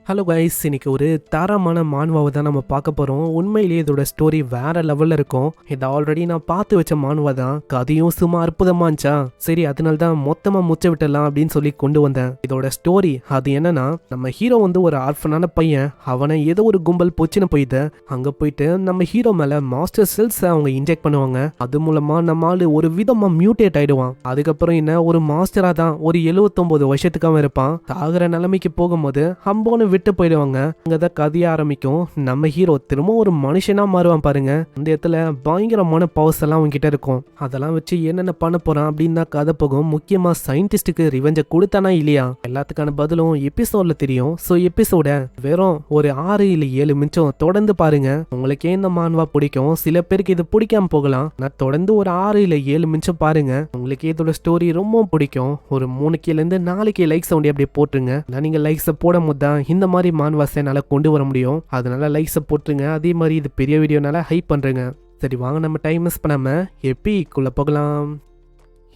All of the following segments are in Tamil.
ஹலோ கைஸ், இன்னைக்கு ஒரு தரமான மான்வாவை தான் நம்ம பார்க்க போகிறோம். உண்மையிலேயே இதோட ஸ்டோரி வேற லெவலில் இருக்கும். இதை ஆல்ரெடி நான் பார்த்து வச்ச மான்வா தான். கதையும் சும்மா அற்புதமா இருந்துச்சா, சரி அதனால தான் மொத்தமாக முச்ச விட்டலாம் அப்படின்னு சொல்லி கொண்டு வந்தேன். இதோட ஸ்டோரி அது என்னன்னா, நம்ம ஹீரோ வந்து ஒரு ஆர்ஃபனான பையன். அவனை ஏதோ ஒரு கும்பல் பொச்சின்னு போயிட்டு அங்கே போயிட்டு நம்ம ஹீரோ மேலே மாஸ்டர் செல்ஸை அவங்க இன்ஜெக்ட் பண்ணுவாங்க. அது மூலமாக நம்ம ஆளு ஒரு விதமாக மியூட்டேட் ஆயிடுவான். அதுக்கப்புறம் என்ன, ஒரு மாஸ்டராக தான் ஒரு 79 வருஷத்துக்காக இருப்பான். சாகிற நிலைமைக்கு போகும்போது ஹம்போன்னு விட்டு போயிடுவாங்க. அங்கதான் கதைய ஆரம்பிக்கும். நம்ம ஹீரோ திரும்ப ஒரு மனுஷனா மாறுவான் பாருங்க. அந்த இடத்துல பயங்கரமான பவர்ஸ் எல்லாம் அவங்க கிட்ட இருக்கும். அதெல்லாம் வச்சு என்னென்ன பண்ண போறான் அப்படின்னு தான் கதை போகும். முக்கியமா சயின்டிஸ்டுக்கு ரிவெஞ்ச கொடுத்தானா இல்லையா, எல்லாத்துக்கான பதிலும் எபிசோட்ல தெரியும். சோ எபிசோட வெறும் ஒரு 6 இல்ல 7 நிமிஷம் தொடர்ந்து பாருங்க. உங்களுக்கே இந்த மான்வா பிடிக்கும், சில பேருக்கு இது பிடிக்காம போகலாம். நான் தொடர்ந்து ஒரு 6 இல்ல 7 நிமிஷம் பாருங்க. உங்களுக்கு இதோட ஸ்டோரி ரொம்ப பிடிக்கும். ஒரு 3 கீழ இருந்து 4 லைக்ஸ் ஒண்டி அப்படியே போட்டுருங்க. நீங்க லைக்ஸ் போடும் போது தான் இந்த மாதிரி மான்வாஸை என்னால கொண்டு வர முடியும். அதனால லைக்ஸை போட்டுருங்க. அதே மாதிரி இது பெரிய வீடியோனால ஹைப் பண்றேங்க. சரி வாங்க, நம்ம டைம் மிஸ் பண்ணாம எப்பிக்குள்ள போகலாம்.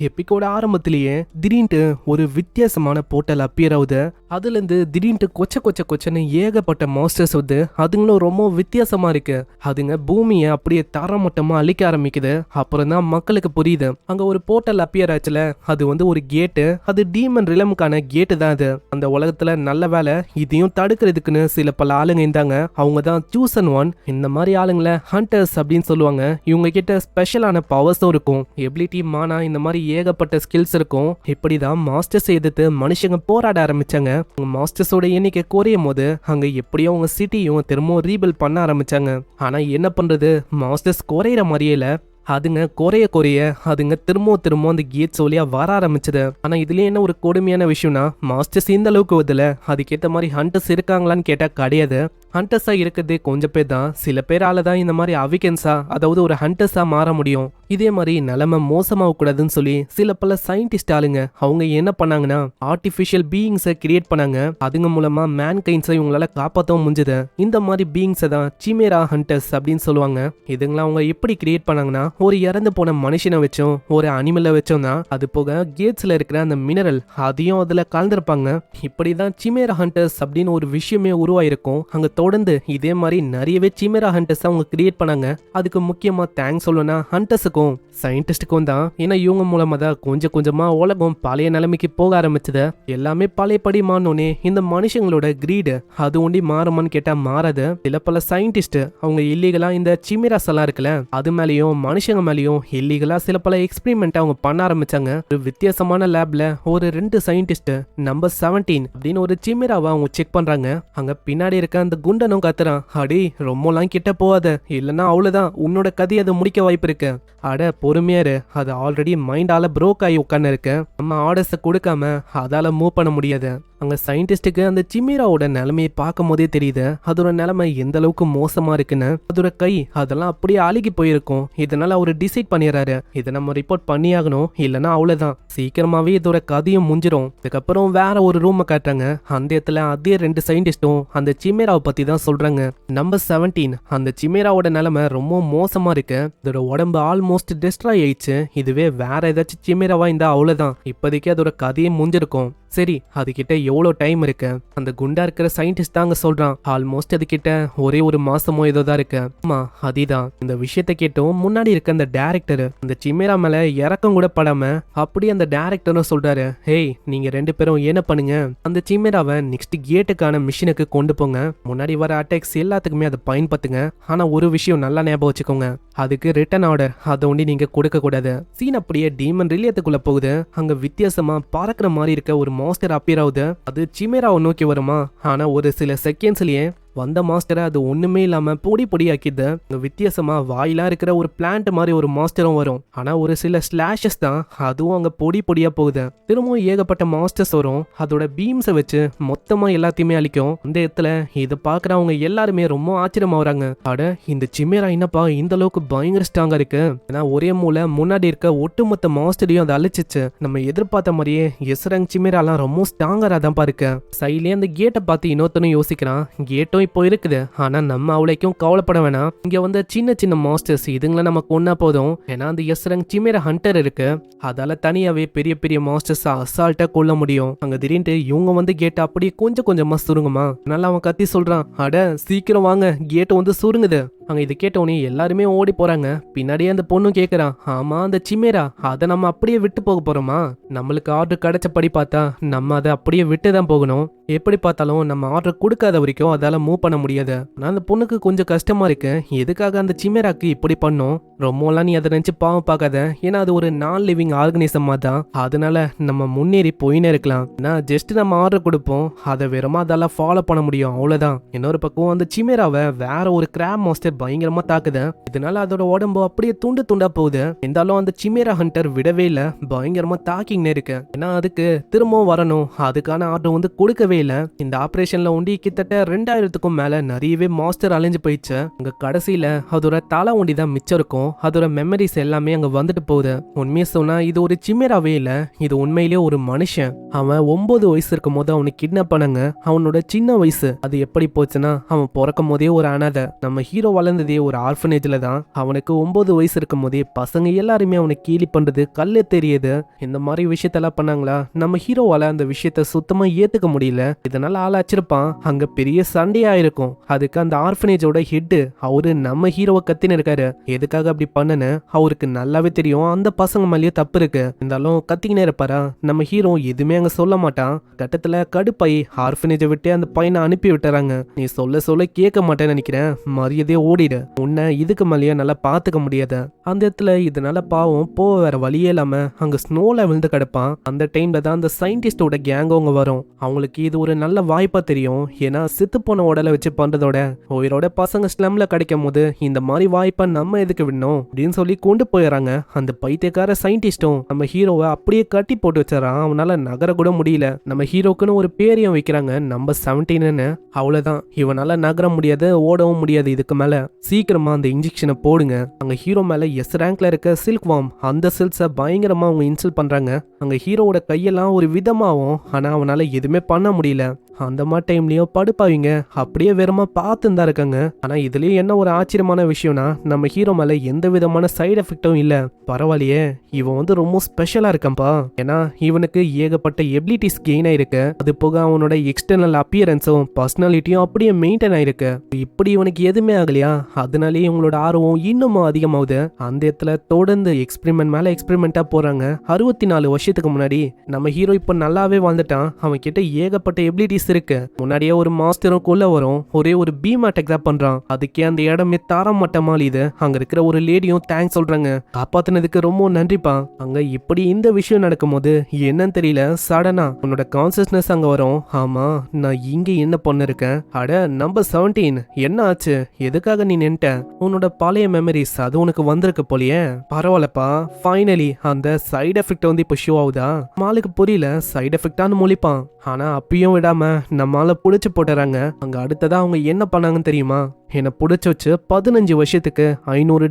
எப்பிக்கோட ஆரம்பத்திலேயே திடீர்னு ஒரு வித்தியாசமான போர்ட்டல் அப்பியர் ஆகுது. அதுல இருந்து திடீர்னு கொச்சன்னு ஏகப்பட்ட மாஸ்டர்ஸ் வந்து அதுங்களும் ரொம்ப வித்தியாசமா இருக்கு. அதுங்க பூமியை அப்படியே தரமட்டமா அழிக்க ஆரம்பிக்குது. அப்புறம் தான் மக்களுக்கு புரியுது, அங்க ஒரு போர்ட்டல் அப்பியர் ஆச்சுல, அது வந்து ஒரு கேட்டு. அது டீமன் ரிலமுக்கான கேட்டு தான். அது அந்த உலகத்துல நல்ல வேலை இதையும் தடுக்கிறதுக்குன்னு சில பல ஆளுங்க இருந்தாங்க. அவங்க தான் சூசன் ஒன். இந்த மாதிரி ஆளுங்களை ஹண்டர்ஸ் அப்படின்னு சொல்லுவாங்க. இவங்க கிட்ட ஸ்பெஷலான பவர்ஸும் இருக்கும். எபிலிட்டி, மானா, இந்த மாதிரி ஏகப்பட்ட ஸ்கில்ஸ் இருக்கும். இப்படிதான் மாஸ்டர்ஸ் எதிர்த்து மனுஷங்க போராட ஆரம்பிச்சாங்க. மாஸ்டர்ஸோட எண்ணிக்கை குறையும் போது அங்க எப்படியோ அவங்க சிட்டியும் திரும்பவும் ரீபில்ட் பண்ண ஆரம்பிச்சாங்க. ஆனா என்ன பண்றது, மாஸ்டர்ஸ் குறையிற மாதிரியே இல்ல. அதுங்க குறைய அதுங்க திரும்ப அந்த கேட்ஸ் வழியா வர ஆரம்பிச்சது. ஆனா இதுல என்ன ஒரு கொடுமையான விஷயம்னா, மாஸ்டர்ஸ் இந்த அளவுக்கு வருதுல, அதுக்கேற்ற மாதிரி ஹண்டர்ஸ் இருக்காங்களான்னு கேட்டா கிடையாது. ஹண்டர்ஸா இருக்கிறதே கொஞ்சம் பேர் தான். சில பேரால தான் இந்த மாதிரி அவிகன்ஸா, அதாவது ஒரு ஹண்டர்ஸா மாற முடியும். இதே மாதிரி நிலைமை மோசமாக கூடாதுன்னு சொல்லி சில பல சயின்டிஸ்ட் ஆளுங்க அவங்க என்ன பண்ணாங்கன்னா, ஆர்டிஃபிஷியல் பீயிங்ஸை கிரியேட் பண்ணாங்க. அதுங்க மூலமா மேன் கைண்ட்ஸை இவங்களால காப்பாற்றவும் முடிஞ்சது. இந்த மாதிரி பீயிங்ஸை தான் சிமேரா ஹண்டர்ஸ் அப்படின்னு சொல்லுவாங்க. இதுங்களாம் அவங்க எப்படி கிரியேட் பண்ணாங்கன்னா, ஒரு இறந்து போன மனுஷனை வச்சோம், ஒரு அனிமலை வச்சோம் தான். அது போக கேட்ஸ்ல இருக்கிற அந்த மினரல் அதையும் அதுல கலந்துருப்பாங்க. இப்படிதான் சிமேரா ஹண்டர்ஸ் அப்படின்னு ஒரு விஷயமே உருவாயிருக்கும். அங்க தொடர்ந்து இதே மாதிரி நிறையவே சிமேரா ஹண்டர்ஸ் அவங்க கிரியேட் பண்ணாங்க. அதுக்கு முக்கியமா தேங்க்ஸ் சொல்லணும்னா ஹண்டர்ஸுக்கும் சயின்டிஸ்டுக்கும் தான். ஏன்னா இவங்க மூலமா தான் கொஞ்சம் கொஞ்சமா உலகம் பழைய நிலைமைக்கு போக ஆரம்பிச்சது. எல்லாமே பழையபடி மாறணும்னே இந்த மனுஷங்களோட கிரீடு அது ஒண்டி மாறுமான்னு கேட்டா மாறாது. சில பல சயின்டிஸ்ட் அவங்க இல்லீகலா இந்த சிமேராஸ் எல்லாம் இருக்குல்ல, அது மேலேயும் மனுஷங்க மேலேயும் இல்லீகலா சில பல எக்ஸ்பெரிமெண்ட் அவங்க பண்ண ஆரம்பிச்சாங்க. ஒரு வித்தியாசமான லேப்ல ஒரு 2 சயின்டிஸ்ட் நம்பர் 17 அப்படின்னு ஒரு சிமேராவை அவங்க செக் பண்றாங்க. அங்க பின்னாடி இருக்க அந்த குண்டனும் கத்துறான், அடி ரொம்பலாம் கிட்ட போகாத, இல்லைன்னா அவ்வளவுதான், உன்னோட கதையை அதை முடிக்க வாய்ப்பு இருக்கு. அட பொறுமையாரு, அது ஆல்ரெடி மைண்டால ப்ரோக் ஆகி உட்கார்ந்து இருக்கு. நம்ம ஆர்டர்ஸை கொடுக்காம அதால மூவ் பண்ண முடியாது. அங்க சயின்டிஸ்டுக்கு அந்த சிமேராவோட நிலைமையை பார்க்கும் போதே தெரியுது அதோட நிலைமை எந்த அளவுக்கு மோசமா இருக்குன்னு. அதோட கை அதெல்லாம் அப்படியே அழுகி போயிருக்கும். இதனால அவரு டிசைட் பண்ணிடுறாரு, இதை நம்ம ரிப்போர்ட் பண்ணியாகணும், இல்லைன்னா அவ்வளவுதான், சீக்கிரமாவே இதோட கதையும் முடிஞ்சிடும். இதுக்கப்புறம் வேற ஒரு ரூமை காட்டுறாங்க. அந்த இடத்துல அதே 2 சயின்டிஸ்டும் அந்த சிமேராவை பத்தி தான் சொல்றாங்க. நம்பர் 17 அந்த சிமேராவோட நிலைமை ரொம்ப மோசமா இருக்கு. இதோட உடம்பு ஆல்மோஸ்ட் டெஸ்ட்ராய் ஆயிடுச்சு. இதுவே வேற ஏதாச்சும் சிமேராவா இருந்தா அவ்வளவுதான், இப்போதைக்கு அதோட கதையே முடிஞ்சிருக்கும். சரி அதுகிட்ட எவ்வளோ டைம் இருக்கு? அந்த குண்டா இருக்கிற சயின்டிஸ்ட் தாங்க சொல்றான், ஆல்மோஸ்ட் அதுகிட்ட ஒரே ஒரு மாசமோ ஏதோ தான் இருக்கு. ஆமா அதுதான். இந்த விஷயத்த கேட்டும் முன்னாடி இருக்க அந்த டைரக்டர் அந்த சிமேரா மேல இறக்கம் கூட படாம அப்படியே அந்த டைரக்டரும் சொல்றாரு, ஹேய் நீங்க 2 பேரும் என்ன பண்ணுங்க, அந்த சிமேராவை நெக்ஸ்ட் கேட்டுக்கான மிஷினுக்கு கொண்டு போங்க. முன்னாடி வர அட்டாக்ஸ் எல்லாத்துக்குமே அதை பயன்படுத்துங்க. ஆனா ஒரு விஷயம் நல்லா ஞாபகம் வச்சுக்கோங்க, அதுக்கு ரிட்டர்ன் ஆர்டர் அதை ஒண்டி நீங்க கொடுக்க கூடாது. சீன் அப்படியே டீமன் ரிலியத்துக்குள்ள போகுது. அங்க வித்தியாசமா பறக்கிற மாதிரி இருக்க ஒரு மாஸ்டர் அப்பியர் ஆகுது. அது சிமேராவை நோக்கி வருமா, ஆனா ஒரு சில செகண்ட்ஸ்லயே வந்த மாஸ்டரை அது ஒண்ணுமே இல்லாம பொடி ஆக்கிது. வித்தியாசமா வாயிலா இருக்கிற ஒரு பிளான்ட் மாதிரி ஒரு மாஸ்டரும் வரும். ஆனா ஒரு சில ஸ்லாஷஸ் தான், அதுவும் அங்க பொடியா போகுது. திரும்பவும் ஏகப்பட்ட மாஸ்டர்ஸ் வரும். அதோட பீம்ஸை வச்சு மொத்தமா எல்லாத்தையுமே அழிக்கும். அந்த இடத்துல இதை பாக்குறவங்க எல்லாருமே ரொம்ப ஆச்சரியமாகறாங்க. அட இந்த சிமேரா என்னப்பா இந்த அளவுக்கு பயங்கர ஸ்ட்ராங்கா இருக்கு. ஏன்னா ஒரே மூளை முன்னாடி இருக்க ஒட்டுமொத்த மாஸ்டரையும் அதை அழிச்சிச்சு. நம்ம எதிர்பார்த்த மாதிரியே எஸ்ரங் சிமேராலாம் ரொம்ப ஸ்ட்ராங்கரா தான் பாருக்கு. சைட்லயே அந்த கேட்டை பார்த்து இன்னொருத்தனும் யோசிக்கிறான், கேட்டும் மட்டும் இப்போ இருக்குது. ஆனா நம்ம அவளைக்கும் கவலைப்பட வேணாம். இங்க வந்து சின்ன சின்ன மாஸ்டர்ஸ் இதுங்களை நம்ம கொன்னா போதும். ஏன்னா அந்த எஸ்ரங் சிமேரா ஹண்டர் இருக்கு. அதால தனியாவே பெரிய பெரிய மாஸ்டர்ஸ் அசால்ட்டா கொல்ல முடியும். அங்க திடீர்னு இவங்க வந்து கேட்ட அப்படியே கொஞ்சம் கொஞ்சமா சுருங்குமா. அதனால அவன் கத்தி சொல்றான், அட சீக்கிரம் வாங்க, கேட் வந்து சுருங்குது. அங்க இது கேட்டவனே எல்லாருமே ஓடி போறாங்க. பின்னாடியே அந்த பொண்ணும் கேக்குறான், ஆமா அந்த சிமேரா அதை நம்ம அப்படியே விட்டு போக போறோமா? நம்மளுக்கு ஆர்டர் கிடைச்சபடி பார்த்தா நம்ம அதை அப்படியே விட்டு தான் போகணும். எப்படி பார்த்தாலும் நம்ம ஆர்டர் கொடுக்காத வரைக்கும் அதால மூவ் பண்ண முடியாது. ஆனா அந்த பொண்ணுக்கு கொஞ்சம் கஷ்டமா இருக்கு. எதுக்காக அந்த சிமேராக்கு இப்படி பண்ணும்? ரொம்பலாம் நீ அதை நினைச்சு பாவம் பார்க்காத. ஏன்னா அது ஒரு நான் லிவிங் ஆர்கனிசமா தான். அதனால நம்ம முன்னேறி போயினே இருக்கலாம். நான் ஜஸ்ட் நம்ம ஆர்டர் கொடுப்போம், அதை வெறுமா அதால ஃபாலோ பண்ண முடியும், அவ்வளவுதான். இன்னொரு பக்கம் அந்த சிமேராவை வேற ஒரு கிராப் மாஸ்டர் பயங்கரமா தாக்குது. இதனால அதோட உடம்பு அப்படியே துண்டு துண்டா போகுது. இருந்தாலும் அந்த சிமேரா ஹண்டர் விடவே இல்ல, பயங்கரமா தாக்கிங்கன்னு இருக்கு. ஏன்னா அதுக்கு திரும்பவும் வரணும், அதுக்கான ஆர்டர் வந்து கொடுக்கவே இல்ல. இந்த ஆபரேஷன்ல ஒண்டி கிட்டத்தட்ட 2000க்கும் மேல நிறையவே மாஸ்டர் அலைஞ்சு போயிடுச்சு. அங்க கடைசியில அதோட தலை ஒண்டி தான் மிச்சம் இருக்கும். அதோட மெமரிஸ் எல்லாமே அங்க வந்துட்டு போகுது. உண்மையை சொன்னா இது ஒரு சிமேராவே இல்ல, இது உண்மையிலேயே ஒரு மனுஷன். அவன் 9 வயசு இருக்கும் போது அவனுக்கு கிட்னாப் பண்ணாங்க. அவனோட சின்ன வயசு அது எப்படி போச்சுன்னா, அவன் பிறக்கும் போதே ஒரு அனாதை. நம்ம ஹீரோ வளர்ந்ததே ஒரு ஆர்ஃபனேஜ்ல தான். அவனுக்கு 9 வயசு இருக்கும் போதே பசங்க எல்லாருமே அவனை கேலி பண்றது, கல்லு தெரியுது, இந்த மாதிரி விஷயத்தெல்லாம் பண்ணாங்களா. நம்ம ஹீரோவால அந்த விஷயத்த சுத்தமா ஏத்துக்க முடியல. இதனால ஆளாச்சிருப்பான். அங்க பெரிய சண்டையா இருக்கும். அதுக்கு அந்த ஆர்ஃபனேஜோட ஹெட் அவரு நம்ம ஹீரோவை கத்தின்னு இருக்காரு. எதுக்காக அப்படி பண்ணனு அவருக்கு நல்லாவே தெரியும். அந்த பசங்க மேலேயே தப்பு இருக்கு. இருந்தாலும் கத்திக்கினே இருப்பாரா. நம்ம ஹீரோ எதுவுமே அங்க சொல்ல மாட்டான். கட்டத்துல கடுப்பாய் ஆர்ஃபனேஜை விட்டு அந்த பையனை அனுப்பி விட்டுறாங்க. நீ சொல்ல சொல்ல கேட்க மாட்டேன்னு நினைக்கிறேன், மரியாதையே ஓடிடு, உன்னை இதுக்கு மேலேயே நல்லா பாத்துக்க முடியாது. அந்த இடத்துல இதனால பாவம் போக வேற வழியே இல்லாம அங்க ஸ்னோல விழுந்து கிடப்பான். அந்த டைம்ல தான் அந்த சயின்டிஸ்டோட கேங் அவங்க வரும். அவங்களுக்கு இது ஒரு நல்ல வாய்ப்பா தெரியும். ஏன்னா செத்து போன உடலை வச்சு பண்றதோட உயிரோட பசங்க ஸ்லம்ல கிடைக்கும் போது இந்த மாதிரி வாய்ப்பா நம்ம எதுக்கு விடணும் அப்படின்னு சொல்லி கொண்டு போயிடறாங்க. அந்த பைத்தியக்கார சயின்டிஸ்டும் நம்ம ஹீரோவை அப்படியே கட்டி போட்டு வச்சாரான். அவனால நகர கூட முடியல. நம்ம ஹீரோக்குன்னு ஒரு பேரையும் வைக்கிறாங்க, நம்பர் 17ன்னு. அவ்வளவுதான், இவனால நகர முடியாது, ஓடவும் முடியாது. இதுக்கு மேல சீக்கிரமா அந்த இன்ஜெக்ஷனை போடுங்க. அங்க ஹீரோ மேல எஸ் ரேங்க்ல இருக்க சில்க் வார்ம் அந்த செல்ஸை பயங்கரமா அவங்க இன்சல்ட் பண்றாங்க. அங்க ஹீரோவோட கையெல்லாம் ஒரு விதமாகும். ஆனா அவனால எதுவுமே பண்ண முடியல. அந்த மாதிரி டைம்லயும் படுப்பாவிங்க அப்படியே வெறுமா பார்த்துன்னு தான் இருக்காங்க. ஆனா இதுலயும் என்ன ஒரு ஆச்சரியமான விஷயம்னா, நம்ம ஹீரோ மேல எந்த விதமான சைடு எஃபெக்டும் இல்ல. பரவாயில்லையே, இவன் வந்து ரொம்ப ஸ்பெஷலா இருக்கான்பா. ஏன்னா இவனுக்கு ஏகப்பட்ட எபிலிட்டிஸ் கெயின் ஆயிருக்கு. அது போக அவனோட எக்ஸ்டர்னல் அப்பியரன்ஸும் பர்சனாலிட்டியும் அப்படியே மெயின்டைன் ஆயிருக்கு. இப்படி இவனுக்கு எதுவுமே ஆகலையா, அதனாலேயே இவங்களோட ஆர்வம் இன்னும் அதிகமாகுது. அந்த இடத்துல தொடர்ந்து எக்ஸ்பெரிமெண்ட் மேல எக்ஸ்பெரிமெண்டா போறாங்க. 64 வருஷத்துக்கு முன்னாடி நம்ம ஹீரோ இப்ப நல்லாவே வாழ்ந்துட்டான். அவன் கிட்ட ஏகப்பட்ட எபிலிட்டிஸ் இருக்கு. முன்னாடியே ஒரு மாஸ்டரும் கொல்ல வரும், ஒரே ஒரு பீம் அட்டாக் தான் பண்றான். அதுக்கே அந்த இடமே தாரம் மட்டமாலி. இது அங்க இருக்கிற ஒரு லேடியும் தேங்க்ஸ் சொல்றாங்க, காப்பாத்தினதுக்கு ரொம்ப நன்றிப்பா. அங்க இப்படி இந்த விஷயம் நடக்கும் போது என்னன்னு தெரியல, சடனா உன்னோட கான்சியஸ்னஸ் அங்க வரும். ஆமா, நான் இங்க என்ன பண்ண இருக்கேன். அட நம்பர் 17 என்ன ஆச்சு, எதுக்காக நீ நின்ட்ட? உன்னோட பழைய மெமரிஸ் அது உனக்கு வந்திருக்கு போலியே. பரவாயில்லப்பா, ஃபைனலி அந்த சைடு எஃபெக்ட் வந்து இப்ப ஷோ ஆகுதா. மாலுக்கு புரியல சைடு எஃபெக்டான்னு மொழிப்பான். ஆனா அப்பயும் விடாம நம்மால புடிச்சு போட்டுறாங்க. அங்க அடுத்ததா அவங்க என்ன பண்ணாங்கன்னு தெரியுமா? என்னை புடிச்சு வச்சு 15 வருஷத்துக்கு 500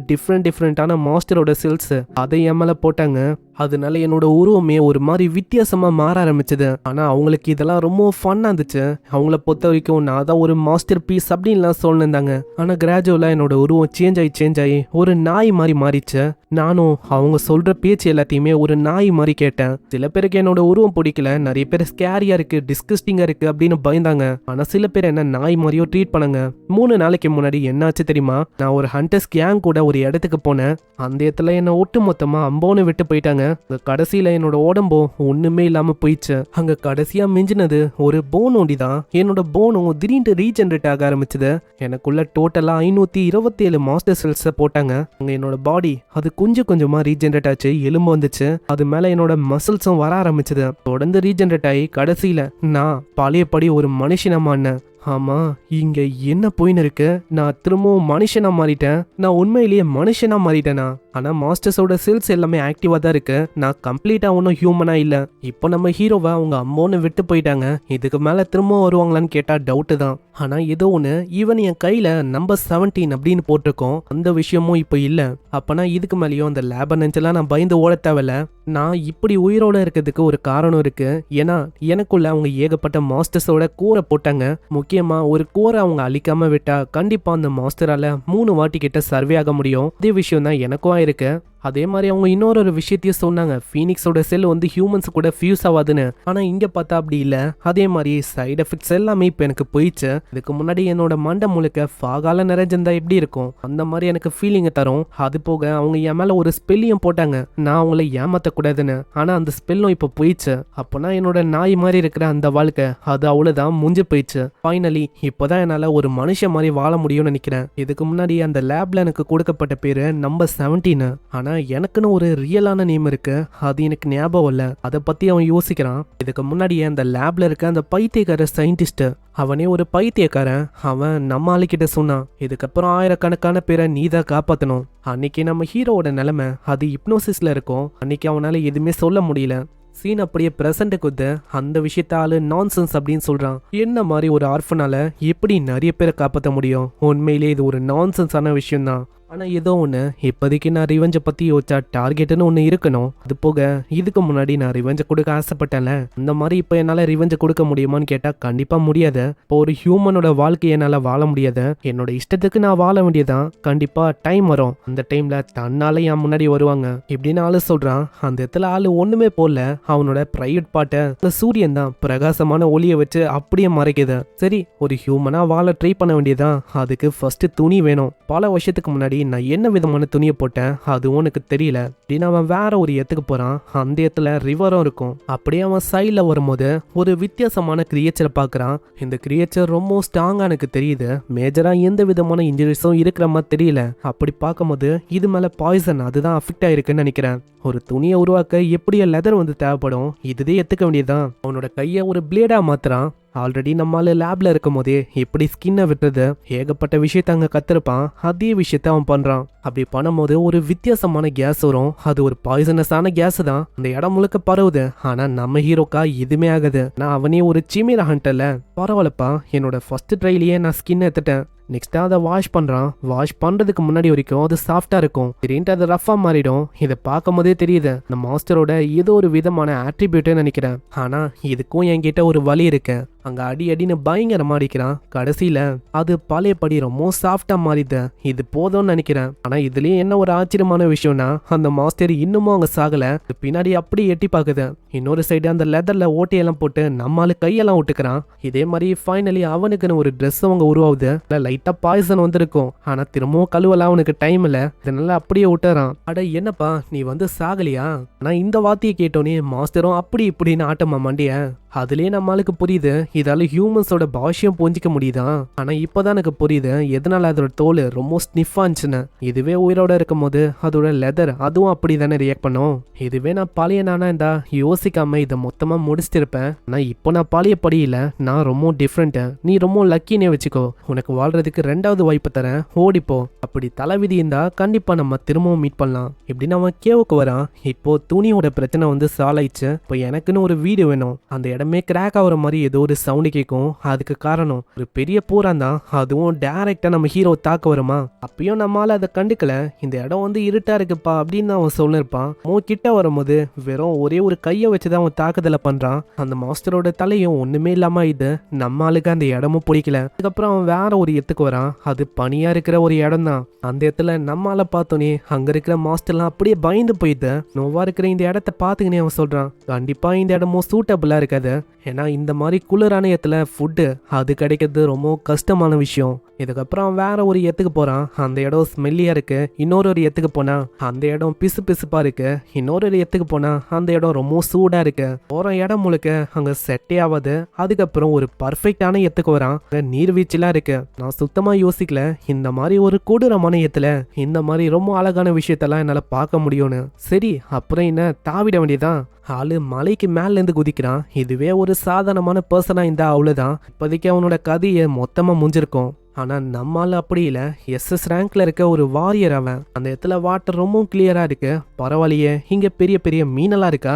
டிஃப்ரெண்டான மாஸ்டரோட செல்ஸ் அதை என் மேல போட்டாங்க. அதனால என்னோட உருவமே ஒரு மாதிரி வித்தியாசமா மாற ஆரம்பிச்சது. ஆனா அவங்களுக்கு இதெல்லாம் ரொம்ப ஃபன்னா இருந்துச்சு. அவங்கள பொறுத்த வரைக்கும் நான் தான் ஒரு மாஸ்டர் பீஸ் அப்படின்லாம் சொல்லிருந்தாங்க. ஆனா கிராஜுவலா என்னோட உருவம் சேஞ்ச் ஆகி ஒரு நாய் மாதிரி மாறிச்சு. நானும் அவங்க சொல்ற பேச்சு எல்லாத்தையுமே ஒரு நாய் மாதிரி கேட்டேன். சில பேருக்கு என்னோட உருவம் பிடிக்கல, நிறைய பேர் ஸ்கேரியா இருக்கு, டிஸ்கஸ்டிங்கா இருக்கு அப்படின்னு பயந்தாங்க. ஆனா சில பேர் என்ன நாய் மாதிரியோ ட்ரீட் பண்ணாங்க. 3 நாளைக்கு முன்னாடி என்னாச்சு தெரியுமா? நான் ஒரு ஹண்டர்ஸ் கேங் கூட ஒரு இடத்துக்கு போனேன். அந்த இடத்துல என்ன ஒட்டு மொத்தமா அம்போன்னு விட்டு போயிட்டாங்க. கடைசியில என்னோட உடம்பும் ஒண்ணுமே இல்லாம போயிடுச்சு. அங்க கடைசியா மிஞ்சினது ஒரு போன் ஒண்டி தான். என்னோட போனும் திடீர்னு ரீஜெனரேட் ஆக ஆரம்பிச்சது. எனக்குள்ள டோட்டலா 527 மாஸ்டர் செல்ஸ் போட்டாங்க. அங்க என்னோட பாடி அது கொஞ்சம் கொஞ்சமா ரீஜெனரேட் ஆச்சு, எலும்பு வந்துச்சு. அது மேல என்னோட மசில்ஸும் வர ஆரம்பிச்சது. தொடர்ந்து ரீஜெனரேட் ஆகி கடைசியில நான் பழையபடி ஒரு மனுஷனா மாறினேன். ஆமா, இங்க என்ன போயின்னு இருக்கு? நான் திரும்பவும் மனுஷனா மாறிட்டேன். நான் உண்மையிலேயே மனுஷனா மாறிட்டேனா? ஆனா மாஸ்டர்ஸோட செல்ஸ் எல்லாமே ஆக்டிவா தான் இருக்கு. நான் கம்ப்ளீட்டா ஒன்றும் ஹியூமனா இல்ல. இப்போ நம்ம ஹீரோவை அவங்க அம்மோன்னு விட்டு போயிட்டாங்க. இதுக்கு மேல திரும்ப வருவாங்களான்னு கேட்டா டவுட் தான். ஆனா ஏதோ ஒன்று ஈவன் என் கையில நம்பர் 17 அப்படின்னு போட்டிருக்கோம். அந்த விஷயமும் இப்போ இல்ல. அப்பனா இதுக்கு மேலேயும் அந்த லேப நெஞ்செல்லாம் நான் பயந்து ஓட தேவையில்ல. நான் இப்படி உயிரோட இருக்கிறதுக்கு ஒரு காரணம் இருக்கு. ஏன்னா எனக்குள்ள அவங்க ஏகப்பட்ட மாஸ்டர்ஸோட கூரை போட்டாங்க. முக்கியமா ஒரு கூரை அவங்க அழிக்காம விட்டா கண்டிப்பா அந்த மாஸ்டரால 3 வாட்டி கிட்ட சர்வே ஆக முடியும். அதே விஷயம் தான் எனக்கும் இருக்கு. அதே மாதிரி அவங்க இன்னொரு விஷயத்தையும் சொன்னாங்க. ஃபீனிக்ஸோட செல் வந்து ஹியூமன்ஸ் கூட ஃபியூஸ் ஆகாதுன்னு. ஆனா இங்க பார்த்தா அப்படி இல்ல. அதே மாதிரி சைடு எஃபெக்ட்ஸ் எல்லாமே இப்போ எனக்கு போயிடுச்சு. இதுக்கு முன்னாடி என்னோட மண்டை முழுக்க ஃபாகால நிறைஞ்சிருந்தா எப்படி இருக்கும் அந்த மாதிரி எனக்கு ஃபீலிங்கை தரும். அது போக அவங்க என் மேல ஒரு ஸ்பெல்லையும் போட்டாங்க, நான் அவங்கள ஏமாத்தக்கூடாதுன்னு. ஆனா அந்த ஸ்பெல்லும் இப்போ போயிடுச்சு. அப்போனா என்னோட நாய் மாதிரி இருக்கிற அந்த வாழ்க்கை அது அவ்வளவுதான் முடிஞ்சு போயிடுச்சு. ஃபைனலி இப்போதான் என்னால ஒரு மனுஷன் மாதிரி வாழ முடியும்னு நினைக்கிறேன். இதுக்கு முன்னாடி அந்த லேப்ல எனக்கு கொடுக்கப்பட்ட பேரு நம்பர் 17. ஆனா எனக்குன்னு ஒரு ரியலான நேம் இருக்கு. அது எனக்கு ஞாபகம் இல்ல. அதை பத்தி அவன் யோசிக்கிறான். இதுக்கு முன்னாடியே அந்த லேப்ல இருக்க அந்த பைத்தியக்கார சயின்டிஸ்ட், அவனே ஒரு பைத்தியக்காரன். அவன் நம்ம ஆளுக்கிட்ட சொன்னான், இதுக்கப்புறம் ஆயிரக்கணக்கான பேரை நீதான் காப்பாத்தணும். அன்னைக்கு நம்ம ஹீரோவோட நிலைமை அது ஹிப்னோசிஸ்ல இருக்கும். அன்னைக்கு அவனால எதுவுமே சொல்ல முடியல. சீன் அப்படியே பிரசன்ட்டுக்கு வந்து அந்த விஷயத்த ஆளு நான்சென்ஸ் அப்படின்னு சொல்றான். என்ன மாதிரி ஒரு ஆர்ஃபனால எப்படி நிறைய பேரை காப்பாற்ற முடியும்? உண்மையிலேயே இது ஒரு நான்சென்ஸான விஷயம் தான். ஆனா ஏதோ ஒன்று இப்போதைக்கு நான் ரிவெஞ்சை பத்தி யோசிச்சா டார்கெட்னு ஒன்று இருக்கணும். அது போக இதுக்கு முன்னாடி நான் ரிவெஞ்சை கொடுக்க ஆசைப்பட்டேன்ல, அந்த மாதிரி இப்போ என்னால் ரிவெஞ்சை கொடுக்க முடியுமான்னு கேட்டால் கண்டிப்பாக முடியாது. இப்போ ஒரு ஹியூமனோட வாழ்க்கையை என்னால் வாழ முடியாது. என்னோட இஷ்டத்துக்கு நான் வாழ வேண்டியதான். கண்டிப்பாக டைம் வரும். அந்த டைம்ல தன்னால என் முன்னாடி வருவாங்க இப்படின்னு ஆளு சொல்றான். அந்த இடத்துல ஆளு ஒண்ணுமே போடல. அவனோட பிரைவேட் பார்ட்டை இந்த சூரியன் தான் பிரகாசமான ஒளியை வச்சு அப்படியே மறைக்குது. சரி, ஒரு ஹியூமனா வாழ ட்ரை பண்ண வேண்டியதான். அதுக்கு ஃபர்ஸ்ட் துணி வேணும். பல வருஷத்துக்கு முன்னாடி நான் என்ன விதமான துணியை போட்டேன் அது உனக்கு தெரியல அப்படின்னு அவன் வேற ஒரு இடத்துக்கு போறான். அந்த இடத்துல ரிவரும் இருக்கும். அப்படியே அவன் சைட்ல வரும்போது ஒரு வித்தியாசமான கிரியேச்சரை பார்க்கறான். இந்த கிரியேச்சர் ரொம்ப ஸ்ட்ராங்கா எனக்கு தெரியுது. மேஜரா எந்த விதமான இன்ஜுரிஸும் இருக்கிற மாதிரி தெரியல. அப்படி பார்க்கும்போது இது மேல பாய்சன் அதுதான் அஃபெக்ட் ஆயிருக்குன்னு நினைக்கிறேன். ஒரு துணியை உருவாக்க எப்படியோ லெதர் வந்து தேவைப்படும். இதுதே எடுத்துக்க வேண்டியதுதான். அவனோட கையை ஒரு பிளேடா மாத்துறான். ஆல்ரெடி நம்மளால லேப்ல இருக்கும் போதே எப்படி ஸ்கின்னை விட்டுறது ஏகப்பட்ட விஷயத்த அங்க கத்திருப்பான். அதே விஷயத்த அவன் பண்றான். அப்படி பண்ணும்போது ஒரு வித்தியாசமான கேஸ் வரும். அது ஒரு பாய்சனஸான கேஸ் தான். அந்த இடம் முழுக்க பரவுது. ஆனா நம்ம ஹீரோக்கா எதுவுமே ஆகுது. நான் அவனே ஒரு சிமிரா ஹண்டர்ல. பரவாயில்லப்பா, என்னோட ஃபர்ஸ்ட் ட்ரைலயே நான் ஸ்கின் எடுத்துட்டேன். நெக்ஸ்ட் அதை வாஷ் பண்றான். வாஷ் பண்றதுக்கு முன்னாடி வரைக்கும் அது சாஃப்டா இருக்கும். திடீர்னு அது ரஃபா மாறிடும். இதை பார்க்கும் போதே தெரியுது இந்த மாஸ்டரோட ஏதோ ஒரு விதமான ஆட்ரிபியூட்னு நினைக்கிறேன். ஆனா இதுக்கும் என்கிட்ட ஒரு வழி இருக்கு. அங்க அடி அடின்னு பயங்கரமா அடிக்கிறான். கடைசியில அது பழையபடி ரொம்ப சாஃப்டா மாறிது. இது போதும்னு நினைக்கிறேன். ஆனா இதுலயும் என்ன ஒரு ஆச்சரியமான விஷயம்னா அந்த மாஸ்டர் இன்னமும் அங்க சாகல. பின்னாடி அப்படி எட்டி பாக்குது. இன்னொரு சைடு அந்த லெதர்ல ஓட்டையெல்லாம் போட்டு நம்மால கையெல்லாம் விட்டுக்கிறான். இதே மாதிரி ஃபைனலி அவனுக்குன்னு ஒரு ட்ரெஸ் அவங்க உருவாகுது. லைட்டா பாய்சன் வந்திருக்கும். ஆனா திரும்பவும் கழுவலாம் அவனுக்கு டைம் இல்ல. இதனால அப்படியே விட்டுறான். அட என்னப்பா நீ வந்து சாகலியா? ஆனா இந்த வார்த்தையை கேட்டோன்னே மாஸ்டரும் அப்படி இப்படின்னு ஆட்டமா மண்டிய. அதுலயே நம்மளுக்கு புரியுது இதால ஹியூமன்ஸோட பாஷையும் புரிஞ்சிக்க முடியுதான். ஆனா இப்பதான் எனக்கு புரியுது எதனால அதோட தோல் ரொம்ப ஸ்னிஃபா இருந்துச்சுன்னு. இதுவே உயிரோட இருக்கும் போது அதோட லெதர் அதுவும் அப்படிதானே ரியாக்ட் பண்ணும். இதுவே நான் பழைய நானா இருந்தா யோசிக்காம இதை மொத்தமா முடிச்சிருப்பேன். ஆனா இப்போ நான் பழைய படியில நான் ரொம்ப டிஃப்ரெண்ட். நீ ரொம்ப லக்கினே வச்சுக்கோ. உனக்கு வாழ்றதுக்கு 2வது வாய்ப்பு தரேன், ஓடிப்போ. அப்படி தலைவிதி இருந்தா கண்டிப்பா நம்ம திரும்பவும் மீட் பண்ணலாம் இப்படின்னு அவன் கேவுக்கு வரான். இப்போ துணியோட பிரச்சனை வந்து சால்வ் ஆயிடுச்சு. இப்போ எனக்குன்னு ஒரு வீடு வேணும். அந்த இடமே கிராக் ஆகுற மாதிரி ஏதோ ஒரு சவுண்டு கேட்கும். அதுக்கு காரணம் ஒரு பெரிய பூரா தான். அதுவும் டைரக்டா நம்ம ஹீரோ தாக்க வருமா. அப்பயும் நம்மளால அதை கண்டுக்கல. இந்த இடம் வந்து இருட்டா இருக்குப்பா அப்படின்னு அவன் சொல்லிருப்பான். கிட்ட வரும்போது வெறும் ஒரே ஒரு கையை வச்சுதான் அவன் தாக்குதலை பண்றான். அந்த மாஸ்டரோட தலையும் ஒண்ணுமே இல்லாம இது நம்ம ஆளுக்கு அந்த இடமும் பிடிக்கல. அதுக்கப்புறம் அவன் வேற ஒரு இடத்துக்கு வரான். அது பனியா இருக்கிற ஒரு இடம் தான். அந்த இடத்துல நம்மால பார்த்தோன்னே அங்க இருக்கிற மாஸ்டர்லாம் அப்படியே பயந்து போயிட்டு நோவா இருக்கிற இந்த இடத்த பாத்துக்கினே அவன் சொல்றான், கண்டிப்பா இந்த இடமும் சூட்டபிளா இருக்காது. ஏன்னா இந்த மாதிரி குளிரான இடத்துல ஃபுட்டு அது கிடைக்கிறது ரொம்ப கஷ்டமான விஷயம். இதுக்கப்புறம் வேற ஒரு இடத்துக்கு போறான். அந்த இடம் ஸ்மெல்லியா இருக்கு. இன்னொரு இடத்துக்கு போனா அந்த இடம் பிசு பிசுப்பா இருக்கு. இன்னொரு இடத்துக்கு போனா அந்த இடம் ரொம்ப சூடா இருக்கு. போற இடம் முழுக்க அங்க செட்டே ஆகாது. அதுக்கப்புறம் ஒரு பர்ஃபெக்டான இடத்துக்கு வரான். நீர்வீழ்ச்சிலாம் இருக்கு. நான் சுத்தமா யோசிக்கல இந்த மாதிரி ஒரு கொடூரமான இடத்துல இந்த மாதிரி ரொம்ப அழகான விஷயத்தெல்லாம் என்னால பார்க்க முடியும்னு. சரி அப்புறம் என்ன தாவிட வேண்டியதான். ஆளு மலைக்கு மேல இருந்து குதிக்கிறான். இதுவே ஒரு சாதாரணமான பர்சனா இருந்தா அவ்வளவுதான், இப்போதைக்கு அவனோட கதையை மொத்தமா முடிஞ்சிருக்கும். ஆனா நம்மால அப்படி இல்ல, SS ரேங்க்ல இருக்க ஒரு வாரியர் அவன். அந்த இடத்துல வாட்டர் ரொம்ப கிளியரா இருக்கு. பரவாயில்லையே, இங்க பெரிய பெரிய மீனெல்லாம் இருக்கா.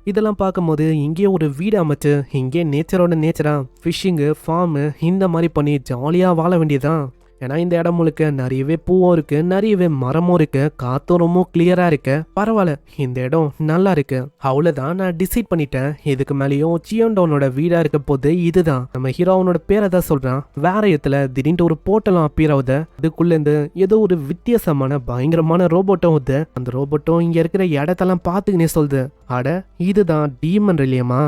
இதெல்லாம் பார்க்கும்போது இங்கே ஒரு வீடு அமைச்சு இங்கே நேச்சரோட நேச்சரா ஃபிஷ்ஷிங்கு ஃபார்மு இந்த மாதிரி பண்ணி ஜாலியாக வாழ வேண்டியதுதான். ஏன்னா இந்த இடம் முழுக்க நிறையவே பூவும் இருக்கு, நிறையவே மரமும் இருக்கு, காத்தும் ரொம்ப கிளியரா இருக்கு. பரவாயில்ல, இந்த இடம் நல்லா இருக்கு. அவ்வளவுதான், நான் டிசைட் பண்ணிட்டேன். இதுக்கு மேலேயும் சியோண்டோனோட வீடா இருக்க போது இதுதான். நம்ம ஹீரோ அவனோட பேரை தான் சொல்றான். வேற இடத்துல திடீர்னு ஒரு போர்ட்டலும் அப்பீர் ஆகுது. அதுக்குள்ள இருந்து ஏதோ ஒரு வித்தியாசமான பயங்கரமான ரோபோட்டும் வருது. அந்த ரோபோட்டும் இங்க இருக்கிற இடத்தெல்லாம் பார்த்துக்கினே சொல்லுது, அட இதுதான் டீமன் ரிலியமா.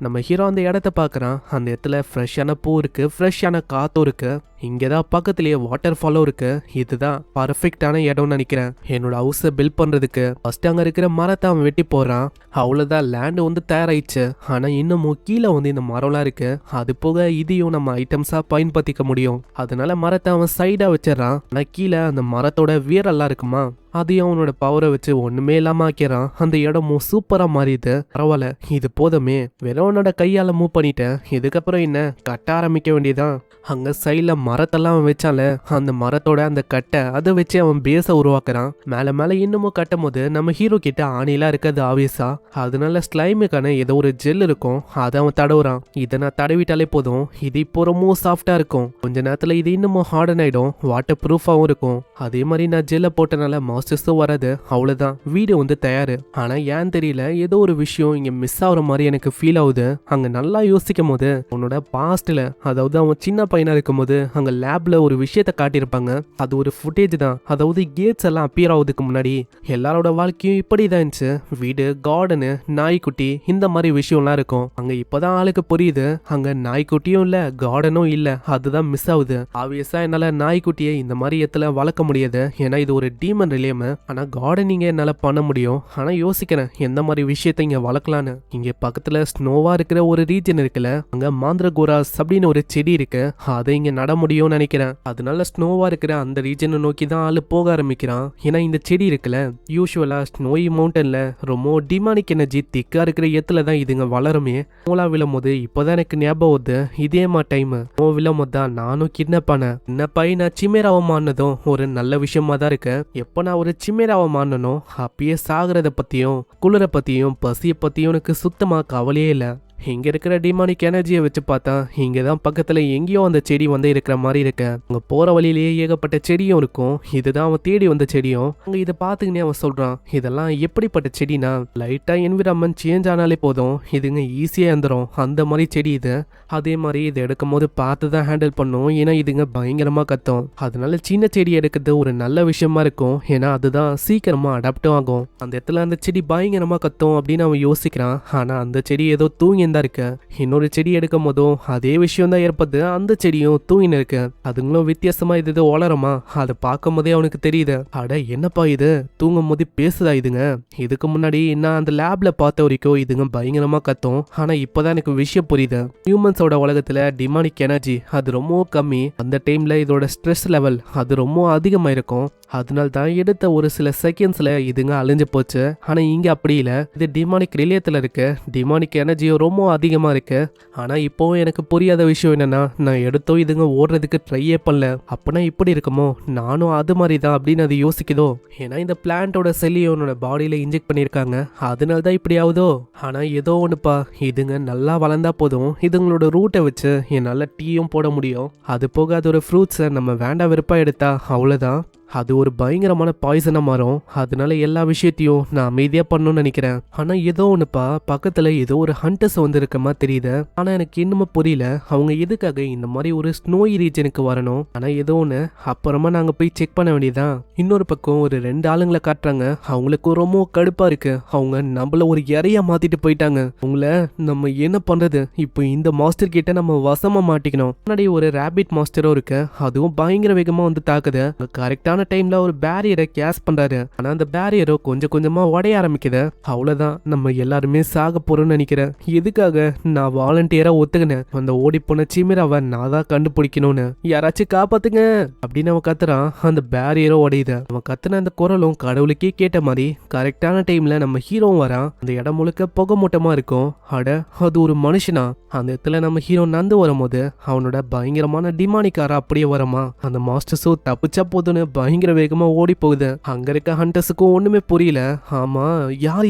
நம்ம ஹீரோ அந்த இடத்த பார்க்குறான். அந்த இடத்துல ஃப்ரெஷ்ஷான பூ இருக்கு, ஃப்ரெஷ்ஷான காத்தும் இருக்கு. இங்கேதான் பக்கத்துலயே வாட்டர் ஃபாலும் இருக்கு. இதுதான் பர்ஃபெக்டான இடம்னு நினைக்கிறேன் என்னோட ஹவுஸை பில்ட் பண்றதுக்கு. ஃபர்ஸ்ட் அங்க இருக்கிற மரத்தை அவன் வெட்டி போறான். அவ்வளவுதான், லேண்டு வந்து தயாராயிடுச்சு. ஆனா இன்னமும் கீழே வந்து இந்த மரம்லாம் இருக்கு. அது போக இதையும் நம்ம ஐட்டம்ஸா பயன்படுத்திக்க முடியும். அதனால மரத்தை அவன் சைடா வச்சிடறான். ஆனா கீழே அந்த மரத்தோட வேரெல்லாம் இருக்குமா, அதையும் அவனோட பவரை வச்சு ஒண்ணுமே இல்லாம ஆக்கிறான். அந்த இடமும் சூப்பரா மாறிது. பரவாயில்ல, இது போதுமே. வெறும் உன்னோட கையால மூவ் பண்ணிட்டேன், இதுக்கப்புறம் என்ன கட்ட ஆரம்பிக்க வேண்டியதான். அங்க சைட்ல மரத்தெல்லாம் அவன் வச்சால, அந்த மரத்தோட அந்த கட்டை அதை வச்சு அவன் பேஸை உருவாக்குறான். மேல மேல இன்னமும் கட்டும் போது நம்ம ஹீரோ கிட்ட ஆணிலாம் இருக்காது ஆவியஸா. அதனால ஸ்லைமுக்கான ஏதோ ஒரு ஜெல் இருக்கும், அதை அவன் தடவுறான். இதை நான் தடவிட்டாலே போதும், இது இப்போ ரொம்ப சாஃப்டா இருக்கும். கொஞ்ச நேரத்துல இது இன்னமும் ஹார்டன் ஆயிடும், வாட்டர் ப்ரூஃபாவும் இருக்கும். அதே மாதிரி நான் ஜெல்லை போட்டனால மாஸ்டர்ஸும் வராது. அவ்வளவுதான், வீடு வந்து தயாரு. ஆனா ஏன் தெரியல, ஏதோ ஒரு விஷயம் இங்க மிஸ் ஆகுற மாதிரி எனக்கு ஃபீல் ஆகுது. அங்க நல்லா யோசிக்கும் போது உன்னோட பாஸ்ட்ல, அதாவது அவன் சின்ன பையனா இருக்கும்போது அங்க லேப்ல ஒரு விஷயத்த காட்டியிருப்பாங்க. அது ஒரு ஃபுட்டேஜ் தான். அதாவது கேட்ஸ் எல்லாம் அப்பியர் ஆகுதுக்கு முன்னாடி எல்லாரோட வாழ்க்கையும் இப்படிதான் இருந்துச்சு. வீடு, கார்டனு, நாய்க்குட்டி, இந்த மாதிரி விஷயம்லாம் இருக்கும். அங்க இப்பதான் ஆளுக்கு புரியுது, அங்க நாய்க்குட்டியும் இல்ல, கார்டனும் இல்ல, அதுதான் மிஸ் ஆகுது. ஆப்வியஸா என்னால நாய்க்குட்டியை இந்த மாதிரி இடத்துல வளர்க்க முடியாது, ஏன்னா இது ஒரு டீமன் ரிலேம். ஆனா கார்டனிங்க என்னால பண்ண முடியும். ஆனா யோசிக்கிறேன் எந்த மாதிரி விஷயத்த இங்க வளர்க்கலான்னு. இங்க பக்கத்துல ஸ்னோவா இருக்கிற ஒரு ரீஜன் இருக்குல்ல, அங்க மாந்திரகோராஸ் அப்படின்னு ஒரு செடி இருக்கு. அதை இங்க நட முடியும்னு நினைக்கிறேன். அதனால ஸ்னோவா இருக்கிற அந்த ரீஜனை நோக்கி தான் ஆளு போக ஆரம்பிக்கிறான். ஏன்னா இந்த செடி இருக்குல்ல, யூஸ்வலா ஸ்னோயி மவுண்டன்ல ரொம்ப டிமானிக் எனர்ஜி திக்கா இருக்கிற இடத்துல தான் இதுங்க வளருமே. மூலா விழும் போது இப்பதான் எனக்கு ஞாபகம் வருது, இதே மா டைம் விழும் போது தான் நானும் கிட்னாப் ஆனேன். கிட்னாப்பாயி நான் சிமேராவை மாறினதும் ஒரு நல்ல விஷயமா தான் இருக்கு. எப்போ நான் ஒரு சிமேராவை மாறினோ அப்பயே சாகிறத பத்தியும் குளிர பத்தியும் பசியை பத்தியும் எனக்கு சுத்தமா கவலையே இல்லை. இங்க இருக்கிற டிமானிக் எனர்ஜியை வச்சு பார்த்தா இங்கதான் பக்கத்துல எங்கேயோ அந்த செடி வந்து இருக்கிற மாதிரி இருக்கு. அங்க போற வழியிலேயே ஏகப்பட்ட செடியும் இருக்கும். இதுதான் அவன் தேடி வந்த செடியும். அங்க இதை பாத்துக்கினே அவன் சொல்றான், இதெல்லாம் எப்படிப்பட்ட செடினா, லைட்டா என்விரான்மெண்ட் சேஞ்ச் ஆனாலே போதும், இதுங்க ஈஸியா இருந்துரும், அந்த மாதிரி செடி இது. அதே மாதிரி இதை எடுக்கும் போது பார்த்துதான் ஹேண்டில் பண்ணும், ஏன்னா இதுங்க பயங்கரமா கத்தும். அதனால சின்ன செடி எடுக்கிறது ஒரு நல்ல விஷயமா இருக்கும், ஏன்னா அதுதான் சீக்கிரமா அடாப்டும் ஆகும். அந்த இடத்துல அந்த செடி பயங்கரமா கத்தும் அப்படின்னு அவன் யோசிக்கிறான். ஆனா அந்த செடி ஏதோ தூங்கி தான் இருக்கு. இன்னொரு செடி எடுக்கும் போதும் அதே விஷயம் தான் ஏற்படுது, அந்த செடியும் தூங்கின்னு இருக்கு. அதுங்களும் வித்தியாசமா இது வளருமா, அதை பார்க்கும் போதே அவனுக்கு தெரியுது, அட என்னப்பா இது தூங்கும் போது பேசுதா இதுங்க. இதுக்கு முன்னாடி நான் அந்த லேப்ல பார்த்த வரைக்கும் இதுங்க பயங்கரமா கத்தும். ஆனா இப்பதான் எனக்கு விஷயம் புரியுது, ஹியூமன்ஸோட உலகத்துல டிமானிக் எனர்ஜி அது ரொம்ப கம்மி. அந்த டைம்ல இதோட ஸ்ட்ரெஸ் லெவல் அது ரொம்ப அதிகமா இருக்கும். அதனால தான் எடுத்த ஒரு சில செகண்ட்ஸ்ல இதுங்க அழிஞ்சு போச்சு. ஆனா இங்க அப்படி இல்லை, இது டிமானிக் ரிலேயத்துல இருக்கு, டிமானிக் எனர்ஜியும் ரொம்ப அதிகமா இருக்கு. ஆனா இப்போ எனக்கு புரியாத விஷயம் என்னன்னா, நான் எடுத்தோ இதுங்க ஓடுறதுக்கு ட்ரையே பண்ணல. அப்பனா இப்படி இருக்குமோ, நானும் அது மாதிரி தான் அப்படின்னு அது யோசிக்குதோ. ஏன்னா இந்த பிளான்ட்டோட செல்லியோனோட பாடியில இன்ஜெக்ட் பண்ணிருக்காங்க, அதனால தான் இப்படி ஆகுதோ. ஆனா ஏதோ ஒண்ணுப்பா, இதுங்க நல்லா வளர்ந்தா போதும், இதுங்களோட ரூட்டை வச்சு என்னால டீயும் போட முடியும். அது போக அதோட ஃப்ரூட்ஸை நம்ம வேண்டாம் வெறுப்பா எடுத்தா அவ்வளவுதான், அது ஒரு பயங்கரமான பாய்சனா மாறும். அதனால எல்லா விஷயத்தையும் நான் அமைதியா பண்ணணும்னு நினைக்கிறேன். ஆனா ஏதோ ஒண்ணுப்பா, பக்கத்துல ஏதோ ஒரு ஹண்டர்ஸ் வந்து இருக்க மாதிரி தெரியுது. ஆனா எனக்கு இன்னும் புரியல, அவங்க எதுக்காக இந்த மாதிரி ஒரு ஸ்னோய் ரீஜனுக்கு வரணும். ஆனா ஏதோ ஒண்ணு, அப்புறமா நாங்க போய் செக் பண்ண வேண்டியதான். இன்னொரு பக்கம் ஒரு 2 ஆளுங்களை காட்டுறாங்க. அவங்களுக்கு ரொம்ப கடுப்பா இருக்கு, அவங்க நம்மள ஒரு இறையா மாத்திட்டு போயிட்டாங்க. உங்களை நம்ம என்ன பண்றது, இப்போ இந்த மாஸ்டர் கிட்ட நம்ம வசமா மாட்டிக்கணும். முன்னாடி ஒரு ரேபிட் மாஸ்டரும் இருக்கு, அதுவும் பயங்கர வேகமா வந்து தாக்குது. கரெக்டா கரெக்டான டைம்ல ஒரு பேரியரை கேஸ் பண்றாரு. ஆனா அந்த பேரியரோ கொஞ்சம் கொஞ்சமா உடைய ஆரம்பிக்குது. அவ்வளவுதான், நம்ம எல்லாருமே சாக போறோம்னு நினைக்கிறேன். எதுக்காக நான் வாலண்டியரா ஒத்துக்கினேன். அந்த ஓடி போன சிமிராவை நான் தான் கண்டுபிடிக்கணும்னு. யாராச்சும் காப்பாத்துங்க அப்படின்னு அவன் கத்துறான். அந்த பேரியரோ உடையுது. அவன் கத்துன அந்த குரலும் கடவுளுக்கே கேட்ட மாதிரி கரெக்டான டைம்ல நம்ம ஹீரோவும் வரான். அந்த இடம் முழுக்க புகை மூட்டமா இருக்கும். அட, அது ஒரு மனுஷனா? அந்த இடத்துல நம்ம ஹீரோ நந்து வரும்போது அவனோட பயங்கரமான டிமானிக்காரா அப்படியே வரமா. அந்த மாஸ்டர்ஸோ தப்பிச்சா போதுன்னு பயங்கர வேகமா ஓடி போகுது. அங்க இருக்க ஹண்டர்ஸுக்கும் ஒண்ணுமே புரியல. ஆமா, யார்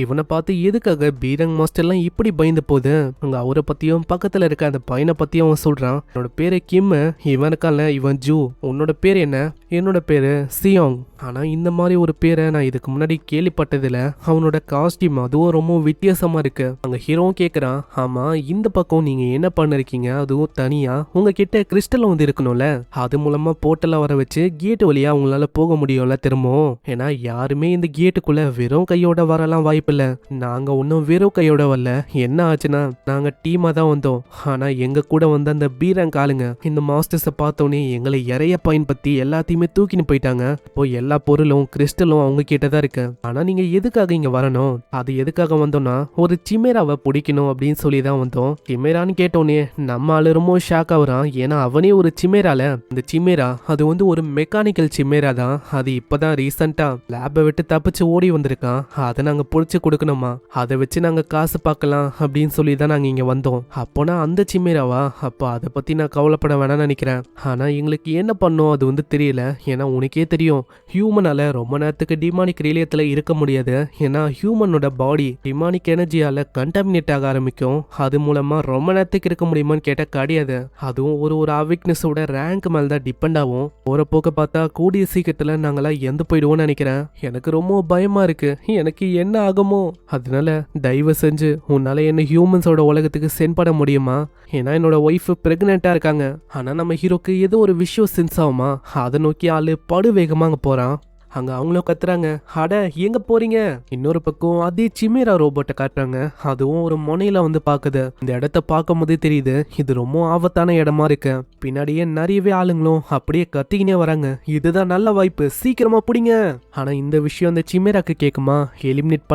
இவனை பார்த்து எதுக்காக பீரங் மாஸ்டர் எல்லாம் இப்படி பயந்து போகுது? அங்க அவரை பத்தியும் பக்கத்துல இருக்க அந்த பையனை பத்தியும் அவன் சொல்றான். என்னோட பேரு கிம், இவனுக்கால இவன் ஜூ. உன்னோட பேர் என்ன? என்னோட பேரு சியோங். ஆனா இந்த மாதிரி ஒரு பேரை நான் இதுக்கு முன்னாடி கேள்விப்பட்டதில்ல. அவனோட காஸ்டியூம் அதுவும் ரொம்ப வித்தியாசமா இருக்கு. அங்க ஹீரோவும் கேக்குறான், ஆமா இந்த பக்கம் நீங்க என்ன பண்ணிருக்கீங்க? அதுவும் தனியா உங்ககிட்ட கிறிஸ்டல் வந்து இருக்கணும்ல, அது மூலமா போர்ட்டல வர வச்சு கேட் வழியா உங்களால போக முடியும்ல திரும்பவும். ஏன்னா யாருமே இந்த கேட்டுக்குள்ள வெறும் கையோட வரலாம் வாய்ப்பில்ல. நாங்க ஒன்னும் வெறும் கையோட வரல. என்ன ஆச்சுன்னா நாங்க டீமா தான் வந்தோம். ஆனா எங்க கூட வந்த அந்த பீரங் ஆளுங்க இந்த மாஸ்டர்ஸை பார்த்தோன்னே எங்களை இறைய பயன்படுத்தி எல்லாத்தையுமே தூக்கின்னு போயிட்டாங்க. இப்போ எல்லா பொருளும் கிறிஸ்டலும் அவங்க கிட்டதான் இருக்கு. ஆனா நீங்க எதுக்காக இங்க வரணும்? அது எதுக்காக வந்தோம்னா ஒரு சிமேராவை பிடிக்கணும் அப்படின்னு சொல்லிதான் வந்தோம். சிமேரான்னு கேட்டோன்னே நம்ம ஆளு ரொம்ப ஷாக் ஆகுறான். ஏன்னா அவனே ஒரு சிமேரால. இந்த சிமேரா அது வந்து ஒரு மெக்கானிக்கல் சிமேரா தான். அது இப்பதான் ரீசெண்டா லேபை விட்டு தப்பிச்சு ஓடி வந்திருக்கான். அதை நாங்க புடிச்சு கொடுக்கணுமா, அதை வச்சு நாங்க காசு பார்க்கலாம் அப்படின்னு சொல்லி தான் நாங்க இங்க வந்தோம். அப்போனா அந்த சிமேராவா? அப்போ அதை பத்தி நான் கவலைப்பட வேணாம்னு நினைக்கிறேன். ஆனா எங்களுக்கு என்ன பண்ணும் அது வந்து தெரியல. ஏன்னா உனக்கே தெரியும், ஹியூமனால ரொம்ப நேரத்துக்கு டிமானிக் ரிலேயத்துல இருக்க முடியாது. ஏன்னா ஹியூமனோட பாடி டிமானிக் எனர்ஜியால கண்டாமினேட் ஆக ஆரம்பிக்கும். அது மூலமா ரொம்ப நேரத்துக்கு இருக்க முடியுமான்னு கேட்டா கிடையாது. அதுவும் ஒரு அவிக்னஸோட ரேங்க் மேல தான் டிபெண்ட் ஆகும். போற போக்க பார்த்தா கூடிய சீக்கிரத்துல நாங்களாம் எந்த போயிடுவோம்னு நினைக்கிறேன். எனக்கு ரொம்ப பயமா இருக்கு. எனக்கு என்ன ஆகுமோ? அதனால தயவு செஞ்சு உன்னால என்ன ஹியூமன்ஸோட உலகத்துக்கு சென்ட் பண்ண முடியுமா? ஏன்னா என்னோட ஒய்ஃப் பிரெக்னெண்டா இருக்காங்க. ஆனா நம்ம ஹீரோக்கு ஏதோ ஒரு விஷயம் சென்ஸ் ஆகுமா, அதை நோக்கி ஆளு படு வேகமா அங்க போறான். அங்க அவங்களும் கத்துறாங்க, அட எங்க போறீங்க? இன்னொரு பக்கம் அதே சிமேரா ரோபோட்டை காட்டுறாங்க. அதுவும் ஒரு முனையில வந்து பாக்குது. இந்த இடத்த பார்க்கும் போதே தெரியுது இது ரொம்ப ஆபத்தான இடமா இருக்கு. பின்னாடியே நிறையவே ஆளுங்களும் அப்படியே கத்திக்கினே வராங்க. இதுதான் நல்ல வாய்ப்பு, சீக்கிரமா பிடிங்க. ஆனா இந்த விஷயம் அந்த சிமேராக்கு கேக்குமா? எலிமினேட்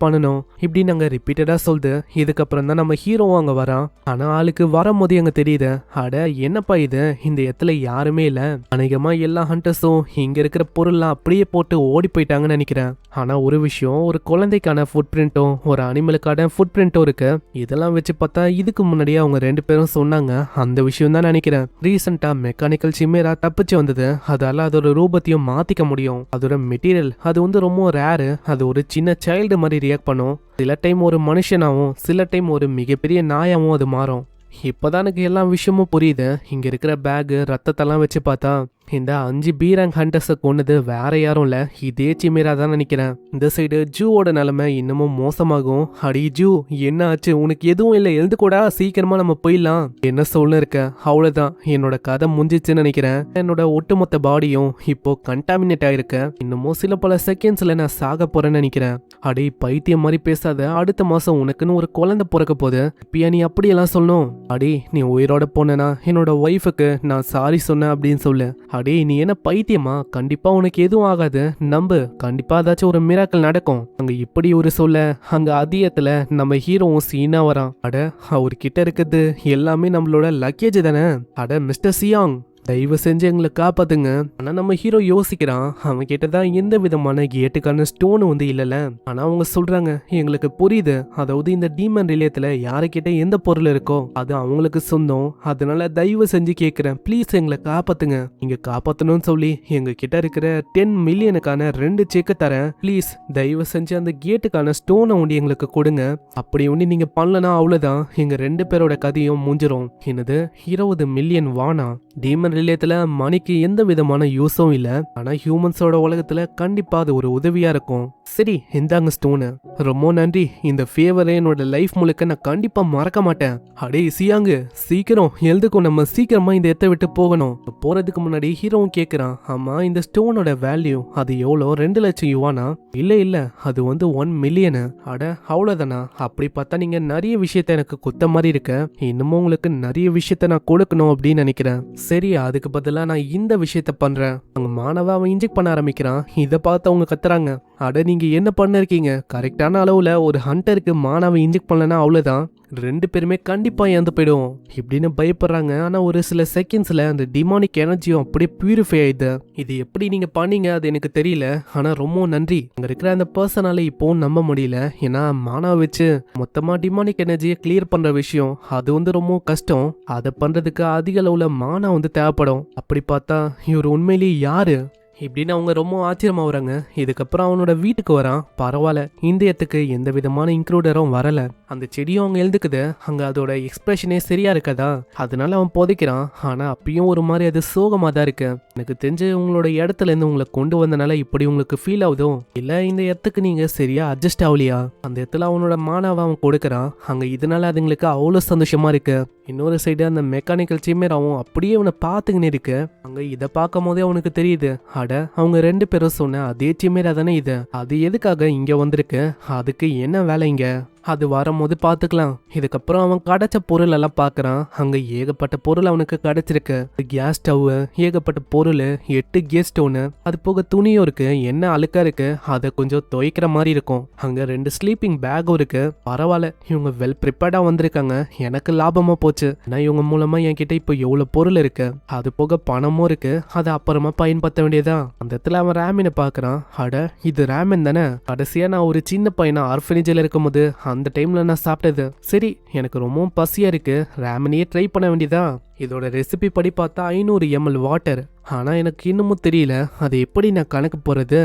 பண்ணணும் இப்படின்னு நாங்க ரிப்பீட்டடா சொல்லுது. இதுக்கப்புறம் தான் நம்ம ஹீரோவும் அங்க வரான். ஆனா ஆளுக்கு வரும்போது அங்க தெரியுது, அட என்னப்பா இது, இந்த இடத்துல யாருமே இல்ல. அநேகமா எல்லா ஹண்டர்ஸும் இங்க இருக்கிற பொருள் அப்படியே போட்டு ஓடி போயிட்டாங்கன்னு நினைக்கிறேன். ஆனா ஒரு விஷயம், ஒரு குழந்தைக்கான ஃபுட் பிரிண்ட்டும் ஒரு அனிமலுக்கான ஃபுட் பிரிண்ட்டும் இருக்கு. இதெல்லாம் வச்சு பார்த்தா இதுக்கு முன்னாடியே அவங்க ரெண்டு பேரும் சொன்னாங்க. அந்த விஷயம் தான் நினைக்கிறேன். ரீசெண்டா மெக்கானிக்கல் சிமேரா தப்பிச்சு வந்தது. அதால அதோட ரூபத்தையும் மாத்திக்க முடியும். அதோட மெட்டீரியல் அது வந்து ரொம்ப ரேரு. அது ஒரு சின்ன சைல்டு மாதிரி ரியாக்ட் பண்ணும். சில டைம் ஒரு மனுஷனாவும் சில டைம் ஒரு மிகப்பெரிய நாயாவும் அது மாறும். இப்பதான் எனக்கு எல்லா விஷயமும் புரியுது. இங்க இருக்கிற பேகு ரத்தத்தெல்லாம் வச்சு பார்த்தா இந்த 5 பீரங் ஹண்டர்ஸை கொன்னது வேற யாரும் இல்ல, இதே சிமேரா தான் நினைக்கிறேன். இந்த சைடு ஜூவோட நிலைமை இன்னமும் மோசமாகும். அடி ஜூ, என்ன ஆச்சு? உனக்கு எதுவும் இல்லை, எழுந்து கூட சீக்கிரமா நம்ம போயிடலாம். என்ன சொல்ல இருக்க? அவ்வளவுதான், என்னோட கதை முடிஞ்சிச்சுன்னு நினைக்கிறேன். என்னோட ஒட்டுமொத்த பாடியும் இப்போ கண்டாமினேட் ஆயிருக்க. இன்னமும் சில பல செகண்ட்ஸ்ல நான் சாக போறேன்னு நினைக்கிறேன். அடி பைத்தியம் மாதிரி பேசாத. அடுத்த மாசம் உனக்குன்னு ஒரு குழந்தை பிறக்க போகுது. இப்பயா நீ அப்படியெல்லாம் சொல்லணும்? அடி நீ உயிரோட போனா என்னோட ஒய்ஃபுக்கு நான் சாரி சொன்னேன் அப்படின்னு சொல்லு. அடே நீ என்ன பைத்தியமா? கண்டிப்பா உனக்கு எதுவும் ஆகாது, நம்பு. கண்டிப்பா ஏதாச்சும் ஒரு மிராக்கல் நடக்கும். அங்க இப்படி ஒரு சொல்ல அங்க அதிகத்துல நம்ம ஹீரோவும் சீனா வரான். அட அவர்கிட்ட இருக்குது எல்லாமே நம்மளோட லக்கேஜ் தானே. அட மிஸ்டர் சியாங், தயவு செஞ்சு எங்களை காப்பாத்துங்க. ஆனா நம்ம ஹீரோ யோசிக்கிறான், அவன் கிட்டதான் எந்த விதமான கேட்டுக்கான ஸ்டோன் வந்து இல்லல. ஆனா அவங்க சொல்றாங்க, எங்களுக்கு புரியுது, அதாவது இந்த டீமன் ரிலேயத்துல யாருக்கிட்ட எந்த பொருள் இருக்கோ அது அவங்களுக்கு சொந்தம். அதனால தயவு செஞ்சு கேக்குறேன், ப்ளீஸ் எங்களை காப்பாத்துங்க. நீங்க காப்பாத்தணும்னு சொல்லி எங்க கிட்ட இருக்கிற 10 மில்லியனுக்கான 2 செக் தரேன். ப்ளீஸ் தயவு செஞ்சு அந்த கேட்டுக்கான ஸ்டோனை ஒண்டி எங்களுக்கு கொடுங்க. அப்படி ஒண்ணு நீங்க பண்ணலனா அவ்வளவுதான், எங்க 2 பேரோட கதையும் முடிஞ்சிரும். என்னது 20 மில்லியன் வானா? டீமன் ரிலேயத்துல மணிக்கு எந்த விதமான யூஸும் இல்ல. ஆனா ஹியூமன்ஸோட உலகத்துல கண்டிப்பா அது ஒரு உதவியா இருக்கும். சரி இந்தாங்க ஸ்டோனு, ரொம்ப நன்றி. இந்த ஃபேவரை என்னோட லைஃப் முழுக்க நான் கண்டிப்பா மறக்க மாட்டேன். அடே சியாங்கு, சீக்கிரம் எழுதுக்கும், நம்ம சீக்கிரமா இந்த இடத்தை விட்டு போகணும். போறதுக்கு முன்னாடி ஹீரோவும் கேக்குறான், ஆமா இந்த ஸ்டோனோட வேல்யூ அது எவ்வளோ? 2 லட்சம் யுவானா? இல்ல அது வந்து 1 மில்லியனு. அட அவ்வளவுதானா? அப்படி பார்த்தா நீங்க நிறைய விஷயத்த எனக்கு குத்த மாதிரி இருக்க. இன்னமும் உங்களுக்கு நிறைய விஷயத்த நான் கொடுக்கணும் அப்படின்னு நினைக்கிறேன். சரி அதுக்கு பதிலா நான் இந்த விஷயத்த பண்றேன். அங்க மானவ அவன் இன்ஜெக்ட் பண்ண ஆரம்பிக்கிறான். இதை பார்த்து அவங்க கத்துறாங்க, அட நீங்க என்ன பண்ணிருக்கீங்க, கரெக்டான அளவுல ஒரு ஹண்டருக்கு மானவ இன்ஜெக்ட் பண்ணலன்னா அவ்வளவுதான், ரெண்டு பேருமே கண்டிப்பா இறந்து போயிடுவோம் இப்படின்னு பயப்படுறாங்க. ஆனா ஒரு சில செகண்ட்ஸ்ல அந்த டிமானிக் எனர்ஜியும் அப்படியே பியூரிஃபை ஆயிடுது. இது எப்படி நீங்க பண்ணீங்க அது எனக்கு தெரியல, ஆனா ரொம்ப நன்றி. அங்க இருக்கிற அந்த பர்சனால இப்போ நம்ப முடியல. ஏன்னா மானாவை வச்சு மொத்தமா டிமானிக் எனர்ஜியை கிளியர் பண்ற விஷயம் அது ரொம்ப கஷ்டம். அதை பண்றதுக்கு அதிக அளவுல மானா தேவைப்படும். அப்படி பார்த்தா இவர் உண்மையிலேயே யாரு இப்படின்னு அவங்க ரொம்ப ஆச்சரியமாகறாங்க. இதுக்கப்புறம் அவனோட வீட்டுக்கு வரான். பரவாயில்ல, இந்த இடத்துக்கு எந்த விதமான இன்க்ளூடரும் வரல. அந்த செடியும் அவங்க எழுதுக்குது, அங்க அதோட எக்ஸ்பிரஷனே சரியா இருக்கதா, அதனால அவன் புதைக்கிறான். ஆனா அப்பயும் ஒரு மாதிரி அது சோகமா தான் இருக்கு. எனக்கு தெரிஞ்சு உங்களோட இடத்துல இருந்து உங்களை கொண்டு வந்தனால இப்படி உங்களுக்கு ஃபீல் ஆகுதோ, இல்ல இந்த இடத்துக்கு நீங்க சரியா அட்ஜஸ்ட் ஆகலையா. அந்த இடத்துல அவனோட மானாவை அவன் கொடுக்கறான். அங்க இதனால அதுங்களுக்கு அவ்வளவு சந்தோஷமா இருக்கு. இன்னொரு சைடு அந்த மெக்கானிக்கல் சிம்மராவும் அப்படியே அவனை பார்த்துக்கின்னு இருக்கு. அங்க இதை பார்க்கும் போதே அவனுக்கு தெரியுது, அட அவங்க ரெண்டு பேரும் சொன்ன அதே சிம்மரா தானே இது, அது எதுக்காக இங்க வந்திருக்கு, அதுக்கு என்ன வேலை இங்க, அது வரும்போது பார்த்துக்கலாம். இதுக்கப்புறம் அவன் கிடைச்ச பொருள் எல்லாம் பார்க்கறான். அங்க ஏகப்பட்ட பொருள் அவனுக்கு கிடைச்சிருக்கு. கேஸ் ஸ்டவ், ஏகப்பட்ட பொருள், 8 கேஸ் ஸ்டோனு, அது போக துணியும் இருக்கு. என்ன அழுக்கா இருக்கு, அதை கொஞ்சம் துவைக்கிற மாதிரி இருக்கும். அங்க 2 ஸ்லீப்பிங் பேக்கும் இருக்கு. பரவாயில்ல, இவங்க வெல் ப்ரிப்பேர்டா வந்திருக்காங்க. எனக்கு லாபமா போச்சு. ஆனா இவங்க மூலமா என்கிட்ட இப்போ எவ்வளவு பொருள் இருக்கு, அது போக பணமும் இருக்கு. அதை அப்புறமா பயன்படுத்த வேண்டியதான். அந்த இடத்துல அவன் ரேமினை பார்க்கறான். அட இது ரேமன் தானே, கடைசியா நான் ஒரு சின்ன பையனா ஆர்ஃபனேஜில் இருக்கும்போது அந்த டைம்ல நான் சாப்பிட்டது. சரி, எனக்கு ரொம்பவும் பசியா இருக்கு, ரேமனையே ட்ரை பண்ண வேண்டியதா. இதோட ரெசிபி படி பார்த்தா 500 ml வாட்டர். ஆனா எனக்கு இன்னமும் தெரியல அது எப்படி நான் கணக்கு போறது.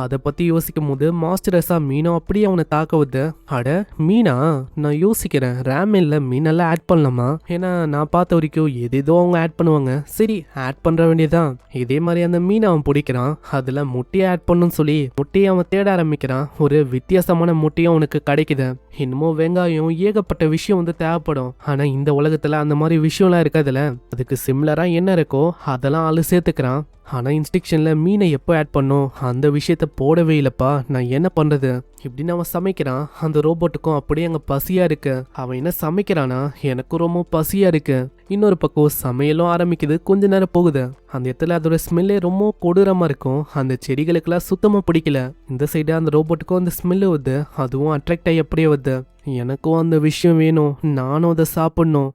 அதை பத்தி யோசிக்கும் போது மாஸ்டரஸா மீனும் அப்படியே அவனை தாக்குவது. அட மீனா, நான் யோசிக்கிறேன் ரேமன்ல மீனெல்லாம் ஆட் பண்ணலாமா, ஏன்னா நான் பார்த்த வரைக்கும் எதேதோ அவங்க ஆட் பண்ணுவாங்க. சரி, ஆட் பண்ற வேண்டியதான். இதே மாதிரி அந்த மீனை அவன் பிடிக்கிறான். அதுல முட்டையை ஆட் பண்ணுன்னு சொல்லி முட்டையை அவன் தேட ஆரம்பிக்கிறான். ஒரு வித்தியாசமான முட்டையும் அவனுக்கு கிடைக்குது. இன்னமும் வெங்காயம், ஏகப்பட்ட விஷயம் தேவைப்படும். ஆனா இந்த உலகத்துல அந்த மாதிரி விஷயம்லாம் இருக்காதுல, அதுக்கு சிம்லரா என்ன இருக்கோ அதெல்லாம் ஆளு சேர்த்துக்கிறான். ஆனா இன்ஸ்ட்ரக்ஷன்ல மீனை எப்போ ஆட் பண்ணும் அந்த விஷயத்த போடவே இல்லப்பா, நான் என்ன பண்றது இப்படின்னு அவன் சமைக்கிறான். அந்த ரோபோட்டுக்கும் அப்படியே அங்க பசியா இருக்கு. அவன் என்ன சமைக்கிறானா, எனக்கும் ரொம்ப பசியா இருக்கு. இன்னொரு பக்கம் சமையலும் ஆரம்பிக்குது. கொஞ்ச நேரம் போகுது. அந்த இடத்துல அதோட ஸ்மெல்லே ரொம்ப கொடூரமா இருக்கும். அந்த செடிகளுக்கெல்லாம் சுத்தமா பிடிக்கல. இந்த சைடு அந்த ரோபோட்டுக்கும் அந்த ஸ்மெல்லு வருது. அதுவும் அட்ராக்ட் ஆகி அப்படியே வருது. எனக்கும் அந்த விஷயம் வேணும், நானும் அதை சாப்பிடணும்.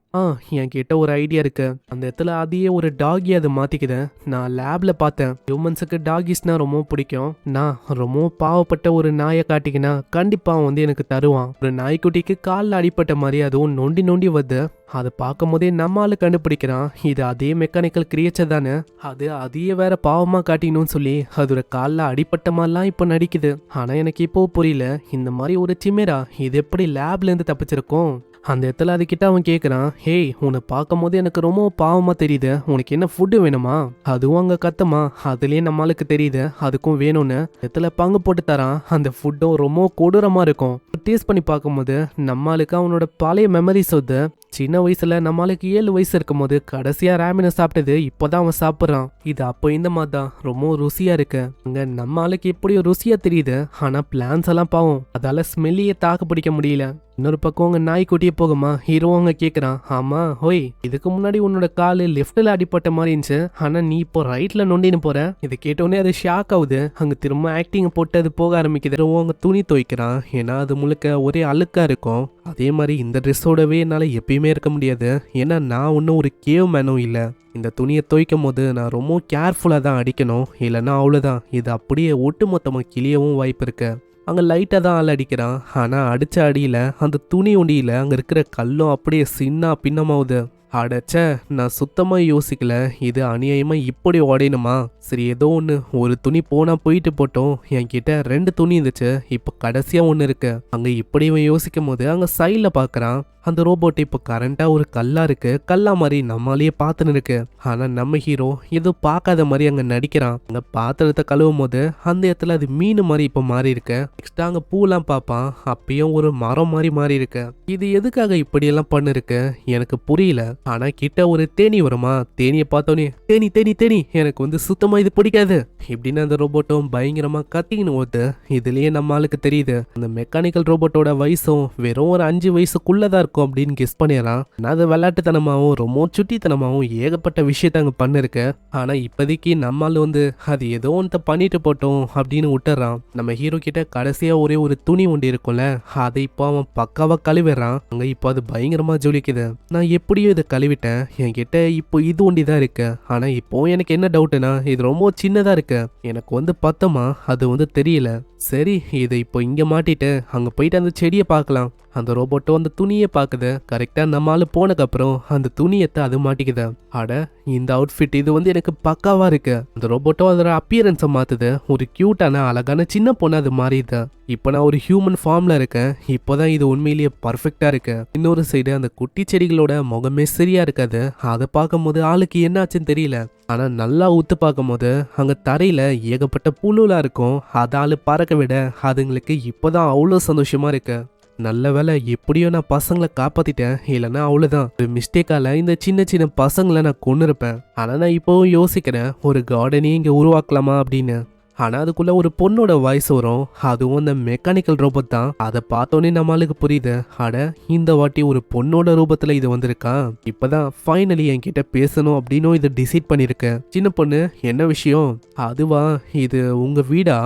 என்கிட்ட ஒரு ஐடியா இருக்கு. அந்த இடத்துல அதையே ஒரு டாகி அதை மாத்திக்குது. நான் லேப்ல பார்த்தேன், ஹியூமன்ஸுக்கு டாகிஸ்னா ரொம்ப பிடிக்கும். நான் ரொம்ப பாவப்பட்ட ஒரு நாயை காட்டிக்கினா கண்டிப்பா அவன் எனக்கு தருவான். ஒரு நாய்க்குட்டிக்கு காலில் அடிப்பட்ட மாதிரி அதுவும் நொண்டி நொண்டி வருது. அதை பார்க்கும் போதே நம்மால கண்டுபிடிக்கிறான், இது அதே மெக்கானிக்கல் கிரியேச்சர் தானே, அது அதையே வேற பாவமா காட்டிக்கணும்னு சொல்லி அதோட காலில் அடிப்பட்ட மாதிரிலாம் இப்போ நடிக்குது. ஆனா எனக்கு இப்போ புரியல, இந்த மாதிரி ஒரு சிம்மரா இது எப்படி லேப்ல இருந்து தப்பிச்சிருக்கும். அந்த இடத்துல அதுக்கிட்ட அவன் கேட்குறான், ஹேய் உன்னை பார்க்கும் போது எனக்கு ரொம்ப பாவமா தெரியுது, உனக்கு என்ன ஃபுட்டு வேணுமா. அதுவும் அங்கே கத்தமா, அதுலேயே நம்மளுக்கு தெரியுது அதுக்கும் வேணும்னு. இடத்துல பங்கு போட்டு தரான். அந்த ஃபுட்டும் ரொம்ப கொடூரமா இருக்கும். டேஸ்ட் பண்ணி பார்க்கும்போது நம்மளுக்கு அவனோட பழைய மெமரிஸ் வருது. சின்ன வயசுல நம்மளுக்கு 7 வயசு இருக்கும் போது கடைசியா ரேமினை சாப்பிட்டது இப்போதான் அவன் சாப்பிட்றான். இது அப்போ இந்த மாதிரி தான் ரொம்ப ருசியா இருக்கு. அங்க நம்மளுக்கு எப்படியோ ருசியா தெரியுது. ஆனா பிளான்ஸ் எல்லாம் பாவம், அதால ஸ்மெல்லியே தாக்கு பிடிக்க முடியல. இன்னொரு பக்கம் உங்க நாய்க்குட்டியே போகுமா, ஹீரோ அங்க கேக்குறான், ஆமா ஹோய் இதுக்கு முன்னாடி உன்னோட காலு லெஃப்ட்ல அடிப்பட்ட மாதிரி இருந்துச்சு, ஆனா நீ இப்போ ரைட்ல நொண்டின்னு போற. இதை கேட்டோடனே அது ஷாக் ஆகுது. அங்க திரும்ப ஆக்டிங் போட்டு அது போக ஆரம்பிக்குது. அவங்க துணி துவைக்கிறான், ஏன்னா அது முழுக்க ஒரே அழுக்கா இருக்கும். அதே மாதிரி இந்த ட்ரெஸ்ஸோடவே என்னால எப்பயுமே இருக்க முடியாது, ஏன்னா நான் ஒன்னும் ஒரு கேவ் மேனும் இல்ல. இந்த துணியை துவைக்கும் போது நான் ரொம்ப கேர்ஃபுல்லா தான் அடிக்கணும், இல்லைன்னா அவ்வளவுதான் இது அப்படியே ஒட்டு மொத்தமா கிளியவும் வாய்ப்பு இருக்கு. அங்கே லைட்டாக தான் ஆள் அடிக்கிறான். ஆனால் அடித்த அடியில் அந்த துணி ஒண்டியில் அங்கே இருக்கிற கல்லும் அப்படியே சின்ன பின்னமாவுது. அடைச்ச, நான் சுத்தமாக யோசிக்கல, இது அநியாயமாக இப்படி உடையணுமா. சரி ஏதோ ஒன்று, ஒரு துணி போனால் போயிட்டு போட்டோம், என்கிட்ட 2 துணி இருந்துச்சு, இப்போ கடைசியாக ஒன்று இருக்கு. அங்கே இப்படி இவன் யோசிக்கும் போது அங்கே சைடில் பார்க்குறான். அந்த ரோபோட் இப்போ கரண்டா ஒரு கல்லா இருக்கு. கல்லா மாதிரி நம்மளாலேயே பார்த்துன்னு இருக்கு. ஆனா நம்ம ஹீரோ ஏதோ பார்க்காத மாதிரி அங்க நடிக்கிறான். அந்த பாத்திரத்தை கழுவும் போது அந்த இடத்துல அது மீன் மாதிரி இப்போ மாறி இருக்கு. நெக்ஸ்ட் அங்க பூலாம் பார்ப்பான், அப்பயும் ஒரு மரம் மாதிரி மாறி இருக்கு. இது எதுக்காக இப்படி எல்லாம் பண்ணிருக்கு எனக்கு புரியல. ஆனா கிட்ட ஒரு தேனி வருமா, தேனியை பார்த்தோன்னே தேனி தேனி தேனி எனக்கு வந்து சுத்தமா இது பிடிக்காது இப்படின்னு அந்த ரோபோட்டும் பயங்கரமா கத்தின்னு ஓட்டு. இதுலயே நம்ம ஆளுக்கு தெரியுது அந்த மெக்கானிக்கல் ரோபோட்டோட வயசும் வெறும் ஒரு 5 வயசுக்குள்ளதான் இருக்கும் அப்படின்னு கெஸ் பண்ணிடுறான். ஆனா அது விளையாட்டுத்தனமாவும் ரொம்ப சுட்டித்தனமாவும் ஏகப்பட்ட விஷயத்த அங்க பண்ணிருக்கு. ஆனா இப்போதைக்கு நம்ம ஆளு வந்து அது ஏதோ ஒன்று பண்ணிட்டு போட்டோம் அப்படின்னு விட்டுறான். நம்ம ஹீரோ கிட்ட கடைசியா ஒரே ஒரு துணி ஒண்டி இருக்கும்ல, அதை இப்போ அவன் பக்காவா கழுவிடுறான். அங்க இப்போ அது பயங்கரமா ஜொலிக்குது. நான் எப்படியோ இதை கழுவிட்டேன், என்கிட்ட இப்போ இது ஒண்டி தான் இருக்கு. ஆனா இப்போ எனக்கு என்ன டவுட்னா இது ரொம்ப சின்னதா இருக்கு, எனக்கு வந்து பத்தமா அது வந்து தெரியல. சரி இதை இப்போ இங்க மாட்டிட்டு அங்க போயிட்டு அந்த செடியை பார்க்கலாம். அந்த ரோபோட்டும் அந்த துணியை பாக்குது. கரெக்டா நம்ம ஆளு போனதுக்கு அப்புறம் அந்த துணியத்தை அது மாட்டிக்குது. அட இந்த அவுட்ஃபிட் இது வந்து எனக்கு பக்காவா இருக்கு. அந்த ரோபோட்டும் அதோட அப்பியரன்ஸை மாத்துது. ஒரு கியூட்டான அழகான சின்ன பொண்ணு அது மாறிது. இப்போ நான் ஒரு ஹியூமன் ஃபார்ம்ல இருக்கேன். இப்போதான் இது உண்மையிலேயே பர்ஃபெக்டா இருக்கு. இன்னொரு சைடு அந்த குட்டி செடிகளோட முகமே சரியா இருக்காது. அதை பார்க்கும்போது ஆளுக்கு என்ன ஆச்சுன்னு தெரியல. ஆனா நல்லா ஊத்து பார்க்கும் போது அங்க தரையில ஏகப்பட்ட புழுலாம் இருக்கும். அதால பறக்க விட அதுங்களுக்கு இப்போதான் அவ்வளோ சந்தோஷமா இருக்கு. நல்ல வேலை எப்படியோ நான் பசங்களை காப்பாத்திட்டேன், இல்லைன்னா அவ்வளவுதான். ஒரு மிஸ்டேக்கால இந்த சின்ன சின்ன பசங்களை நான் கொண்டு இருப்பேன். ஆனா நான் இப்போவும் யோசிக்கிறேன் ஒரு கார்டனையும் இங்க உருவாக்கலாமா அப்படின்னு. ஆனா அதுக்குள்ள ஒரு பொண்ணோட வாய்ஸ் வரும். அதுவும் அந்த மெக்கானிக்கல் ரோபோட் தான். அதை பார்த்தோன்னே நம்மளுக்கு புரியுது, அட இந்த வாட்டி ஒரு பொண்ணோட ரூபத்துல இது வந்திருக்கா. இப்பதான் ஃபைனலி என்கிட்ட பேசணும் அப்படின்னு இதை டிசைட் பண்ணிருக்கேன். சின்ன பொண்ணு என்ன விஷயம்? அதுவா, இது உங்க வீடா?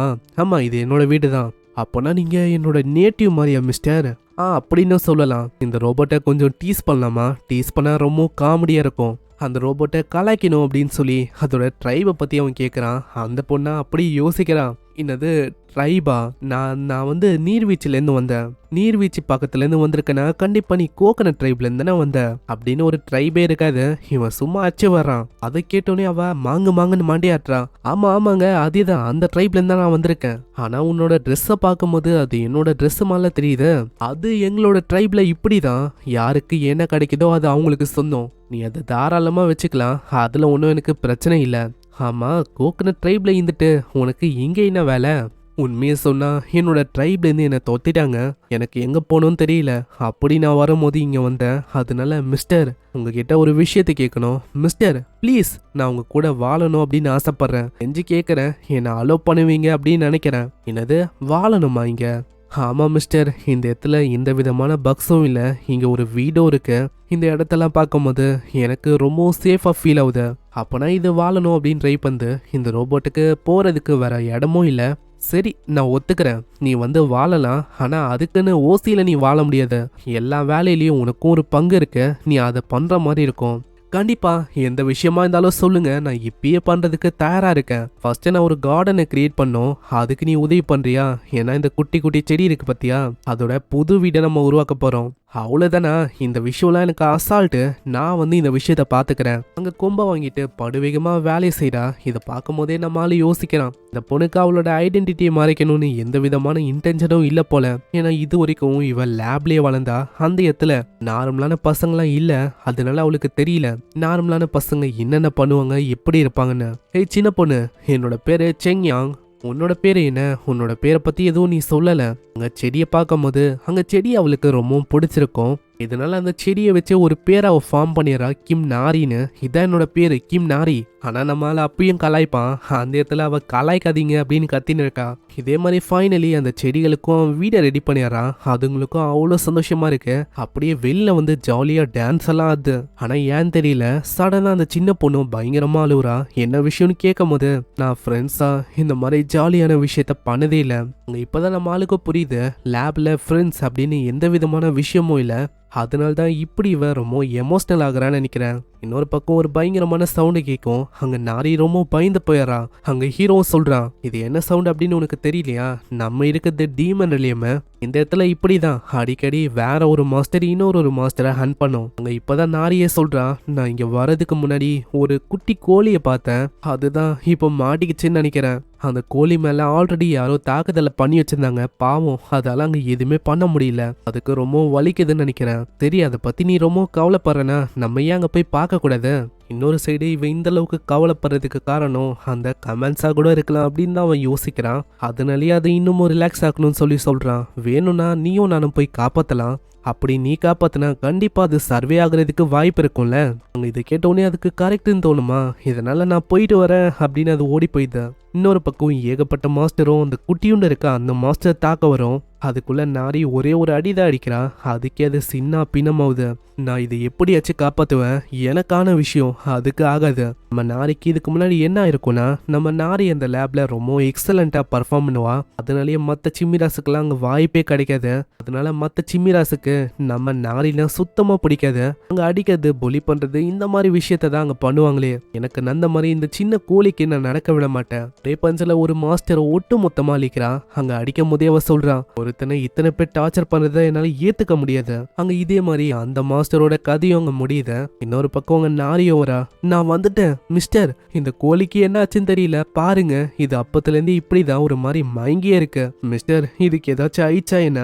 ஆமா இது என்னோட வீடு தான். அப்போனா நீங்க என்னோட நேட்டிவ் மாதிரியா மிஸ்டர்? அப்படின்னு சொல்லலாம். இந்த ரோபோட்டை கொஞ்சம் டீஸ் பண்ணலாமா? டீஸ் பண்ணா ரொம்ப காமெடியா இருக்கும். அந்த ரோபோட்டை கலாய்க்கணும் அப்படின்னு சொல்லி அதோட ட்ரைபை பத்தி அவன் கேட்குறான். அந்த பொண்ணா அப்படி யோசிக்கிறான், என்னது ட்ரைபா? நான் வந்து நீர்வீழ்ச்சிலேருந்து வந்தேன். நீர்வீழ்ச்சி பக்கத்துலேருந்து வந்திருக்கேன்னா கண்டிப்பா நீ கோகனட் ட்ரைப்லேருந்து தானே வந்த அப்படின்னு ஒரு ட்ரைபே இருக்காது. இவன் சும்மா அச்சு வர்றான். அதை கேட்டோன்னே அவ மாங்குன்னு மாண்டியாட்டுறான். ஆமாங்க அதேதான், அந்த ட்ரைப்லேருந்து தான் நான் வந்திருக்கேன். ஆனா உன்னோட ட்ரெஸ்ஸை பார்க்கும்போது அது என்னோட ட்ரெஸ் மாதிரிலாம் தெரியுது. அது எங்களோட ட்ரைப்ல இப்படிதான், யாருக்கு என்ன கிடைக்குதோ அது அவங்களுக்கு சொந்தம். நீ அதை தாராளமா வச்சுக்கலாம், அதுல ஒன்றும் எனக்கு பிரச்சனை இல்லை. ஆமா கோகனட் ட்ரைப்ல இருந்துட்டு உனக்கு இங்கே என்ன வேலை? உண்மையை சொன்னா என்னோட ட்ரைப்லேருந்து என்னை தொத்திட்டாங்க, எனக்கு எங்கே போகணும்னு தெரியல. அப்படி நான் வரும்போது இங்கே வந்தேன். அதனால மிஸ்டர் உங்ககிட்ட ஒரு விஷயத்தை கேட்கணும். மிஸ்டர் ப்ளீஸ், நான் உங்க கூட வாழணும் அப்படின்னு ஆசைப்படுறேன். செஞ்சு கேட்குறேன், என்னை அலோவ் பண்ணுவீங்க அப்படின்னு நினைக்கிறேன். என்னது வாழணுமா இங்க? ஆமா மிஸ்டர், இந்த இடத்துல எந்த விதமான பக்ஸும் இல்லை. இங்க ஒரு வீடும் இருக்கு. இந்த இடத்தெல்லாம் பார்க்கும்போது எனக்கு ரொம்ப சேஃபா ஃபீல் ஆகுது. அப்போனா இது வாழணும் அப்படின்னு ட்ரை பண்ணு. இந்த ரோபோட்டுக்கு போறதுக்கு வேற இடமும் இல்லை. சரி நான் ஒத்துக்கிறேன், நீ வந்து வாழலாம். ஆனா அதுக்குன்னு ஓசியில நீ வாழ முடியாது. எல்லா வேலையிலயும் உனக்கும் ஒரு பங்கு இருக்கு, நீ அதை பண்ற மாதிரி இருக்கும். கண்டிப்பா எந்த விஷயமா இருந்தாலும் சொல்லுங்க, நான் இப்பயே பண்றதுக்கு தயாரா இருக்கேன். ஃபர்ஸ்ட் நான் ஒரு கார்டனை கிரியேட் பண்ணோம், அதுக்கு நீ உதவி பண்றியா? ஏன்னா இந்த குட்டி குட்டி செடி இருக்கு பத்தியா, அதோட புது வீடை நம்ம உருவாக்க போறோம். அவ்வளவுதானா? இந்த விஷயம்லாம் எனக்கு அசால்ட்டு. நான் வந்து இந்த விஷயத்த பாத்துக்கிறேன். அங்க கொம்ப வாங்கிட்டு படுவேகமா வேலையை செய்யறா. இதை பார்க்கும் போதே நம்மளால யோசிக்கிறான், இந்த பொண்ணுக்கு அவளோட ஐடென்டிட்டியை மறைக்கணும்னு எந்த விதமான இன்டென்ஷனும் இல்ல போல. ஏன்னா இது வரைக்கும் இவ லேப்லயே வளர்ந்தா. அந்த இடத்துல நார்மலான பசங்களாம் இல்ல, அதனால அவளுக்கு தெரியல நார்மலான பசங்க என்னென்ன பண்ணுவாங்க, எப்படி இருப்பாங்கன்னு. ஏய் சின்ன பொண்ணு, என்னோட பேரு செங்யாங். உன்னோட பேரு என்ன? உன்னோட பேரை பத்தி எதுவும் நீ சொல்லல. அங்க செடியை பார்க்கும் போது அங்க செடி அவளுக்கு ரொம்பவும் பிடிச்சிருக்கும். இதனால அந்த செடியை வச்சு ஒரு பேரை அவ ஃபார்ம் பண்ணிடுறா, கிம் நாரின்னு. இதான் என்னோட பேரு கிம் நாரி. ஆனா நம்மளால அப்பயும் கலாய்ப்பான். அந்த இடத்துல அவ கலாய்க்காதீங்க அப்படின்னு கத்தின்னு இருக்கா. இதே மாதிரி ஃபைனலி அந்த செடிகளுக்கும் வீடை ரெடி பண்ணிடுறான். அதுங்களுக்கும் அவ்வளோ சந்தோஷமா இருக்கு. அப்படியே வெளில வந்து ஜாலியா டான்ஸ் எல்லாம் ஆகுது. ஆனா ஏன் தெரியல சடனா அந்த சின்ன பொண்ணு பயங்கரமா அழுவுறா. என்ன விஷயம்னு கேட்கும் போது நான் ஃப்ரெண்ட்ஸா இந்த மாதிரி ஜாலியான விஷயத்த பண்ணதே இல்லை. இப்பதான் நம்ம ஆளுக்கு புரியுது, லேப்ல ஃப்ரெண்ட்ஸ் அப்படின்னு எந்த விதமான விஷயமும் இல்லை. அதனால தான் இப்படி இவ ரொம்ப எமோஷனல் ஆகுறான்னு நினைக்கிறேன். இன்னொரு பக்கம் ஒரு பயங்கரமான சவுண்டு கேட்கும். அங்க நாரி ரொம்ப பயந்து போயிடறா. அங்க ஹீரோவும் சொல்றான், இது என்ன சவுண்ட் அப்படின்னு உனக்கு தெரியலையா? நம்ம இருக்கிறது டீமன் ரிலியம். இந்த இடத்துல இப்படிதான் அடிக்கடி வேற ஒரு மாஸ்டர் இன்னொரு மாஸ்டரை ஹண்ட் பண்ணும். அங்க இப்பதான் நாரியே சொல்றான், நான் இங்க வர்றதுக்கு முன்னாடி ஒரு குட்டி கோழியை பார்த்தேன், அதுதான் இப்போ மாட்டிக்கிச்சுன்னு நினைக்கிறேன். அந்த கோழி மேல ஆல்ரெடி யாரோ தாக்குதலை பண்ணி வச்சிருந்தாங்க, பாவம் அதால அங்க எதுவுமே பண்ண முடியல, அதுக்கு ரொம்ப வலிக்குதுன்னு நினைக்கிறேன். சரி அதை பத்தி நீ ரொம்ப கவலைப்படுறனா, நம்ம ஏன் அங்க போய் பார்க்க கூடாது? இன்னொரு சைடு இவன் இந்த அளவுக்கு கவலைப்படுறதுக்கு காரணம் அந்த கமெண்ட்ஸா கூட இருக்கலாம் அப்படின்னு தான் அவன் யோசிக்கிறான். அதனாலேயே அதை இன்னமும் ரிலாக்ஸ் ஆகணும்னு சொல்றான். வேணும்னா நீயும் நானும் போய் காப்பாத்தலாம். அப்படி நீ காப்பாத்தினா கண்டிப்பா அது சர்வே ஆகுறதுக்கு வாய்ப்பு இருக்கும்ல. அங்க இதை கேட்டோடனே அதுக்கு கரெக்டுன்னு தோணுமா, இதனால நான் போயிட்டு வரேன் அப்படின்னு அது ஓடி போயிடுது. இன்னொரு பக்கம் ஏகப்பட்ட மாஸ்டரும் அந்த குட்டியுண்டு இருக்க அந்த மாஸ்டர் தாக்க வரும். அதுக்குள்ள நாரி ஒரே ஒரு அடிதான் அடிக்கிறா. அதுக்கே அது சின்ன பின்னமாவுது. நான் இதை எப்படியாச்சும் காப்பாத்துவேன், எனக்கான விஷயம் அதுக்கு ஆகாது. நம்ம நாரிக்கு இதுக்கு முன்னாடி என்ன ஆயிருக்கும்னா, நம்ம நாரி அந்த லேப்ல ரொம்ப எக்ஸலண்டா பர்ஃபார்ம் பண்ணுவா. அதனாலேயே மற்ற சிம்மிராசுக்கெல்லாம் அங்கே வாய்ப்பே கிடைக்காது. அதனால மற்ற சிம்மிராசுக்கு நம்ம நாரினா சுத்தமா பிடிக்காது. அங்க அடிக்கிறது பொலி பண்றது இந்த மாதிரி விஷயத்த தான் அங்க பண்ணுவாங்களே. எனக்கு அந்த மாதிரி இந்த சின்ன கோழிக்கு நான் நடக்க விட மாட்டேன். ஒரே பஞ்சில் ஒரு மாஸ்டரை ஒட்டு மொத்தமா அழிக்கிறான். அங்க அடிக்கும் போதே அவ சொல்றான், ஒருத்தனை இத்தனை பேர் டார்ச்சர் பண்றதை என்னால ஏத்துக்க முடியாது. அங்க இதே மாதிரி அந்த மாஸ்டரோட கதையும் அங்க முடியுது. இன்னொரு பக்கம் அங்க நாரியும் வரா. நான் வந்துட்டேன் மிஸ்டர், இந்த கோழிக்கு என்ன ஆச்சுன்னு தெரியல பாருங்க, இது அப்பத்துல இருந்து இப்படிதான் ஒரு மாதிரி மயங்கியே இருக்கு. மிஸ்டர், இதுக்கு ஏதாச்சும் ஆயிடுச்சா என்ன?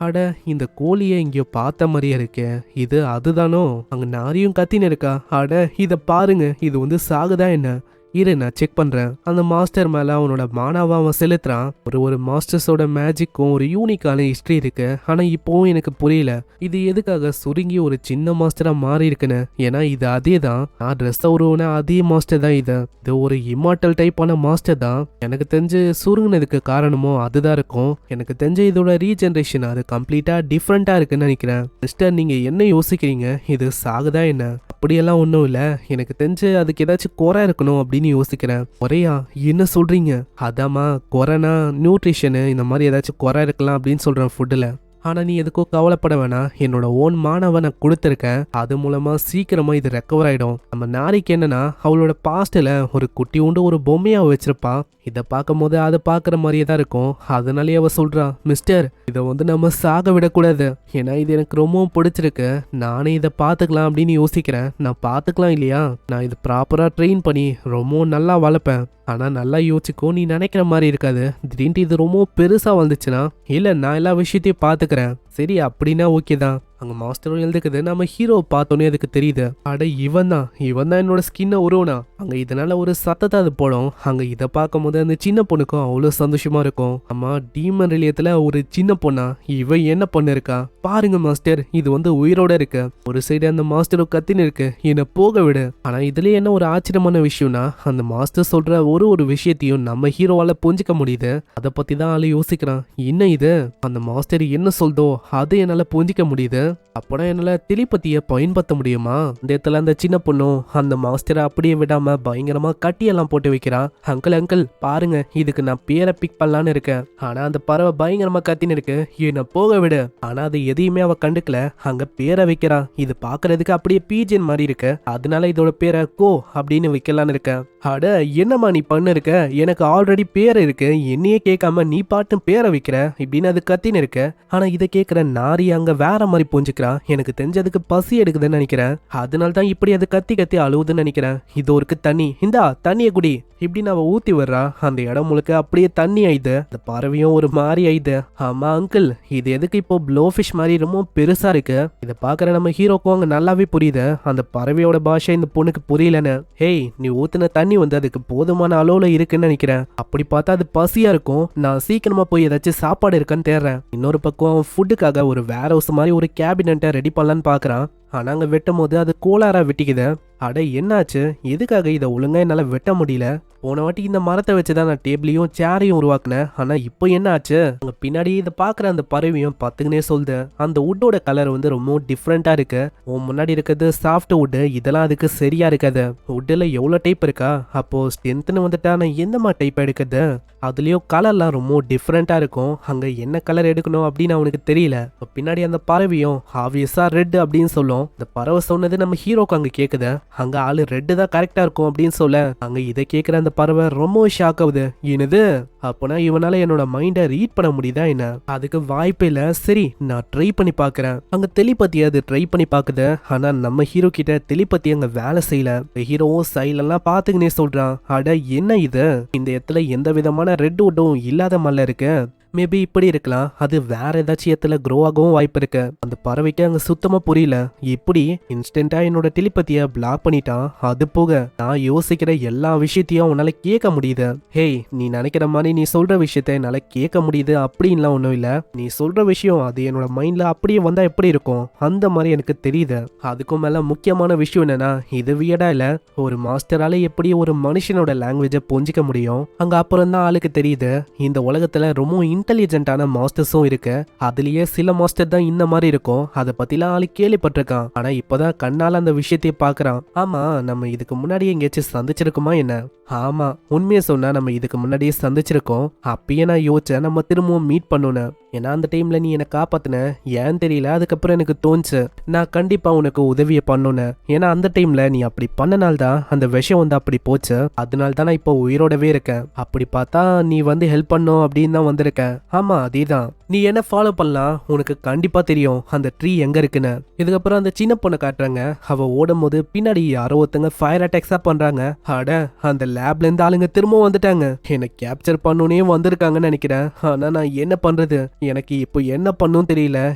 அட, இந்த கோழியை இங்கேயோ பார்த்த மாதிரியே இருக்கே, இது அதுதானோ? அங்க நாரியும் கத்தின்னு இருக்கா. அட இத பாருங்க, இது வந்து சாகுதா என்ன? இரு நான் செக் பண்றேன். அந்த மாஸ்டர் மேல அவனோட மானாவா அவன் செலுத்துறான். ஒரு மாஸ்டர்ஸோட மேஜிக்கும் ஒரு யூனிக்கான ஹிஸ்டரி இருக்கு. ஆனா இப்போவும் எனக்கு புரியல, இது எதுக்காக சுருங்கி ஒரு சின்ன மாஸ்டரா மாறி இருக்குன்னு. ஏன்னா இது அதே தான், நான் ட்ரெஸ் உருவன அதே மாஸ்டர் தான். இது ஒரு இம்மார்டல் டைப்பான மாஸ்டர் தான். எனக்கு தெரிஞ்சு சுருங்கினதுக்கு காரணமோ அதுதான் இருக்கும். எனக்கு தெரிஞ்ச இதோட ரீஜெனரேஷன் அது கம்ப்ளீட்டா டிஃப்ரெண்டா இருக்குன்னு நினைக்கிறேன். மிஸ்டர், நீங்க என்ன யோசிக்கிறீங்க, இது சாகுதா என்ன? அப்படியெல்லாம் ஒன்றும் இல்லை, எனக்கு தெரிஞ்சு அதுக்கு ஏதாச்சும் குறை இருக்கணும் அப்படின்னு யோசிக்கிறேன். குறையா? என்ன சொல்றீங்க? அதாம்மா, குறைனா நியூட்ரிஷனு இந்த மாதிரி ஏதாச்சும் குறை இருக்கலாம் அப்படின்னு சொல்றேன் ஃபுட்டில். ஆனா நீ எதுக்கும் கவலைப்பட வேணாம், என்னோட ஓன் மானவை நான் கொடுத்துருக்கேன். அது மூலமா சீக்கிரமா இது ரெக்கவர் ஆயிடும். நம்ம நாரிக்கு என்னன்னா, அவளோட பாஸ்ட்ல ஒரு குட்டி உண்டு ஒரு பொம்மையா வச்சிருப்பா. இதை பார்க்கும் போது அதை பார்க்குற மாதிரியே தான் இருக்கும். அதனாலேயே அவ சொல்றா, மிஸ்டர், இதை வந்து நம்ம சாக விடக்கூடாது. ஏன்னா இது எனக்கு ரொம்பவும் பிடிச்சிருக்கு. நானே இதை பார்த்துக்கலாம் அப்படின்னு யோசிக்கிறேன். நான் பார்த்துக்கலாம் இல்லையா, நான் இது ப்ராப்பரா ட்ரெயின் பண்ணி ரொம்ப நல்லா வளர்ப்பேன். ஆனா நல்லா யோசிக்கோ, நீ நினைக்கிற மாதிரி இருக்காது. திடீர்னு இது ரொம்ப பெருசா வந்துச்சுன்னா, இல்ல நான் எல்லா விஷயத்தையும் பார்த்துக்கிறேன். சரி அப்படின்னா ஓகே தான். அங்க மாஸ்டரும் எழுதுக்குது. நம்ம ஹீரோ பார்த்தோன்னே அதுக்கு தெரியுது, அட இவன் தான் என்னோட ஸ்கின்னை உருவனா. அங்க இதனால ஒரு சத்தத்தை அது போடும். அங்க இதை பார்க்கும் போது அந்த சின்ன பொண்ணுக்கும் அவ்வளவு சந்தோஷமா இருக்கும். அம்மா, டீமன் ரிலியத்துல ஒரு சின்ன பொண்ணா, இவ என்ன பொண்ணு இருக்கா பாருங்க மாஸ்டர், இது வந்து உயிரோட இருக்கு. ஒரு சைடு அந்த மாஸ்டரும் கத்தின்னு இருக்கு, என்னை போக விடு. ஆனா இதுல என்ன ஒரு ஆச்சரியமான விஷயம்னா, அந்த மாஸ்டர் சொல்ற ஒரு விஷயத்தையும் நம்ம ஹீரோவால புரிஞ்சுக்க முடியுது. அதை பத்தி தான் ஆளு யோசிக்கிறான். என்ன இது, அந்த மாஸ்டர் என்ன சொல்தோ அது என்னால புரிஞ்சிக்க முடியுது. அப்போனா என்னால டெலிபதியை பயன்படுத்த முடியுமா? இந்த இடத்துல அந்த சின்ன பொண்ணும் அந்த மாஸ்டரை அப்படியே விடாம பயங்கரமா கட்டியெல்லாம் போட்டு வைக்கிறா. அங்கிள் அங்கிள் பாருங்க, இதுக்கு நான் பேரை பிக் பண்ணலான்னு இருக்கேன். ஆனா அந்த பறவை பயங்கரமா கத்தின்னு இருக்கு, என்ன போக விடு. ஆனா அது எதையுமே அவ கண்டுக்கல. அங்க பேரை வைக்கிறா. இது பாக்குறதுக்கு அப்படியே பீஜன் மாதிரி இருக்கு. அதனால இதோட பேரை கோ அப்படின்னு வைக்கலான்னு இருக்கேன். அட என்னம்மா நீ பண்ண இருக்க, எனக்கு ஆல்ரெடி பேர் இருக்கு, என்னையே கேட்காம நீ பாட்டு பேரை வைக்கிற இப்படின்னு அது கத்தின்னு இருக்க. ஆனா இதை கேட்கிற நாரி அங்க வேற மாதிரி புரிஞ்சுக்கிறா. எனக்கு தெரிஞ்சதுக்கு பசி எடுக்குதுன்னு நினைக்கிறேன். அதனால தான் இப்படி அது கத்தி கத்தி அழுவுதுன்னு நினைக்கிறேன். இது ஒருக்கு தண்ணி, இந்தா தண்ணியை குடி இப்படின்னு அவ ஊத்தி வர்றா. அந்த இடம் முழுக்க அப்படியே தண்ணி ஆயிது. அந்த பறவையும் ஒரு மாதிரி ஆயிது. ஆமா அங்கிள், இது எதுக்கு இப்போ ப்ளோஃபிஷ் மாதிரி ரொம்ப பெருசா இருக்கு. இதை பாக்குற நம்ம ஹீரோக்கும் அங்க நல்லாவே புரியுது, அந்த பறவையோட பாஷை இந்த பொண்ணுக்கு புரியலன்னு. ஹேய், நீ ஊத்துன தண்ணி வந்து அதுக்கு போதுமான அளவுல இருக்குன்னு நினைக்கிறேன். அப்படி பார்த்தா அது பசியா இருக்கும். நான் சீக்கிரமா போய் ஏதாச்சும் சாப்பாடு இருக்கான்னு தேடுறேன். இன்னொரு பக்கம் ஃபுட்டுக்காக ஒரு வேர் ஹவுஸ் மாதிரி ஒரு கேபினட்டை ரெடி பண்ணலான்னு பாக்குறான். ஆனா அங்க வெட்டும் போது அது கோளாரா வெட்டிக்குது. அட என்னாச்சு, எதுக்காக இதை ஒழுங்கா என்னால வெட்ட முடியல? போன வாட்டி இந்த மரத்தை வச்சுதான் நான் டேபிளையும் சேரையும் உருவாக்குனேன். ஆனா இப்போ என்ன ஆச்சு? அங்க பின்னாடி இதை பாக்குற அந்த பறவையும் பத்துக்குனே சொல்லுது, அந்த வுட்டோட கலர் வந்து ரொம்ப டிஃப்ரெண்டா இருக்கு. உன் முன்னாடி இருக்கிறது சாஃப்ட் வுட், இதெல்லாம் அதுக்கு சரியா இருக்காது. வுட்ல எவ்வளவு டைப் இருக்கா? அப்போ ஸ்ட்ரென்த்னு வந்துட்டா நான் எந்த மாதிரி டைப் எடுக்குது? அதுலயும் கலர்லாம் ரொம்ப டிஃப்ரெண்டா இருக்கும். அங்க என்ன கலர் எடுக்கணும் அப்படின்னு அவனுக்கு தெரியல. பின்னாடி அந்த பறவையும் ஆப்வியஸா ரெட் அப்படின்னு சொல்லும். இந்த பறவை சொன்னது நம்ம ஹீரோக்கு அங்க கேக்குது. அங்க ஆளு ரெட்டு தான் கரெக்டா இருக்கும் அப்படின்னு சொல்ல, அங்க இதை கேட்கிற அந்த பறவை ரொம்ப ஷாக் ஆகுது. என்னது, அப்போனா இவனால என்னோட மைண்டை ரீட் பண்ண முடியுதா என்ன? அதுக்கு வாய்ப்பே இல்ல. சரி நான் ட்ரை பண்ணி பாக்குறேன். அங்க டெலிபதி அது ட்ரை பண்ணி பாக்குது. ஆனா நம்ம ஹீரோ கிட்ட டெலிபதி அங்க வேலை செய்யல. ஹீரோவும் சைலெல்லாம் பாத்துக்கினே சொல்றான், அட என்ன இது, இந்த இடத்துல எந்த விதமான ரெட் வுட்டும் இல்லாத மாதிரி இருக்கு. மேபி இப்படி இருக்கலாம், அது வேற ஏதாச்சும் இடத்துல க்ரோ ஆகவும் வாய்ப்பு இருக்கு. அந்த பறவைக்கு அங்க சுத்தமா புரியல, இப்படி இன்ஸ்டன்டா என்னோட டெலிபதியை பிளாக் பண்ணிட்டான். அது போக நான் யோசிக்கிற எல்லா விஷயத்தையும் உன்னால கேட்க முடியுது. ஹேய், நீ நினைக்கிற மாதிரி நீ சொல்ற விஷயத்த என்னால கேட்க முடியுது அப்படின்லாம் ஒன்றும் இல்லை. நீ சொல்ற விஷயம் அது என்னோட மைண்ட்ல அப்படியே வந்தா எப்படி இருக்கும் அந்த மாதிரி எனக்கு தெரியுது. அதுக்கும் மேல முக்கியமான விஷயம் என்னன்னா, இது வியடா இல்ல, ஒரு மாஸ்டரால எப்படி ஒரு மனுஷனோட லாங்குவேஜை புரிஞ்சிக்க முடியும். அங்க அப்புறம் தான் ஆளுக்கு தெரியுது இந்த உலகத்துல ரொம்ப இன்டெலிஜென்ட்டான மாஸ்டர்ஸும் இருக்கு. அதுலயே சில மாஸ்டர் தான் இந்த மாதிரி இருக்கும். அதை பத்திலாம் ஆளு கேள்விப்பட்டிருக்கான். ஆனா இப்பதான் கண்ணால அந்த விஷயத்தையே பாக்குறான். ஆமா, நம்ம இதுக்கு முன்னாடி எங்கேயாச்சும் சந்திச்சிருக்குமா என்ன? ஆமா, உண்மையை சொன்னா நம்ம இதுக்கு முன்னாடியே சந்திச்சிருக்கோம். அப்பயே நான் யோசிச்சேன் நம்ம திரும்பவும் மீட் பண்ணணும். ஏன்னா அந்த டைம்ல நீ என்னை காப்பாத்தின, ஏன் தெரியல, அதுக்கப்புறம் எனக்கு தோணுச்சு நான் கண்டிப்பா உனக்கு உதவியை பண்ணணும். ஏன்னா அந்த டைம்ல நீ அப்படி பண்ணனால்தான் அந்த விஷம் வந்து அப்படி போச்சு. அதனால தான் நான் இப்போ உயிரோடவே இருக்கேன். அப்படி பார்த்தா நீ வந்து ஹெல்ப் பண்ணும் அப்படின்னு தான் வந்திருக்கேன். ஆமா, அதேதான். நீ என்ன ஃபாலோ பண்ணலாம், உனக்கு கண்டிப்பா தெரியும் அந்த ட்ரீ எங்க இருக்குன்னு. இதுக்கப்புறம் அந்த சின்ன பொண்ணை காட்டுறாங்க. அவ ஓடும் போது பின்னாடி யாரோ ஒருத்தங்க ஃபயர் அட்டாக்ஸா பண்றாங்க. அட, அந்த லேப்ல இருந்து ஆளுங்க திரும்பவும் வந்துட்டாங்க. என்னை கேப்சர் பண்ணனே வந்திருக்காங்கன்னு நினைக்கிறேன். ஆனா நான் என்ன பண்றது, எனக்கு இப்போ என்ன பண்ணும் தெரியல.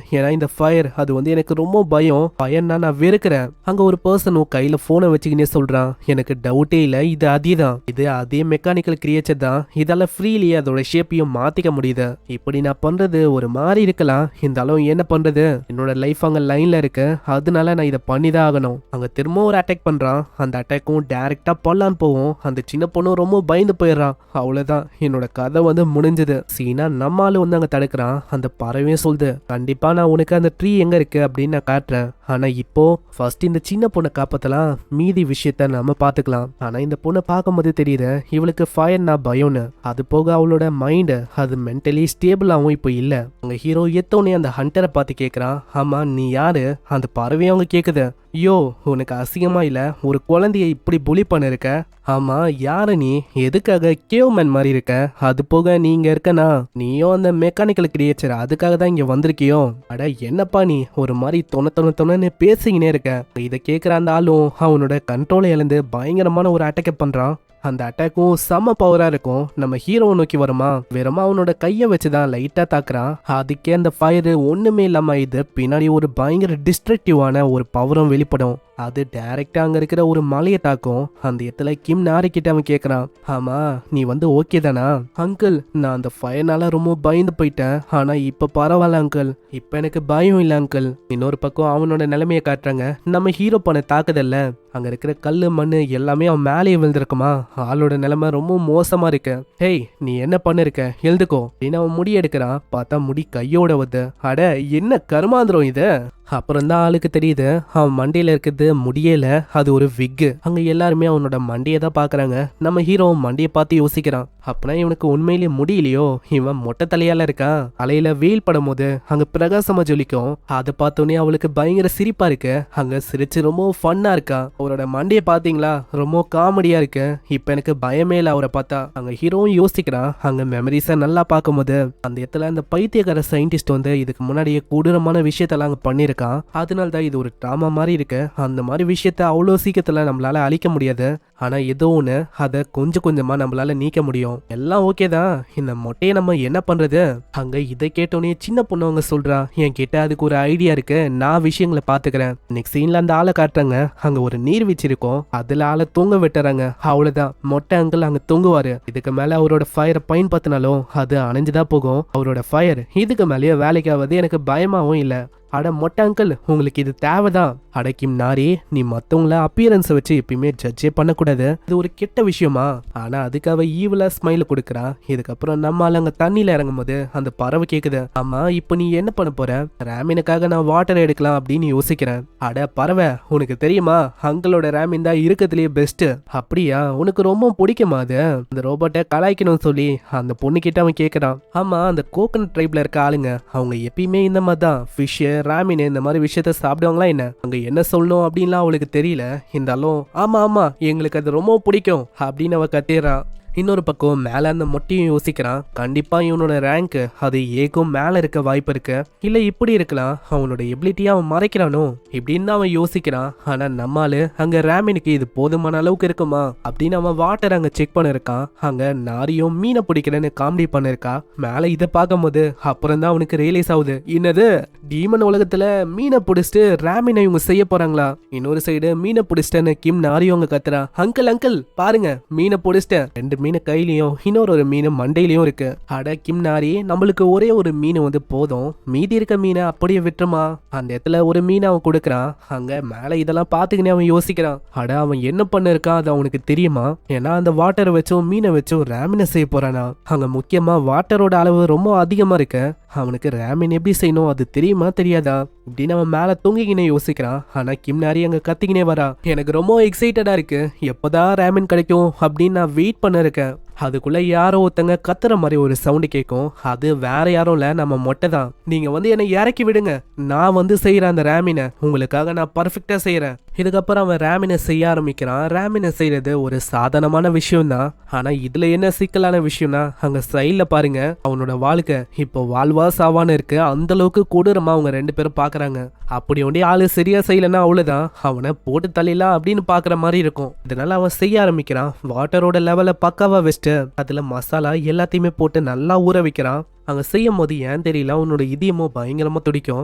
ஏன்னா இந்த ஃபயர் அது வந்து எனக்கு ரொம்ப பயம். பயம்னா நான் வெறுக்கிறேன். அங்க ஒரு பர்சனும் கையில போனை வச்சுக்கினே சொல்றான், எனக்கு டவுட்டே இல்ல, இது அதேதான், இது அதே மெக்கானிக்கல் கிரியேச்சர் தான். இதால ஃப்ரீலி அதோட ஷேப்பையும் மாத்திக்க முடியுது. இப்படி நான் பண்றது ஒரு மாதிரி இருக்கலாம், இருந்தாலும் என்ன பண்றது, என்னோட லைஃப் அங்க லைன்ல இருக்கு. அதனால நான் இதை பண்ணிதான் ஆகணும். அங்க திரும்ப ஒரு அட்டாக் பண்றான். அந்த அட்டாக்கும் டைரக்டா பல்லான்னு போவோம். அந்த சின்ன பொண்ணும் ரொம்ப பயந்து போயிடுறான். அவ்வளவுதான், என்னோட கதை வந்து முடிஞ்சது. சீனா நம்மால வந்து அங்க தடுக்கிறான். அந்த பறவையும் சொல்லுது, கண்டிப்பா நான் உனக்கு அந்த ட்ரீ எங்க இருக்கு அப்படின்னு நான் காட்டுறேன். ஆனா இப்போ ஃபர்ஸ்ட் இந்த சின்ன பொண்ணை காப்பாத்தலாம், மீதி விஷயத்த நம்ம பாத்துக்கலாம். ஆனா இந்த பொண்ணை பார்க்கும்போது தெரியுது இவளுக்கு ஃபயர்னா பயம்னு. அது போக அவளோட மைண்ட் அது மென்டலி ஸ்டேபிளாகவும் இப்போ இல்ல. உங்க ஹீரோ எத்தோனே அந்த ஹண்டரை பார்த்து கேட்கறான், ஆமா நீ யாரு? அந்த பறவையும் அவங்க கேக்குது, யோ உனக்கு அசிங்கமா இல்ல, ஒரு குழந்தைய இப்படி புலி பண்ணிருக்க? ஆமா, யாரு நீ? எதுக்காக கேவ்மேன் மாதிரி இருக்க? அது போக நீங்க இருக்கனா, நீயும் அந்த மெக்கானிக்கல் கிரியேச்சர், அதுக்காக தான் இங்க வந்திருக்கியோ? அட என்னப்பா நீ ஒரு மாதிரி தொண பேசிக்கினே இருக்க. இதை கேட்கிற அந்த ஆளும் அவனோட கண்ட்ரோலை இழந்து பயங்கரமான ஒரு அட்டாக் பண்றான். அந்த அட்டாக்கும் செம்ம பவரா இருக்கும். நம்ம ஹீரோவை நோக்கி வருமா, வெறுமா அவனோட கையை வச்சுதான் லைட்டா தாக்குறான். அதுக்கே அந்த ஃபயர் ஒண்ணுமே இல்லாம இது பின்னாடி ஒரு பயங்கர டிஸ்ட்ரக்டிவான ஒரு பவரும் வெளிப்படும். அது டைரக்டா அங்க இருக்கிற ஒரு மலையை தாக்கும். அந்த இடத்துல கிம் நாரிக்கிட்ட அவன் கேக்குறான், ஆமா நீ வந்து ஓகே தானா? அங்கிள், நான் அந்த ஃபயர்னால ரொம்ப பயந்து போயிட்டேன். ஆனா இப்ப பரவாயில்ல அங்கிள், இப்ப எனக்கு பயம் இல்ல அங்கிள். இன்னொரு பக்கம் அவனோட நிலைமையை காட்டுறாங்க. நம்ம ஹீரோ பண்ண தாக்குதல்ல அங்க இருக்கிற கல்லு மண்ணு எல்லாமே அவன் மேலேயே விழுந்திருக்குமா. ஆளோட நிலைமை ரொம்ப மோசமா இருக்கு. ஹேய், நீ என்ன பண்ணிருக்க, எழுதுக்கோ அப்படின்னு அவன் முடி எடுக்கிறான். பார்த்தா முடி கையோட வந்து, அட என்ன கருமாந்திரம் இது. அப்புறம் தான் ஆளுக்கு தெரியுது அவன் மண்டையில இருக்கிறது முடியல, அது ஒரு விக்கு. அங்க எல்லாருமே அவனோட மண்டையை தான் பாக்குறாங்க. நம்ம ஹீரோ மண்டையை பார்த்து யோசிக்கிறான், அப்பனா இவனுக்கு உண்மையிலேயே முடியலையோ, இவன் மொட்டை தலையால இருக்கான். தலையில வெயில் படும் போது அங்க பிரகாசமா ஜொலிக்கும். அதை பார்த்தோன்னே அவளுக்கு பயங்கர சிரிப்பா இருக்கு. அங்க சிரிச்சு ரொம்ப ஃபன்னா இருக்கா. அவரோட மண்டையை பாத்தீங்களா, ரொம்ப காமெடியா இருக்கு. இப்ப எனக்கு பயமே இல்ல அவரை பார்த்தா. அங்க ஹீரோவும் யோசிக்கிறான். அங்க மெமரிஸை நல்லா பார்க்கும்போது அந்த இடத்துல அந்த பைத்தியக்கார சயின்டிஸ்ட் வந்து இதுக்கு முன்னாடியே கொடூரமான விஷயத்தெல்லாம் அங்க பண்ணிருக்கான். அதனால தான் இது ஒரு டிராமா மாதிரி இருக்கு. அந்த மாதிரி விஷயத்த அவ்வளோ சீக்கிரத்துல நம்மளால அழிக்க முடியாது. ஆனா ஏதோ ஒன்று அதை கொஞ்சம் கொஞ்சமா நம்மளால நீக்க முடியும். எல்லாம் ஓகே தான், இந்த மொட்டையை நம்ம என்ன பண்றது? அங்க இதை கேட்டோன்னே சின்ன பொண்ணவங்க சொல்றா, என் கிட்ட அதுக்கு ஒரு ஐடியா இருக்கு, நான் விஷயங்களை பாத்துக்கிறேன். நெக்ஸ்ட் சீன்ல அந்த ஆளை காட்டுறாங்க. அங்க ஒரு நீர்வீழ்ச்சி இருக்கும், அதுல ஆளை தொங்க விட்டுறாங்க. அவ்வளவுதான், மொட்டை அங்கிள் அங்க தொங்குவாரு. இதுக்கு மேல அவரோட ஃபயரை பயன்படுத்தினாலும் அது அணைஞ்சுதான் போகும். அவரோட ஃபயர் இதுக்கு மேலேயே வேலைக்காவது எனக்கு பயமாவும் இல்லை. அட மொட்டை அங்கிள், உங்களுக்கு இது தேவைதான். அடக்கிம் நாரி, நீ மத்தவங்கள அப்பியரன்ஸை வச்சு எப்பயுமே ஜட்ஜே பண்ணக்கூடாது, இது ஒரு கெட்ட விஷயமா? ஆனா அதுக்காக ஈவிலா ஸ்மைல் கொடுக்குறா. இதுக்கப்புறம் நம்மால அங்க தண்ணியில இறங்கும் போது அந்த பறவை கேக்குது, ஆமா இப்ப நீ என்ன பண்ண போற? ராமினுக்காக நான் வாட்டர் எடுக்கலாம் அப்படின்னு யோசிக்கிறேன். அட பறவை, உனக்கு தெரியுமா அங்கிளோட ராமின் தான் இருக்கிறதுலயே பெஸ்ட். அப்படியா, உனக்கு ரொம்ப பிடிக்குமா அது? அந்த ரோபோட்டை கலாய்க்கணும்னு சொல்லி அந்த பொண்ணு கிட்ட அவன் கேட்கறான். ஆமா, அந்த கோகனட் ட்ரைப்ல இருக்க ஆளுங்க அவங்க எப்பயுமே இந்த மாதிரி தான் ஃபிஷ் ராமின் இந்த மாதிரி விஷயத்த சாப்பிடுவாங்களா என்ன? அங்க என்ன சொல்லணும் அப்படின்லாம் அவளுக்கு தெரியல. இருந்தாலும் ஆமா ஆமா எங்களுக்கு அது ரொம்ப பிடிக்கும் அப்படின்னு அவ கத்திடுறான். இன்னொரு பக்கம் மேல அந்த மொட்டையும் யோசிக்கிறான், கண்டிப்பா இவனோட ரேங்க் அது ஏக்கும் மேல இருக்க வாய்ப்பு இருக்கு, இல்ல இப்படி இருக்கலாம், அவனோட எபிலிட்டியா அவன் மறைக்கிறானோ இப்படின்னு அவன் யோசிக்கிறான். ஆனா நம்மால அங்க ராமினுக்கு இது போதுமான அளவுக்கு இருக்குமா அப்படின்னு அவன் வாட்டர் அங்க செக் பண்ணிருக்கான். அங்க நாரியும் மீனை பிடிக்கிறேன்னு காமெடி பண்ணிருக்கா. மேல இதை பார்க்கும்போது அப்புறம் தான் அவனுக்கு ரியலைஸ் ஆகுது, என்னது டீமன் உலகத்துல மீனை பிடிச்சிட்டு ராமினை இவங்க செய்ய போறாங்களா. இன்னொரு சைடு மீனை பிடிச்சிட்டேன்னு கிம் நாரியும் அங்க கத்துறா, அங்கிள் அங்கிள் பாருங்க மீனை பிடிச்சிட்டேன், 2 மீன் கையிலயும் இன்னொரு மீன் மண்டையிலயும் இருக்கு. அட கிம் நாரி, நம்மளுக்கு ஒரே ஒரு மீன் வந்து போதும், மீதி இருக்க மீனை அப்படியே விட்டுருமா. அந்த இடத்துல ஒரு மீனை அவன் கொடுக்கறான். அங்க மேல இதெல்லாம் பாத்துக்கினே அவன் யோசிக்கிறான், அட அவன் என்ன பண்ண இருக்கான் அது அவனுக்கு தெரியுமா, ஏன்னா அந்த வாட்டரை வச்சும் மீனை வச்சும் ராமினை செய்ய போறானா. அங்க முக்கியமா வாட்டரோட அளவு ரொம்ப அதிகமா இருக்கு, அவனுக்கு ராமின் எப்படி செய்யணும் அது தெரியுமா தெரியாதா இப்படின்னு அவன் மேல தூங்கிக்கினே யோசிக்கிறான். ஆனா கிம் நாரி அங்க கத்திக்கினே வரா, எனக்கு ரொம்ப எக்ஸைட்டடா இருக்கு, எப்பதான் ராமின் கிடைக்கும் அப்படின்னு நான் வெயிட் பண்ண இருக்கேன். அதுக்குள்ள யாரோ ஒருத்தங்க கத்துற மாதிரி ஒரு சவுண்டு கேட்கும். அது வேற யாரும் இல்ல, நம்ம மொட்டை தான். நீங்க வந்து என்னை இறக்கி விடுங்க, நான் வந்து செய்யறேன் அந்த ராமினை, உங்களுக்காக நான் பர்ஃபெக்டா செய்யறேன். இதுக்கப்புறம் அவன் ராமினை செய்ய ஆரம்பிக்கிறான். ராமினை செய்யறது ஒரு சாதாரணமான விஷயம் தான். ஆனா இதுல என்ன சிக்கலான விஷயம்னா, அங்க சைட்ல பாருங்க அவனோட வாழ்க்கை இப்போ வாழ்வா சாவான்னு இருக்கு. அந்த அளவுக்கு கொடூரமா அவங்க 2 பேரும் பாக்குறாங்க. அப்படி ஒண்டி ஆளு சரியா செய்யலன்னா அவ்வளவுதான், அவனை போட்டு தள்ளிடலாம் அப்படின்னு பாக்குற மாதிரி இருக்கும். இதனால அவன் செய்ய ஆரம்பிக்கிறான். வாட்டரோட லெவல பக்காவா வச்சுட்டு அதுல மசாலா எல்லாத்தையுமே போட்டு நல்லா ஊற வைக்கிறான். அங்க செய்யும் போது ஏன் தெரியல அவனோட இதயமும் பயங்கரமா துடிக்கும்.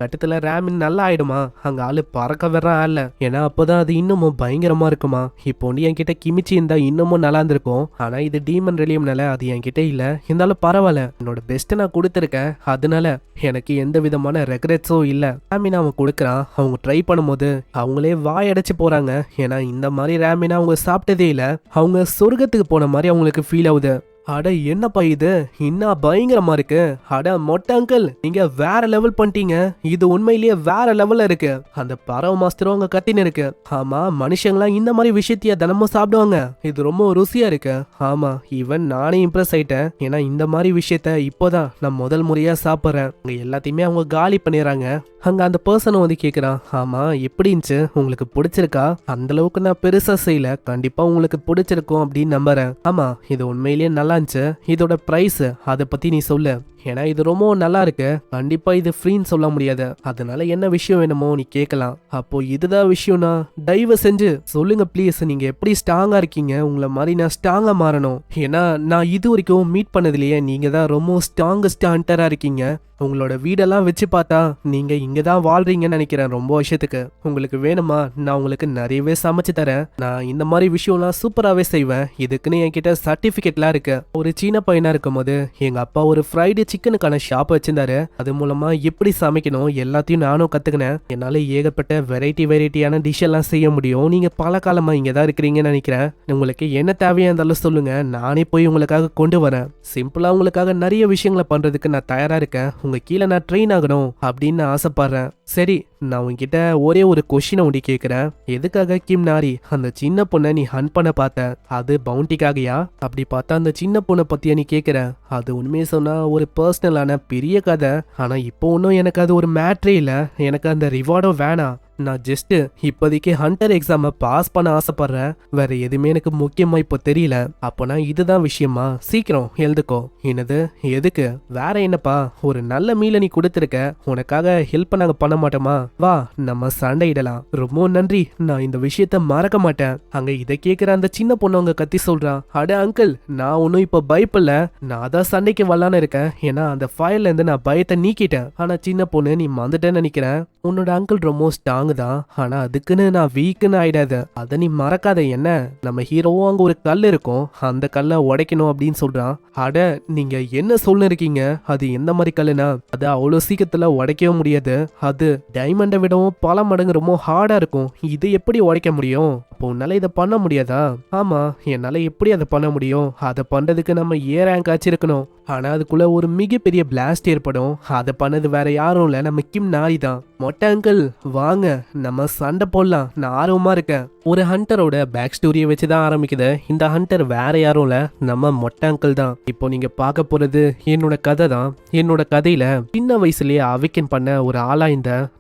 கட்டத்துல ராமின் நல்லா ஆயிடுமா, அங்க ஆளு பறக்க வர்றான் ஆள்ல, ஏன்னா அப்பதான் அது இன்னமும் பயங்கரமா இருக்குமா. இப்போ ஒன்று என்கிட்ட கிமிச்சி இருந்தா இன்னமும் நல்லா இருந்திருக்கும். ஆனா இது டீமன் ரெலியம்னால அது என்கிட்ட இல்ல, இருந்தாலும் பரவாயில்ல, என்னோட பெஸ்ட்டை நான் கொடுத்துருக்கேன், அதனால எனக்கு எந்த விதமான ரெக்ரெட்ஸும் இல்ல. ராமின் அவன் கொடுக்குறான். அவங்க ட்ரை பண்ணும்போது அவங்களே வாயடைச்சு போறாங்க. ஏன்னா இந்த மாதிரி ராமின் அவங்க சாப்பிட்டதே இல்ல, அவங்க சொர்க்கத்துக்கு போன மாதிரி அவங்களுக்கு ஃபீல் ஆகுது. அட என்னப்பா இது இன்னும் பயங்கரமா இருக்கு, அட மொட்டை அங்கிள் நீங்க வேற லெவல் பண்ணிட்டீங்க, இது உண்மையிலேயே வேற லெவல்ல இருக்கு. அந்த பறவை மாஸ்டரும் அங்க கத்தின்னு இருக்கு, ஆமா மனுஷங்களாம் இந்த மாதிரி விஷயத்தைய தினமும் சாப்பிடுவாங்க, இது ரொம்ப ருசியா இருக்கு. ஆமா ஈவன் நானே இம்ப்ரெஸ் ஆயிட்டேன், ஏன்னா இந்த மாதிரி விஷயத்த இப்போதான் நான் முதல் முறையா சாப்பிட்றேன். அங்க எல்லாத்தையுமே அவங்க காலி பண்ணிடுறாங்க. அங்க அந்த பர்சனும் வந்து கேக்குறான், ஆமா எப்படி இருந்துச்சு, உங்களுக்கு பிடிச்சிருக்கா. அந்த அளவுக்கு நான் பெருசா செய்யல, கண்டிப்பா உங்களுக்கு பிடிச்சிருக்கும் அப்படின்னு நம்புறேன். ஆமா இது உண்மையிலேயே நல்லா இருந்துச்சு, இதோட பிரைஸ் அதை பத்தி நீ சொல்லு, ஏன்னா இது ரொம்ப நல்லா இருக்கு, கண்டிப்பா இது ஃப்ரீன்னு சொல்ல முடியாது, அதனால என்ன விஷயம் வேணுமோ நீ கேட்கலாம். அப்போ இதுதான் விஷயம்னா தயவு செஞ்சு சொல்லுங்க ப்ளீஸ், நீங்க எப்படி ஸ்ட்ராங்கா இருக்கீங்க, உங்களை மாதிரி நான் ஸ்ட்ராங்கா மாறணும். ஏன்னா நான் இது வரைக்கும் மீட் பண்ணதுலயே நீங்க தான் ரொம்ப ஸ்ட்ராங்கஸ்ட் ஹண்டரா இருக்கீங்க. உங்களோட வீடெல்லாம் வச்சு பார்த்தா நீங்க இங்கதான் வாழ்றீங்கன்னு நினைக்கிறேன் ரொம்ப வருஷத்துக்கு. உங்களுக்கு வேணுமா, நான் உங்களுக்கு நிறையவே சமைச்சு தரேன், நான் இந்த மாதிரி விஷயம்லாம் சூப்பராகவே செய்வேன், இதுக்குன்னு என்கிட்ட சர்டிஃபிகேட்லாம் இருக்கு. ஒரு சின்ன பையனா இருக்கும் போது எங்க அப்பா ஒரு ஃப்ரைடே சிக்கனுக்கான ஷாப் வச்சிருந்தாரு, அது மூலமா எப்படி சமைக்கணும் எல்லாத்தையும் நானும் கத்துக்கினேன். என்னால ஏகப்பட்ட வெரைட்டியான டிஷ் எல்லாம் செய்ய முடியும். நீங்க பல காலமா இங்க தான் இருக்கிறீங்கன்னு நினைக்கிறேன். உங்களுக்கு என்ன தேவையா இருந்தாலும் சொல்லுங்க, நானே போய் உங்களுக்காக கொண்டு வரேன். சிம்பிளா உங்களுக்காக நிறைய விஷயங்களை பண்றதுக்கு நான் தயாரா இருக்கேன், உங்க கீழே நான் ட்ரெயின் ஆகணும் அப்படின்னு ஆசைப்படுறேன். சரி நான் உங்ககிட்ட ஒரே ஒரு கொஸ்டினை ஒண்டி கேட்கிறேன், எதுக்காக கிம் நாரி அந்த சின்ன பொண்ணை நீ ஹண்ட் பண்ண பார்த்த, அது பவுண்டிக்காகயா? அப்படி பார்த்தா அந்த சின்ன பொண்ணை பத்தியா நீ கேட்கிற, அது உண்மையை சொன்னா ஒரு பர்சனலான பெரிய கதை. ஆனா இப்போ ஒன்றும் எனக்கு அது ஒரு மேட்ரே இல்லை, எனக்கு அந்த ரிவார்டும் வேணாம். நான் ஜஸ்ட் இப்போதைக்கு ஹண்டர் எக்ஸாமை பாஸ் பண்ண ஆசைப்படுறேன், வேற எதுவுமே எனக்கு முக்கியமா இப்போ தெரியல. அப்போனா இதுதான் விஷயமா, சீக்கிரம் எழுதுக்கோ. என்னது எதுக்கு, வேற என்னப்பா, ஒரு நல்ல மீலை நீ கொடுத்துருக்க, உனக்காக ஹெல்ப் நாங்க பண்ண மாட்டோமா, வா நம்ம சண்டையிடலாம். ரொம்ப நன்றி, நான் இந்த விஷயத்த மறக்க மாட்டேன். அங்க இதை கேட்கிற அந்த சின்ன பொண்ணு அவங்க கத்தி சொல்றான், அட அங்கிள் நான் ஒன்னும் இப்போ பயப்படல, நான் அதான் சண்டைக்கு வரலான்னு இருக்கேன், ஏன்னா அந்த ஃபயர்ல இருந்து நான் பயத்தை நீக்கிட்டேன். ஆனா சின்ன பொண்ணு நீ மறந்துட்டேன்னு நினைக்கிறேன், உன்னோட அங்கிள் ரொம்ப ஸ்ட்ராங் தான், ஆனா அதுக்குன்னு நான் வீக்குன்னு ஆயிடாத, அதை நீ மறக்காத. என்ன நம்ம ஹீரோவும் அங்க ஒரு கல் இருக்கும், அந்த கல்லை உடைக்கணும் அப்படின்னு சொல்றான். அட நீங்க என்ன சொல்ல இருக்கீங்க, அது எந்த மாதிரி கல்லுனா, அது அவ்வளவு சீக்கிரத்துல உடைக்கவே முடியாது, அது டைமண்டை விடவும் பல மடங்கு ரொம்ப ஹார்டா இருக்கும், இது எப்படி உடைக்க முடியும்? அப்போ உன்னால இதை பண்ண முடியாதா? ஆமா என்னால எப்படி அதை பண்ண முடியும், அதை பண்றதுக்கு நம்ம ஏ ரேங்க் ஆச்சிருக்கணும், ஆனா அதுக்குள்ள ஒரு மிகப்பெரிய பிளாஸ்ட் ஏற்படும், அதை பண்ணது வேற யாரும் இல்ல நம்ம கிம் நாரி தான். மொட்டை அங்கிள் வாங்க நம்ம சண்டை போடலாம், நான் ஆர்வமா இருக்கேன். ஒரு ஹண்டரோட பேக் ஸ்டோரியை வச்சு தான் ஆரம்பிக்குது. இந்த ஹண்டர் வேற யாரும் இல்ல, நம்ம மொட்டை அங்கிள் தான். இப்போ நீங்க பார்க்க போறது என்னோட கதை தான். என்னோட கதையில சின்ன வயசுலயே அவிக்கன் பண்ண ஒரு ஆளா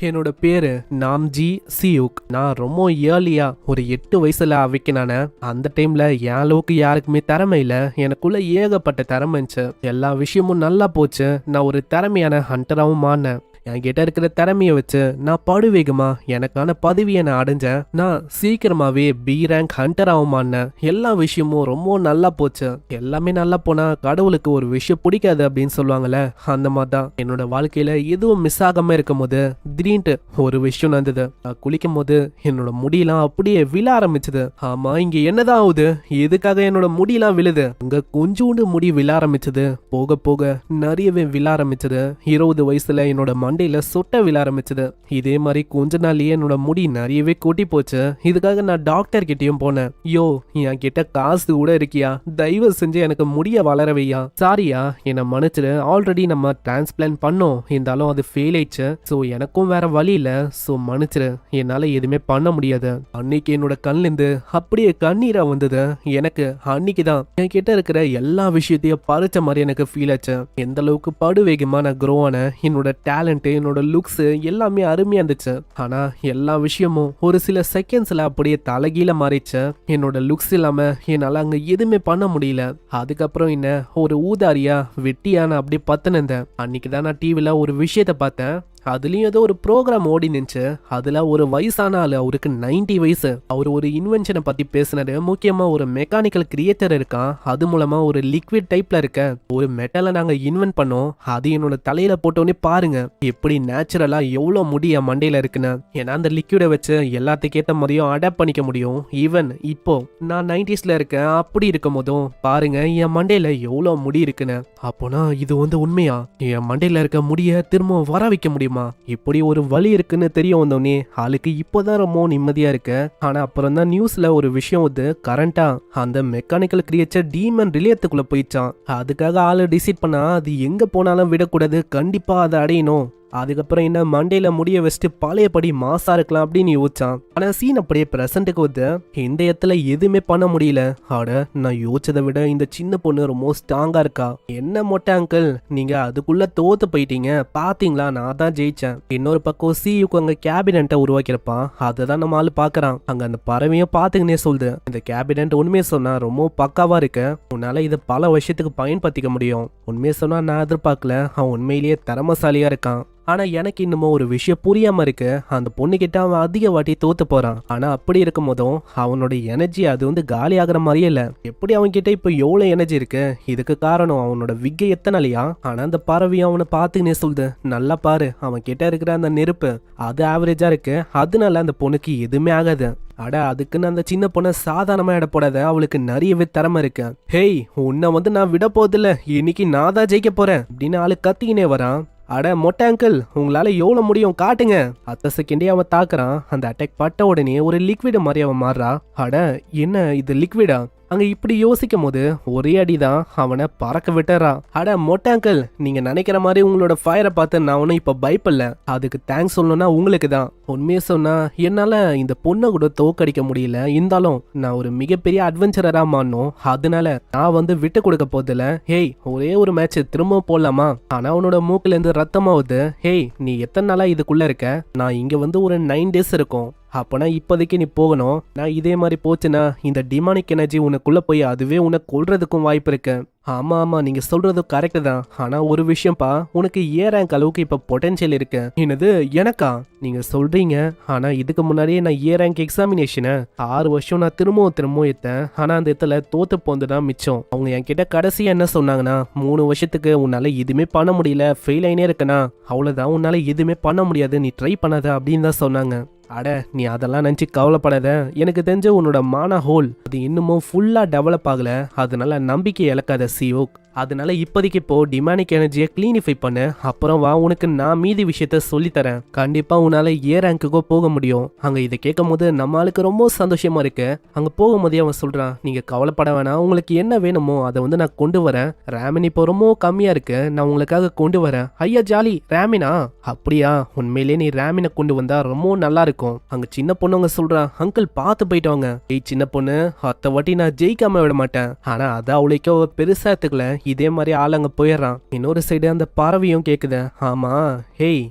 என்னோட பேரு நாம்ஜி சியூக். நான் ரொம்ப ஏர்லியா ஒரு 8 வயசுல அவிக்கனான. அந்த டைம்ல என் அளவுக்கு யாருக்குமே திறமை இல்ல, எனக்குள்ள ஏகப்பட்ட திறமை இருந்துச்சு. எல்லா விஷயமும் நல்லா போச்சு. நான் ஒரு திறமையான ஹண்டராகவும் மாறினேன். என்கிட்ட இருக்கிற திறமையை வச்சு நான் படுவேகமா எனக்கான பதவியை நான் அடைஞ்சேன். நான் சீக்கிரமாவே பி ரேங்க் ஹண்டர் ஆகுமான்னேன். எல்லா விஷயமும் ரொம்ப நல்லா போச்சு. எல்லாமே நல்லா போனா கடவுளுக்கு ஒரு விஷயம் பிடிக்காது அப்படின்னு சொல்லுவாங்கல்ல, அந்த மாதிரி தான் என்னோட வாழ்க்கையில எதுவும் மிஸ் ஆகாம இருக்கும் போது திடீர்னு ஒரு விஷயம் நடந்தது. நான் குளிக்கும் போது என்னோட முடியெல்லாம் அப்படியே விழ ஆரம்பிச்சது. ஆமா, இங்க என்னதான் ஆகுது, எதுக்காக என்னோட முடியெல்லாம் விழுது? அங்க கொஞ்சோண்டு முடி விழ ஆரம்பிச்சது. போக போக நிறையவே விழ ஆரம்பிச்சது. 20 வயசுல என்னோட மண்டையில சொட்ட விழ ஆரம்பிச்சது. இதே மாதிரி கொஞ்ச நாள்லயே என்னோட முடி நிறையவே கொட்டி போச்சு. இதுக்காக நான் டாக்டர் கிட்டயும் போனேன். யோ, என் கிட்ட காசு கூட இருக்கியா, தயவு செஞ்சு எனக்கு முடிய வளர வையா, சாரியா என்னை மன்னிச்சிடு. ஆல்ரெடி நம்ம டிரான்ஸ்பிளான்ட் பண்ணோம், இருந்தாலும் அது ஃபெயில் ஆயிடுச்சு. ஸோ எனக்கும் வேற வழி இல்லை, ஸோ மன்னிச்சிடு, என்னால எதுவுமே பண்ண முடியாது. அன்னைக்கு என்னோட கண்ணிலிருந்து அப்படியே கண்ணீரா வந்தது. எனக்கு அன்னைக்கு தான் என் கிட்ட இருக்கிற எல்லா விஷயத்தையும் பறிச்ச மாதிரி எனக்கு ஃபீல் ஆச்சு. எந்த அளவுக்கு படுவேகமா நான் க்ரோ ஆன, என்னோட டேலண்ட், என்னோட லுக்ஸ் எல்லாமே அருமையா இருந்துச்சு. ஆனா எல்லா விஷயமும் ஒரு சில செகண்ட்ஸ்ல அப்படியே தலைகீழ மாறிச்சு. என்னோட லுக்ஸ் இல்லாம என்னால அங்க எதுவுமே பண்ண முடியல. அதுக்கப்புறம் என்ன ஒரு ஊதாரியா வெட்டியான அப்படியே பத்துனேன். அன்னைக்கு தான் நான் டிவில ஒரு விஷயத்த பார்த்தேன். அதுலயும் ஏதோ ஒரு ப்ரோக்ராம் ஓடி நின்ச்சு. அதுல ஒரு வயசான ஆளு, அவருக்கு 90 வயசு, அவர் ஒரு இன்வென்ஷனை பத்தி பேசினாரு. முக்கியமா ஒரு மெக்கானிக்கல் கிரியேட்டர் இருக்கான், அது மூலமா ஒரு லிக்விட் டைப்ல இருக்க ஒரு மெட்டலை நாங்க இன்வென்ட் பண்ணோம். அது என்னோட தலையில போட்டோன்னே பாருங்க எப்படி நேச்சுரலா எவ்வளவு முடி என் மண்டையில இருக்குன்னு. ஏன்னா அந்த லிக்விடை வச்சு எல்லாத்துக்கு ஏத்த மாதிரியும் அடாப்ட் பண்ணிக்க முடியும். ஈவன் இப்போ நான் 90ஸ்ல இருக்கேன், அப்படி இருக்கும் போதும் பாருங்க என் மண்டையில எவ்வளவு முடி இருக்குன்னு. அப்போனா இது உண்மையா? என் மண்டையில இருக்க முடிய திரும்ப வர வைக்க முடியும்? இப்படி ஒரு வழி இருக்குன்னு தெரிய வந்தோடனே ஆளுக்கு இப்போதான் ரொம்ப நிம்மதியா இருக்கு. ஆனா அப்புறம் தான் நியூஸ்ல ஒரு விஷயம் வந்து கரண்டா அந்த மெக்கானிக்கல் கிரியேச்சர் டீமன் ரிலேயத்துக்குள்ள போயிடுச்சான். அதுக்காக ஆளு டிசைட் பண்ணா அது எங்க போனாலும் விடக்கூடாது, கண்டிப்பா அதை அடையணும். அதுக்கப்புறம் என்ன மண்டையில முடிய வச்சுட்டு பழையபடி மாசா இருக்கலாம் அப்படின்னு யோசிச்சான். ஆனா சீன் அப்படியே பிரசன்ட்டுக்கு வந்து இந்த இடத்துல எதுவுமே பண்ண முடியல. ஆட நான் யோசிச்சதை விட இந்த சின்ன பொண்ணு ரொம்ப ஸ்ட்ராங்கா இருக்கா. என்ன மொட்டை அங்கிள், நீங்க அதுக்குள்ள தோத்து போயிட்டீங்க பாத்தீங்களா, நான் தான் ஜெயிச்சேன். இன்னொரு பக்கம் சியூக்கு அங்க கேபினட்டை உருவாக்கியிருப்பான். அதை தான் நம்ம ஆளு பாக்குறான். அங்க அந்த பறவையும் பாத்துக்கினே சொல்லுது, இந்த கேபினட் உண்மையை சொன்னா ரொம்ப பக்காவா இருக்கு, உன்னால இதை பல வருஷத்துக்கு பயன்படுத்திக்க முடியும். உண்மையை சொன்னா நான் எதிர்பார்க்கல, அவன் உண்மையிலேயே திறமசாலியா இருக்கான். ஆனா எனக்கு இன்னமும் ஒரு விஷயம் புரியாம இருக்கு. அந்த பொண்ணுகிட்ட அவன் அதிக வாட்டி தோத்து போறான். ஆனா அப்படி இருக்கும் போதும் அவனோட எனர்ஜி அது காலி ஆகுற மாதிரியே இல்ல. எப்படி அவன் கிட்ட இப்ப எவ்வளவு எனர்ஜி இருக்கு? இதுக்கு காரணம் அவனோட விக்கை எத்தனாலையா? ஆனா அந்த பறவையும் அவனை பார்த்துக்கினே சொல்லுது, நல்லா பாரு அவன் கிட்ட இருக்கிற அந்த நெருப்பு அது ஆவரேஜா இருக்கு, அதனால அந்த பொண்ணுக்கு எதுவுமே ஆகாது. அட அதுக்குன்னு அந்த சின்ன பொண்ணை சாதாரணமா இட போடாத, அவளுக்கு நிறையவே திறமை இருக்கு. ஹேய், உன்னை நான் விட போதில்ல, இன்னைக்கு நான் தான் ஜெயிக்க போறேன் அப்படின்னு ஆளு கத்திக்கினே வரான். அட மொட்டை அங்கிள், உங்களால எவ்வளவு முடியும் காட்டுங்க. அடுத்த செகண்டே அவன் தாக்குறான். அந்த அட்டாக் பட்ட உடனே ஒரு லிக்விட் மாதிரி அவன் மாறுறா. அட என்ன இது லிக்விடா? அங்க இப்படி யோசிக்கும் போது ஒரே அடிதான் அவனை பறக்க விட்டுறான். அட மொட்டை அங்கிள், நீங்க நினைக்கிற மாதிரி உங்களோட ஃபயரை பார்த்து நான் ஒன்னும் இப்ப பயப்படல. அதுக்கு தேங்க்ஸ் சொல்லணும்னா உங்களுக்கு தான். உண்மையை சொன்னா என்னால இந்த பொண்ணை கூட தோக்கடிக்க முடியல, இருந்தாலும் நான் ஒரு மிகப்பெரிய அட்வென்ச்சரரா மாறணும், அதனால நான் விட்டு கொடுக்க போதில்ல. ஹேய், ஒரே ஒரு மேட்ச் திரும்ப போடலாமா? ஆனா அவனோட மூக்குல இருந்து ரத்தமாவுது. ஹேய், நீ எத்தனை நாளா இதுக்குள்ள இருக்க? நான் இங்க ஒரு 9 days இருக்கும். அப்பனா இப்போதைக்கு நீ போகணும். நான் இதே மாதிரி போச்சுன்னா இந்த டிமானிக் எனர்ஜி உனக்குள்ள போய் அதுவே உன்னை கொல்றதுக்கும் வாய்ப்பு இருக்கு. ஆமா ஆமா, நீங்க சொல்றது கரெக்ட் தான். ஆனா ஒரு விஷயம்ப்பா, உனக்கு ஏ ரேங்க் அளவுக்கு இப்ப பொட்டன்ஷியல் இருக்கு. என்னது எனக்கா? நீங்க சொல்றீங்க, ஆனா இதுக்கு முன்னாடியே நான் ஏ ரேங்க் எக்ஸாமினேஷனை 6 வருஷம் நான் திரும்பவும் எடுத்தேன். ஆனா அந்த இடத்துல தோத்து போந்துதான் மிச்சம். அவங்க என்கிட்ட கடைசியா என்ன சொன்னாங்கன்னா, 3 வருஷத்துக்கு உன்னால எதுவுமே பண்ண முடியல, ஃபெயில் ஆயினே இருக்கனா, அவ்வளவுதான், உன்னால எதுவுமே பண்ண முடியாது, நீ ட்ரை பண்ணாத அப்படின்னு தான் சொன்னாங்க. அட நீ அதெல்லாம் நினச்சி கவலைப்படாத. எனக்கு தெரிஞ்ச உன்னோட மான ஹோல் அது இன்னமும் ஃபுல்லாக டெவலப் ஆகல, அதனால நம்பிக்கை இழக்காத சியோக். அதனால இப்போதைக்கு இப்போ டிமானிக் எனர்ஜியை கிளீனிஃபை பண்ணு, அப்புறம் வா உனக்கு நான் மீதி விஷயத்த சொல்லித்தரேன். கண்டிப்பா உன்னால ஏ ரேங்குக்கோ போக முடியும். அங்க இதை கேட்கும் போது நம்ம ஆளுக்கு ரொம்ப சந்தோஷமா இருக்கு. அங்க போகும்போதே அவன் சொல்றான், நீங்க கவலைப்பட வேணாம், உங்களுக்கு என்ன வேணுமோ அதை நான் கொண்டு வரேன். ரேமின் இப்போ ரொம்ப கம்மியா இருக்கு, நான் உங்களுக்காக கொண்டு வரேன். ஐயா ஜாலி, ரேமினா? அப்படியா, உண்மையிலேயே நீ ரேமினை கொண்டு வந்தா ரொம்ப நல்லா இருக்கும். அங்க சின்ன பொண்ணுங்க சொல்றா, அங்கிள் பார்த்து போயிட்டவங்க. ஏய் சின்ன பொண்ணு, அத்த வாட்டி நான் ஜெயிக்காம விட மாட்டேன். ஆனா அதான் அவளுக்கோ பெருசா எடுத்துக்கல. இதே மாதிரி ஆள் அங்க போயிடுறான். இன்னொரு சைடு அந்த பறவையும் கேக்குது, ஆமா ஹேய்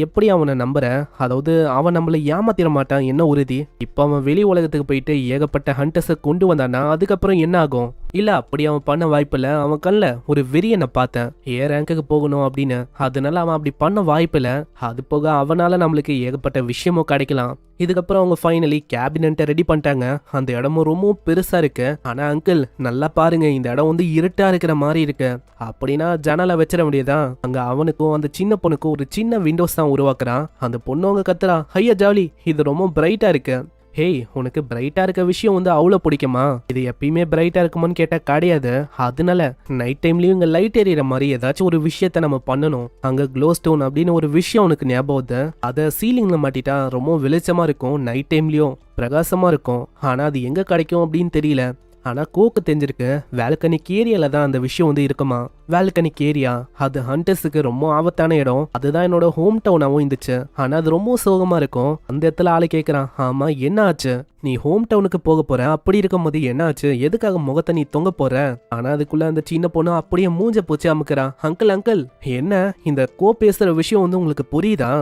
எப்படி அவனை நம்புற? அதாவது அவன் நம்மள ஏமாத்திர மாட்டான் என்ன உறுதி? இப்ப அவன் வெளி உலகத்துக்கு போயிட்டு ஏகப்பட்ட ஹண்டர்ஸை கொண்டு வந்தானா அதுக்கப்புறம் என்ன ஆகும்? இல்ல அப்படி அவன் பண்ண வாய்ப்பில்ல. அவன் கண்ல ஒரு வெறியனை பார்த்தேன், ஏ ரேங்குக்கு போகணும் அப்படின்னு. அதனால அவன் அப்படி பண்ண வாய்ப்பில்ல. அது போக அவனால நம்மளுக்கு ஏகப்பட்ட விஷயமும் கிடைக்கலாம். இதுக்கப்புறம் அவங்க ஃபைனலி கேபினெட்டை ரெடி பண்ணிட்டாங்க. அந்த இடமும் ரொம்ப பெருசா இருக்கு. ஆனா அங்கிள் நல்லா பாருங்க, இந்த இடம் இருட்டா இருக்கிற மாதிரி இருக்கு. அப்படின்னா ஜன்னலை வச்சிட முடியாதா? அங்க அவனுக்கும் அந்த சின்ன பொண்ணுக்கும் ஒரு சின்ன விண்டோஸ் தான் உருவாக்குறான். அந்த பொண்ணு அவங்க கத்துறா, ஐயா ஜாலி, இது ரொம்ப பிரைட்டா இருக்கு. ஹேய் உனக்கு பிரைட்டா இருக்க விஷயம் அவ்வளோ பிடிக்குமா? இது எப்பயுமே பிரைட்டா இருக்குமான்னு கேட்டா கிடையாது. அதனால நைட் டைம்லயும் இங்க லைட் எறிகிற மாதிரி ஏதாச்சும் ஒரு விஷயத்த நம்ம பண்ணணும். அங்க க்ளோ ஸ்டோன் அப்படின்னு ஒரு விஷயம் உனக்கு ஞாபகம் வருது. அதை சீலிங்ல மாட்டிட்டா ரொம்ப வெளிச்சமா இருக்கும், நைட் டைம்லயும் பிரகாசமா இருக்கும். ஆனா அது எங்க கிடைக்கும் அப்படின்னு தெரியல. ஆனா கோக்கு தெரிஞ்சிருக்கு, வேல்கனிக் ஏரியால தான் அந்த விஷயம் இருக்குமா. வேல்கனிக் ஏரியா அது ஹண்டர்ஸுக்கு ரொம்ப ஆபத்தான இடம். அதுதான் என்னோட ஹோம் டவுனாவும் இருந்துச்சு. ஆனா அது ரொம்ப சோகமா இருக்கும். அந்த இடத்துல ஆளு கேட்கறான், ஆமா என்ன ஆச்சு? நீ ஹோம் டவுனுக்கு போக போற, அப்படி இருக்கும் போது என்ன ஆச்சு? எதுக்காக முகத்தை நீ தொங்க போற? ஆனா அதுக்குள்ள அந்த சின்ன பொண்ணு அப்படியே மூஞ்ச பூச்சி அமுக்குறான். அங்கிள் அங்கிள் என்ன இந்த கோ பேசுற விஷயம் உங்களுக்கு புரியுதா?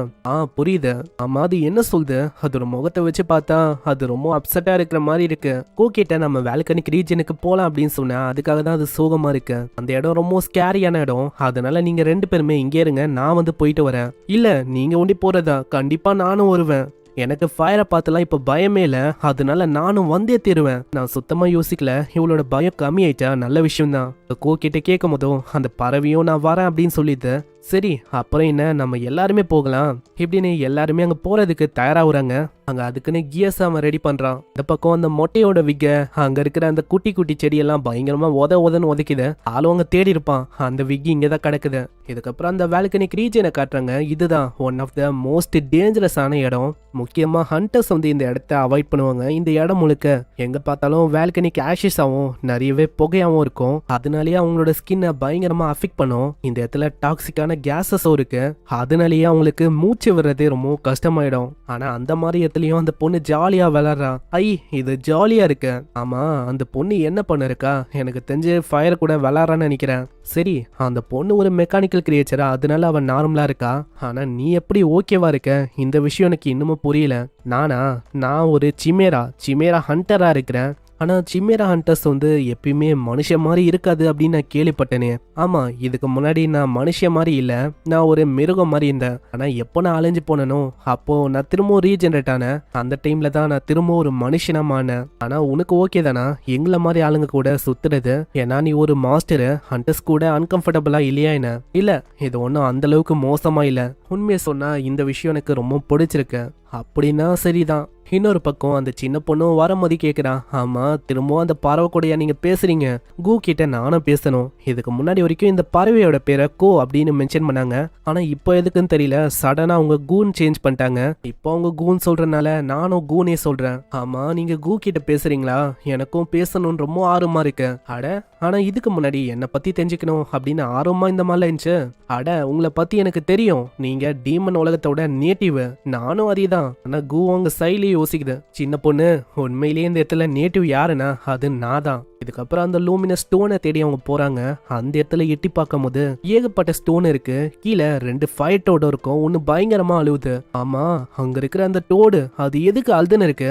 புரியுது. ஆமா அது என்ன சொல்லுது? அதோட முகத்தை வச்சு பார்த்தா அது ரொம்ப அப்செட்டா இருக்கிற மாதிரி இருக்கு. கோ கிட்ட நம்ம வேல்கனிக் ரீஜனுக்கு போலாம் அப்படின்னு சொன்னா அதுக்காக தான் அது சோகமா இருக்கு. அந்த இடம் ரொம்ப ஸ்கேரியான இடம். அதனால நீங்க 2 பேருமே இங்கே இருங்க, நான் போயிட்டு வரேன். இல்ல நீங்க ஒண்டி போறதா? கண்டிப்பா நானும் வருவேன். எனக்கு ஃபயரை பார்த்துலாம் இப்ப பயமே இல்ல. அதனால நானும் வந்தே தீருவேன். நான் சுத்தமா யோசிக்கல. இவளோட பயம் கம்மி ஆயிட்டா நல்ல விஷயம் தான். கோ கிட்ட கேட்கும் போதும் அந்த பறவையும் நான் வரேன் அப்படின்னு சொல்லிட்டு, சரி அப்புறம் என்ன, நம்ம எல்லாருமே போகலாம் இப்படின்னு எல்லாருமே அங்க போறதுக்கு தயாராகுறாங்க. அங்க அதுக்குன்னு கியர்ஸ் அவன் ரெடி பண்றான். இந்த பக்கம் அந்த மொட்டையோட விக்க அங்க இருக்கிற அந்த குட்டி குட்டி செடியெல்லாம் பயங்கரமா உதன்னு உதைக்குது. ஆளும் அங்க தேடி இருப்பான். அந்த விக்கி இங்கதான் கிடக்குது. இதுக்கப்புறம் அந்த வேல்கனிக் ரீஜனை காட்டுறாங்க. இதுதான் one of the most dangerous ஆன இடம். முக்கியமா ஹண்டர்ஸ் இந்த இடத்த அவாய்ட் பண்ணுவாங்க. இந்த இடம் முழுக்க எங்க பார்த்தாலும் வேல்கனிக் ஆஷஸ் ஆகும், நிறையவே புகையாவும் இருக்கும். அதனாலேயே அவங்களோட ஸ்கின்னை பயங்கரமா அஃபெக்ட் பண்ணும். இந்த இடத்துல டாக்ஸிக்கான கேஸஸும் இருக்கு. அதனாலேயே அவங்களுக்கு மூச்சு விடுறதே ரொம்ப கஷ்டமாயிடும். ஆனா அந்த மாதிரி இடத்துலயும் அந்த பொண்ணு ஜாலியா விளையாடுறா. இது ஜாலியா இருக்கு. ஆமா அந்த பொண்ணு என்ன பண்ணிருக்கா? எனக்கு தெரிஞ்சு ஃபயர் கூட விளையாடுறான்னு நினைக்கிறேன். சரி அந்த பொண்ணு ஒரு மெக்கானிக்கல் கிரியேச்சரா, அதனால அவன் நார்மலா இருக்கா. ஆனா நீ எப்படி ஓகேவா இருக்க? இந்த விஷயம் எனக்கு இன்னமும் புரியல. நான் ஒரு சிமேரா ஹண்டரா இருக்கிறேன். ஆனா சிமேரா ஹண்டர்ஸ் எப்பயுமே மனுஷ மாதிரி இருக்காது அப்படின்னு நான் கேள்விப்பட்டேனே. ஆமா இதுக்கு முன்னாடி நான் மனுஷ மாதிரி இல்ல, நான் ஒரு மிருகம் மாதிரி இருந்தேன். ஆனா எப்போ நான் அழிஞ்சு போனனோ அப்போ நான் திரும்பவும் ரீஜெனரேட் ஆனேன். அந்த டைம்ல தான் நான் திரும்ப ஒரு மனுஷனா மாறினேன். ஆனா உனக்கு ஓகே தானா எங்களை மாதிரி ஆளுங்க கூட சுத்துறது? ஏன்னா நீ ஒரு மாஸ்டரு, ஹண்டர்ஸ் கூட அன்கம்ஃபர்டபுளா இல்லையா என்ன? இல்ல இது ஒன்றும் அந்த அளவுக்கு மோசமா இல்ல. உண்மையை சொன்னா இந்த விஷயம் எனக்கு ரொம்ப பிடிச்சிருக்கு. அப்படின்னா சரிதான். இன்னொரு பக்கம் அந்த சின்ன பொண்ணும் வரும்போது கேட்குறான், ஆமா திரும்பவும் அந்த பறவை கூடயா நீங்க பேசுறீங்க? கூ கிட்ட நானும் பேசணும். இதுக்கு முன்னாடி வரைக்கும் இந்த பறவையோட பேரை கோ அப்படின்னு மென்ஷன் பண்ணாங்க. ஆனா இப்போ எதுக்குன்னு தெரியல சடனா அவங்க கூன் சேஞ்ச் பண்ணிட்டாங்க. இப்போ அவங்க கூன் சொல்றதுனால நானும் கூனே சொல்றேன். ஆமா நீங்க கூ கிட்ட பேசுறீங்களா? எனக்கும் பேசணும்னு ரொம்ப ஆர்வமா இருக்கு. ஆனா இதுக்கு முன்னாடி என்னை பத்தி தெரிஞ்சுக்கணும் அப்படின்னு ஆர்வமா இந்த மாதிரிலாம் இருந்துச்சு. உங்களை பத்தி எனக்கு தெரியும், நீங்க டீமன் உலகத்தோட நேட்டிவ். நானும் அதேதான். ஆனா கூ அவங்க சைலி யோசிக்குது. சின்ன பொண்ணு உண்மையிலேயே இந்த இடத்துல நேட்டிவ் யாருன்னா அது நான் தான். இதுக்கப்புறம் அந்த லூமினஸ் ஸ்டோனை தேடி அவங்க போறாங்க. அந்த இடத்துல எட்டி பார்க்கும் போது ஏகப்பட்ட ஸ்டோன் இருக்கு. கீழே 2 ஃபயர் டோடு இருக்கும். ஒன்னு பயங்கரமா அழுவுது. ஆமா அங்க இருக்கிற அந்த டோடு அது எதுக்கு அழுதுன்னு இருக்கு?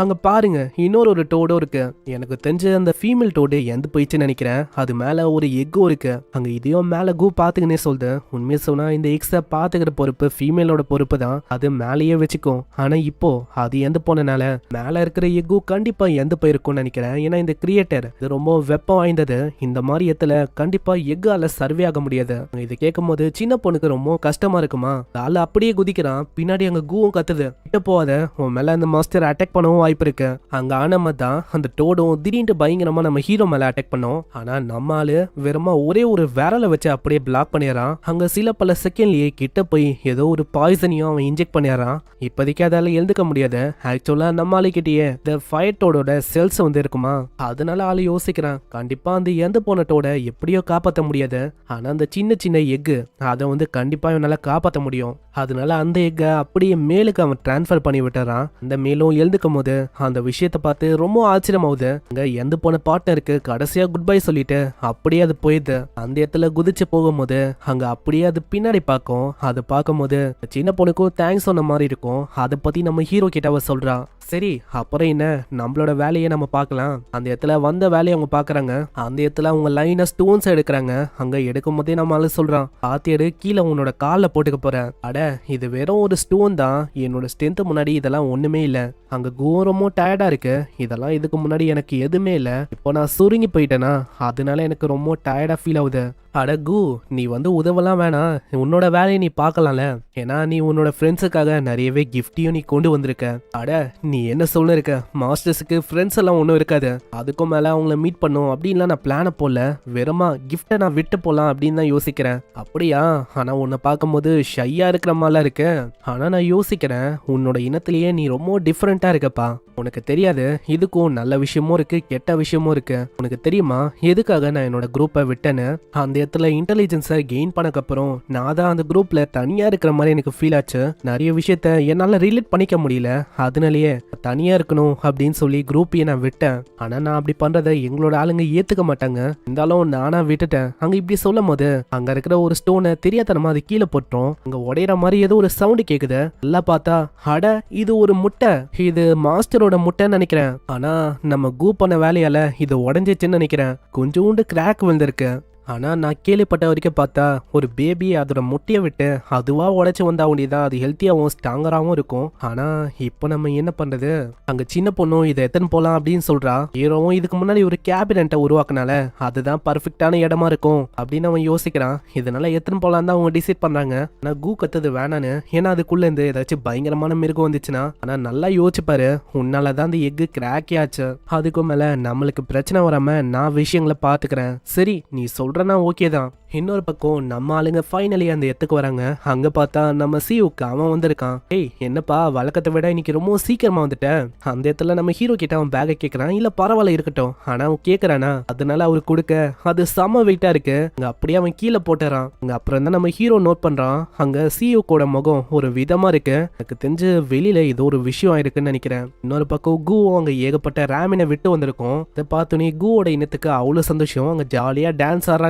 அங்க பாருங்க இன்னொரு டோடும் இருக்கு. எனக்கு தெரிஞ்ச அந்த ஃபீமேல் டோடு எந்த போயிடுச்சுன்னு நினைக்கிறேன். அது மேல ஒரு எக்கும் இருக்கு. அங்க இதையும் மேல கூ பாத்துக்கனே சொல்லுது. உண்மையை சொன்னா இந்த எக்ஸ பாத்துக்கிற பொறுப்பு ஃபீமேலோட பொறுப்பு தான். அது மேலேயே வச்சுக்கும். ஆனா இப்போ அது எந்து போனனால மேல இருக்கிற எக்கு கண்டிப்பா எந்து போயிருக்கும்னு நினைக்கிறேன். ஏன்னா இந்த கிரியேட்டர் இது ரொம்ப வெப்பம் வாய்ந்தது. இந்த மாதிரி இடத்துல கண்டிப்பா எக்கால சர்வே ஆக முடியாது. இது கேட்கும் போது சின்ன பொண்ணுக்கு ரொம்ப கஷ்டமா இருக்குமா. ஆளு அப்படியே குதிக்கிறான். பின்னாடி அங்க கூவும் கத்துது. கிட்ட போகாத, உன் மேல அந்த மாஸ்டர் அட்டாக் பண்ணவும் வாய்ப்பு இருக்கு. அங்க ஆனமா தான் அந்த டோடும் திடீர்னு பயங்கரமா நம்ம ஹீரோ மேல அட்டாக் பண்ணோம். ஆனா நம்ம ஆளு வெறுமா ஒரே ஒரு விரலை வச்சு அப்படியே பிளாக் பண்ணிடுறான். அங்க சில பல செகண்ட்லயே கிட்ட போய் ஏதோ ஒரு பாய்சனையும் அவன் இன்ஜெக்ட் பண்ணிடுறான். இப்போதைக்கு அதால எழுந்துக்க முடியாது. ஆக்சுவலா நம்ம ஆளுக்கிட்டேயே இந்த ஃபயர்டோட செல்ஸ் வந்து இருக்குமா, அதனால ஆளு யோசிக்கிறான் கண்டிப்பா அந்த இறந்து போன டோட எப்படியோ காப்பாற்ற முடியாது. ஆனா அந்த சின்ன சின்ன எக்கு அதை வந்து கண்டிப்பா இவனால காப்பாற்ற முடியும். அதனால அந்த எக்கை அப்படியே மேலுக்கு அவன் டிரான்ஸ்ஃபர் பண்ணி விட்டுறான். அந்த மேலும் எழுந்துக்கும் போது அந்த விஷயத்த பார்த்து ரொம்ப ஆச்சரியமாவுது. அங்க எந்த போன பார்ட்னருக்கு கடைசியா குட் பை சொல்லிட்டு அப்படியே அது போயிடுது. அந்த இடத்துல குதிச்சு போகும்போது அங்க அப்படியே அது பின்னாடி பார்க்கும். அதை பார்க்கும் போது சின்ன பொண்ணுக்கும் தேங்க்ஸ் சொன்ன மாதிரி இருக்கும். அதை பத்தி நம்ம ஹீரோ கிட்ட அவ சொல்றான். சரி அப்புறம் என்ன, நம்மளோட வேலையை நம்ம பார்க்கலாம். அந்த இடத்துல வந்த வேலையை அவங்க பாக்குறாங்க. அந்த இடத்துல அவங்க லைனா ஸ்டோன்ஸ் எடுக்கிறாங்க. அங்க எடுக்கும் போதே நம்ம ஆளு சொல்றான், பாத்தியடு கீழே உன்னோட காலில் போட்டுக்க போறேன். அட இது வெறும் ஒரு ஸ்டோன் தான், என்னோட ஸ்ட்ரென்த் முன்னாடி இதெல்லாம் ஒண்ணுமே இல்ல. அங்க கோரமும் டயர்டா இருக்கு. இதெல்லாம் இதுக்கு முன்னாடி எனக்கு எதுவுமே இல்ல. இப்போ நான் சுருங்கி போயிட்டேனா, அதனால எனக்கு ரொம்ப டயர்டா ஃபீல் ஆகுது. அட கு, நீ வந்து உதவலாம் வேணாம், உன்னோட வேலையை நீ பார்க்கலாம்ல. ஏன்னா நீ உன்னோட ஃப்ரெண்ட்ஸுக்காக நிறையவே கிஃப்டையும் நீ கொண்டு வந்திருக்க. அட நீ என்ன சொல்ல இருக்க, மாஸ்டர்ஸுக்கு ஃப்ரெண்ட்ஸ் எல்லாம் ஒன்றும் இருக்காது. அதுக்கும் மேல அவங்கள மீட் பண்ணும் அப்படின்லாம் நான் பிளான போல. வெறுமா கிஃப்டை நான் விட்டு போலாம் அப்படின்னு தான் யோசிக்கிறேன். அப்படியா? ஆனா உன்னை பார்க்கும்போது ஷையா இருக்கிற மாதிரிலாம் இருக்கு. ஆனா நான் யோசிக்கிறேன், உன்னோட இனத்திலேயே நீ ரொம்ப டிஃப்ரெண்டா இருக்கப்பா. உனக்கு தெரியாது, இதுக்கும் நல்ல விஷயமும் இருக்கு கெட்ட விஷயமும் இருக்கு. உனக்கு தெரியுமா எதுக்காக நான் என்னோட குரூப்பை விட்டேன்னு? அந்த இடத்துல இன்டெலிஜென்ஸை கெயின் பண்ணக்கப்புறம் நான் தான் அந்த குரூப்ல தனியா இருக்கிற மாதிரி எனக்கு ஃபீல் ஆச்சு. நிறைய விஷயத்த என்னால ரிலேட் பண்ணிக்க முடியல. அதனாலேயே தனியா இருக்கணும் அப்படின்னு சொல்லி குரூப்பையே நான் விட்டேன். ஆனா நான் அப்படி பண்றதை எங்களோட ஆளுங்க ஏத்துக்க மாட்டாங்க. இருந்தாலும் நானா விட்டுட்டேன். அங்க இப்படி சொல்லும் போது அங்க இருக்கிற ஒரு ஸ்டோனை தெரியாதனமா அது கீழே போட்டோம். அங்க உடையிற மாதிரி ஏதோ ஒரு சவுண்டு கேக்குது. எல்லாம் பார்த்தா அட இது ஒரு முட்டை. இது மாஸ்டரோட முட்டைன்னு நினைக்கிறேன். ஆனா நம்ம கூ பண்ண வேலையால இது உடஞ்சிச்சுன்னு நினைக்கிறேன். கொஞ்சோண்டு கிராக் விழுந்திருக்கு. ஆனா நான் கேள்விப்பட்ட வரைக்கும் பார்த்தா ஒரு பேபி அதோட முட்டையை விட்டு அதுவா உடைச்சு வந்தா வேண்டியதான் அது ஹெல்த்தியாகவும் ஸ்ட்ராங்கராகவும் இருக்கும். ஆனா இப்போ நம்ம என்ன பண்றது? அங்க சின்ன பொண்ணும் இதை எத்தனை போலாம் அப்படின்னு சொல்றா. ஹீரோவும் இதுக்கு முன்னாடி ஒரு கேபினட்டை உருவாக்குனால அதுதான் பர்ஃபெக்டான இடமா இருக்கும் அப்படின்னு அவன் யோசிக்கிறான். இதனால எத்தனை போலாம் தான் அவங்க டிசைட் பண்றாங்க. ஆனா கூ கத்துது வேணான்னு. ஏன்னா அதுக்குள்ள இருந்து ஏதாச்சும் பயங்கரமான மிருகம் வந்துச்சுன்னா. ஆனா நல்லா யோசிப்பாரு, உன்னாலதான் அந்த எக்கு கிராக்கே ஆச்சு. அதுக்கும் மேல நம்மளுக்கு பிரச்சனை வராம நான் விஷயங்களை பாத்துக்கிறேன். சரி நீ சொல்ற ஓகே தான். இன்னொரு பக்கம் நம்ம ஆளுங்க ஃபைனலி அந்த இடத்துக்கு வராங்க. அங்க பார்த்தா நம்ம சியூக்கு அவன் வந்திருக்கான். ஏய் என்னப்பா வழக்கத்தை விட இன்னைக்கு ரொம்ப சீக்கிரமா வந்துட்ட. அந்த இடத்துல நம்ம ஹீரோ கிட்ட அவன் பேக்கை கேட்கறான். இல்ல பரவாயில்ல இருக்கட்டும். ஆனா அவன் கேட்கறானா, அதனால அவரு கொடுக்க அது செம வெயிட்டா இருக்கு. அங்க அப்படியே அவன் கீழே போட்டுறான். அங்க அப்புறம் தான் நம்ம ஹீரோ நோட் பண்றான், அங்க சியூக்கோட முகம் ஒரு விதமா இருக்கு. எனக்கு தெரிஞ்சு வெளியில ஏதோ ஒரு விஷயம் ஆயிருக்குன்னு நினைக்கிறேன். இன்னொரு பக்கம் கூ அங்க ஏகப்பட்ட ரேமினை விட்டு வந்திருக்கும். இதை பார்த்தோன்னே கூவோட இனத்துக்கு அவ்வளவு சந்தோஷம். அங்க ஜாலியா டான்ஸ் ஆடுறாங்க.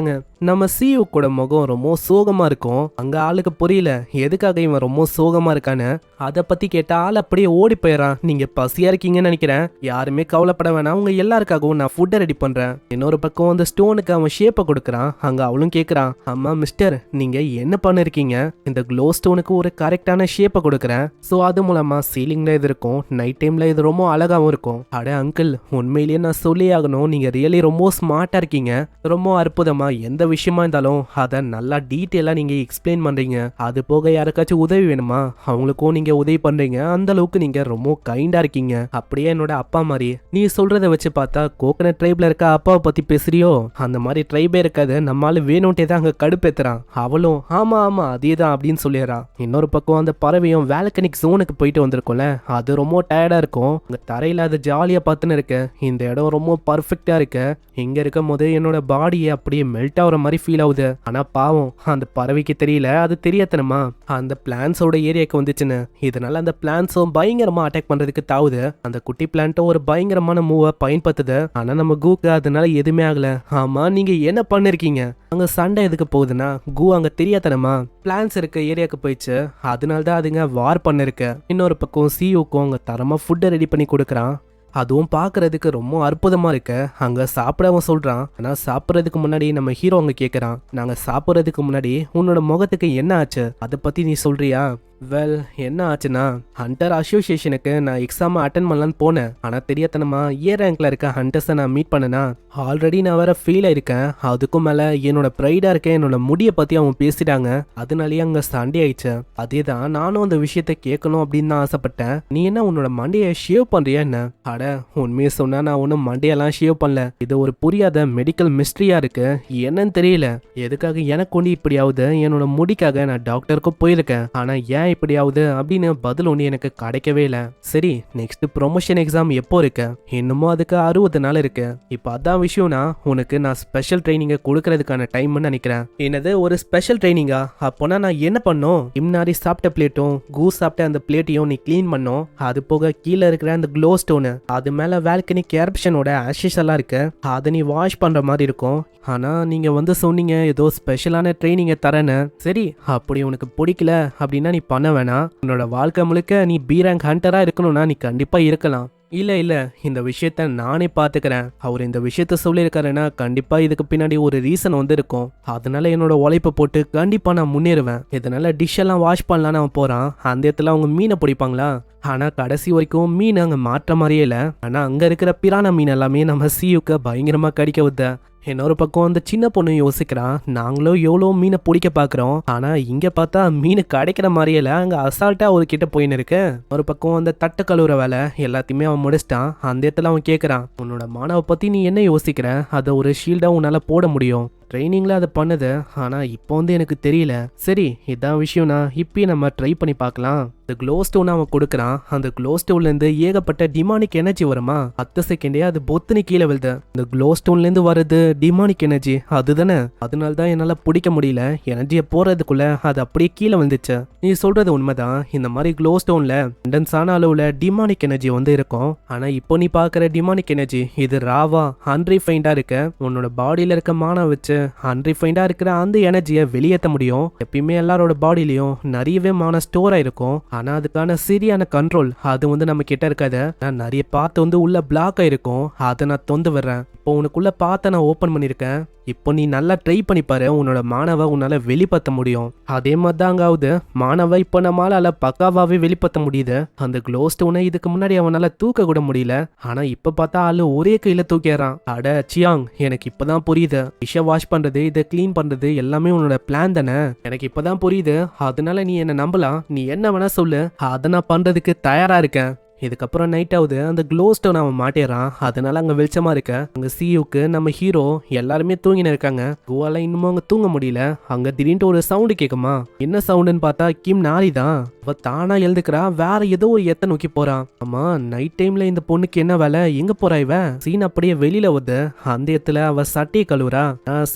நம்ம சியூக்கோட முகம் ரொம்ப சோகமா இருக்கும். அங்க ஆளுக்கு புரியல எதுக்காக இவன் ரொம்ப சோகமா இருக்கான்னு. அதை பத்தி கேட்ட ஆள் அப்படியே ஓடி போயிடறான். நீங்க பசியா இருக்கீங்கன்னு நினைக்கிறேன், யாருமே கவலைப்பட வேணாம், உங்க எல்லாருக்காகவும் நான் ஃபுட்டை ரெடி பண்றேன். இன்னொரு பக்கம் அந்த ஸ்டோனுக்கு அவன் ஷேப்பை கொடுக்குறான். அங்க அவளும் கேட்கறான், அம்மா மிஸ்டர் நீங்க என்ன பண்ணிருக்கீங்க? இந்த க்ளோ ஸ்டோனுக்கு ஒரு கரெக்டான ஷேப்பை கொடுக்குறேன். ஸோ அது மூலமா சீலிங்ல இது இருக்கும், நைட் டைம்ல இது ரொம்ப அழகாவும் இருக்கும். அட அங்கிள் உண்மையிலேயே நான் சொல்லி ஆகணும், நீங்க ரியலி ரொம்ப ஸ்மார்ட்டா இருக்கீங்க. ரொம்ப அற்புதமா எந்த விஷயமா இருந்தாலும் அதை நல்லா டீட்டெயிலா நீங்க எக்ஸ்பிளைன் பண்றீங்க. அது போக யாருக்காச்சும் உதவி வேணுமா அவங்களுக்கும் நீங்க உதவி பண்றீங்க. அந்த அளவுக்கு நீங்க ரொம்ப கைண்டா இருக்கீங்க. அப்படியே என்னோட அப்பா மாதிரி. நீ சொல்றத வச்சு பார்த்தா கோகனட் ட்ரைப்ல இருக்க அப்பாவை பத்தி பேசுறியோ? அந்த மாதிரி ட்ரைபே இருக்காது, நம்மளால வேணும்ட்டே தான் அங்க கடுப்பேத்துறான். அவளும் ஆமா ஆமா அதேதான் அப்படின்னு சொல்லிடுறான். இன்னொரு பக்கம் அந்த பறவையும் வேலக்கனிக் ஜோனுக்கு போயிட்டு வந்திருக்கும்ல, அது ரொம்ப டயர்டா இருக்கும். அங்க தரையில அது ஜாலியா பார்த்துன்னு இருக்கு. இந்த இடம் ரொம்ப பர்ஃபெக்டா இருக்கு. இங்க இருக்கும் போது என்னோட பாடியை அப்படியே மெல்ட் ஆகுற மாதிரி ஃபீல் ஆகுது. ஆனா பாவம் அந்த பறவைக்கு தெரியல, அது தெரியாதனமா அந்த பிளான்ஸோட ஏரியாக்கு வந்துச்சுன்னு. இதனால அந்த பிளான்ஸும் பயங்கரமா அட்டாக் பண்றதுக்கு தாவுது. அந்த குட்டி பிளான்ட்டும் ஒரு பயங்கரமான மூவை பயன்படுத்துது. ஆனா நம்ம கூக்கு அதனால எதுவுமே ஆகல. ஆமா நீங்க என்ன பண்ணிருக்கீங்க? அங்க சண்டை எதுக்கு போகுதுன்னா, கூ அங்க தெரியாதனமா பிளான்ஸ் இருக்க ஏரியாக்கு போயிடுச்சு. அதனாலதான் அதுங்க வார் பண்ணிருக்கு. இன்னொரு பக்கம் சியூக்கும் அங்க தரமா ஃபுட்டை ரெடி பண்ணி கொடுக்குறான். அதுவும் பாக்குறதுக்கு ரொம்ப அற்புதமா இருக்கு. அங்க சாப்பிடவும் சொல்றான். ஆனா சாப்பிடறதுக்கு முன்னாடி நம்ம ஹீரோ அங்க கேக்குறான், நாங்க சாப்பிடறதுக்கு முன்னாடி உன்னோட முகத்துக்கு என்ன ஆச்சு அதை பத்தி நீ சொல்றியா? வெல், என்ன ஆச்சுன்னா ஹண்டர் அசோசியேஷனுக்கு நான் எக்ஸாம் அட்டன் பண்ணலான்னு போனேன். ஆனா தெரியாதனமா ஏ ரேங்க்ல இருக்க ஹண்டர்ஸை நான் மீட் பண்ணனா ஆல்ரெடி நான் வேற ஃபெயில் ஆயிருக்கேன். அதுக்கும் மேல என்னோட ப்ரைடா இருக்க என்னோட முடியை பத்தி அவங்க பேசிட்டாங்க. அதனாலேயே அங்க சண்டே ஆயிடுச்சு. அதேதான் நானும் அந்த விஷயத்த கேட்கணும் அப்படின்னு தான் ஆசைப்பட்டேன். நீ என்ன உன்னோட மண்டையை ஷேவ் பண்றியா என்ன? அட, உண்மையை சொன்னா நான் ஒன்றும் மண்டையெல்லாம் ஷேவ் பண்ணல. இது ஒரு புரியாத மெடிக்கல் மிஸ்ட்ரியா இருக்கு. என்னன்னு தெரியல. எதுக்காக எனக்கு ஒண்ணு இப்படியாவது என்னோட முடிக்காக நான் டாக்டருக்கு போயிருக்கேன். ஆனா ஏன் இப்படியாவது அப்படின்னு பதில் ஒண்ணு எனக்கு கிடைக்கவே இல்லை. சரி, நெக்ஸ்ட் ப்ரொமோஷன் எக்ஸாம் எப்போ இருக்கு? இன்னமும் அதுக்கு 60 நாள் இருக்கு. இப்போ அதான் விஷயம்னா உனக்கு நான் ஸ்பெஷல் ட்ரைனிங்கை கொடுக்கறதுக்கான டைம்னு நினைக்கிறேன். என்னது, ஒரு ஸ்பெஷல் ட்ரைனிங்கா? அப்போனா நான் என்ன பண்ணும்? முன்னாடி சாப்பிட்ட பிளேட்டும் கூஸ் சாப்பிட்ட அந்த பிளேட்டையும் நீ கிளீன் பண்ணும். அது போக கீழே இருக்கிற அந்த க்ளோ ஸ்டோனு அது மேல வால்கனிக் எரப்ஷனோட ஆஷஸ் எல்லாம் இருக்கு. அதை நீ வாஷ் பண்ற மாதிரி இருக்கும். ஆனா நீங்க வந்து சொன்னீங்க ஏதோ ஸ்பெஷலான ட்ரைனிங்கை தரேன்னு. சரி, அப்படி உனக்கு பிடிக்கல அப்படின்னா நீ பண்ண வேணாம். உன்னோட வாழ்க்கை முழுக்க நீ பி ரேங்க் ஹண்டரா இருக்கணும்னா நீ கண்டிப்பா இருக்கலாம். இல்ல, இந்த விஷயத்த நானே பாத்துக்கிறேன். அவர் இந்த விஷயத்த சொல்லியிருக்காருன்னா கண்டிப்பா இதுக்கு பின்னாடி ஒரு ரீசன் வந்து இருக்கும். அதனால என்னோட உழைப்பை போட்டு கண்டிப்பா நான் முன்னேறுவேன். இதனால டிஷ் எல்லாம் வாஷ் பண்ணலான்னு அவன் போறான். அந்த இடத்துல அவங்க மீனை பிடிப்பாங்களா? ஆனா கடைசி வரைக்கும் மீன் அங்க மாற்ற மாதிரியே இல்ல. ஆனா அங்க இருக்கிற பிரான மீன் எல்லாமே நம்ம சியுக்க பயங்கரமா கடிக்க வித்த. இன்னொரு பக்கம் அந்த சின்ன பொண்ணு யோசிக்கிறான், நாங்களும் எவ்வளோ மீனை பிடிக்க பாக்குறோம். ஆனா இங்க பார்த்தா மீன் கிடைக்கிற மாதிரியே இல்ல. அங்க அசால்ட்டா ஒரு கிட்ட போயின்னு இருக்கு. ஒரு பக்கம் அந்த தட்டு கழுவுற வேலை எல்லாத்தையுமே அவன் முடிச்சிட்டான். அந்த இடத்துல அவன் கேட்கறான், உன்னோட மாணவ பத்தி நீ என்ன யோசிக்கிற? அதை ஒரு ஷீல்டா உன்னால போட முடியும். ட்ரைனிங்ல அதை பண்ணுது. ஆனா இப்போ வந்து எனக்கு தெரியல. சரி, இதான் விஷயம்னா இப்பயே நம்ம ட்ரை பண்ணி பார்க்கலாம். இந்த க்ளோ ஸ்டோன் அவன் கொடுக்குறான். அந்த க்ளோ ஸ்டோன்ல இருந்து ஏகப்பட்ட டிமானிக் எனர்ஜி வருமா? 10 செகண்டே அது பொத்துனி கீழே விழுது. இந்த க்ளோ ஸ்டோன்ல இருந்து வருது டிமானிக் எனர்ஜி, அதுதானே? அதனால தான் என்னால பிடிக்க முடியல. எனர்ஜியை போறதுக்குள்ள அது அப்படியே கீழே வந்துச்சு. நீ சொல்றது உண்மைதான். இந்த மாதிரி க்ளோ ஸ்டோன்ல கண்டன்ஸான அளவுல டிமானிக் எனர்ஜி வந்து இருக்கும். ஆனா இப்போ நீ பாக்குற டிமானிக் எனர்ஜி இது ராவா அன்ரிஃபைண்டா இருக்கு. உன்னோட பாடியில இருக்க மானா வச்சு அன்ரிஃபைண்டா இருக்கிற அந்த எனர்ஜியை வெளியேற்ற முடியும். எப்பயுமே எல்லாரோட பாடியிலையும் நிறையவே மான ஸ்டோர் ஆயிருக்கும். ஆனா அதுக்கான சரியான கண்ட்ரோல் அது வந்து நம்ம கிட்ட இருக்காது. நான் நிறைய பார்த்து வந்து உள்ள பிளாக் ஆயிருக்கும். அதை நான் தொந்து வர்றேன். இப்போ உனக்குள்ள பார்த்த நான் ஓபன் பண்ணிருக்கேன். இப்போ நீ நல்லா ட்ரை பண்ணி பாரு. உன்னோட மாணவ உன்னால வெளிப்படுத்த முடியும். அதே மாதிரி தான் அங்காவது மாணவ இப்போ நம்மளால பக்காவாவே வெளிப்படுத்த முடியுது. அந்த க்ளோ ஸ்டோனை இதுக்கு முன்னாடி அவனால தூக்க கூட முடியல. ஆனா இப்ப பார்த்தா ஆளு ஒரே கையில தூக்கிறான். அட சியாங், எனக்கு இப்பதான் புரியுது. டிஷ்ஷை வாஷ் பண்றது, இதை கிளீன் பண்றது எல்லாமே உன்னோட பிளான் தானே? எனக்கு இப்பதான் புரியுது. அதனால நீ என்ன நம்பலாம். நீ என்ன வேணா சொல்லு, அதை நான் பண்றதுக்கு தயாரா இருக்கேன். இதுக்கப்புறம் நைட் ஆகுது. அந்த க்ளோ ஸ்டோன் அவன் மாட்டிடுறான். அதனால அங்க வெளிச்சமா இருக்க. அங்க சியுக்கு நம்ம ஹீரோ எல்லாருமே தூங்கின இருக்காங்க. கோவால இன்னமும் அங்க தூங்க முடியல. அங்க திடீர்னு ஒரு சவுண்டு கேக்குமா? என்ன சவுண்டுன்னு பார்த்தா கிம் நாரி தான். அவ தானா எழுதுக்கிறா. வேற ஏதோ ஒரு எத்த நோக்கி போறான். ஆமா, நைட் டைம்ல இந்த பொண்ணுக்கு என்ன வேலை? எங்க போறா இவ? சீன் அப்படியே வெளியில வருது. அந்த இடத்துல அவ சட்டையை கழுவுறா.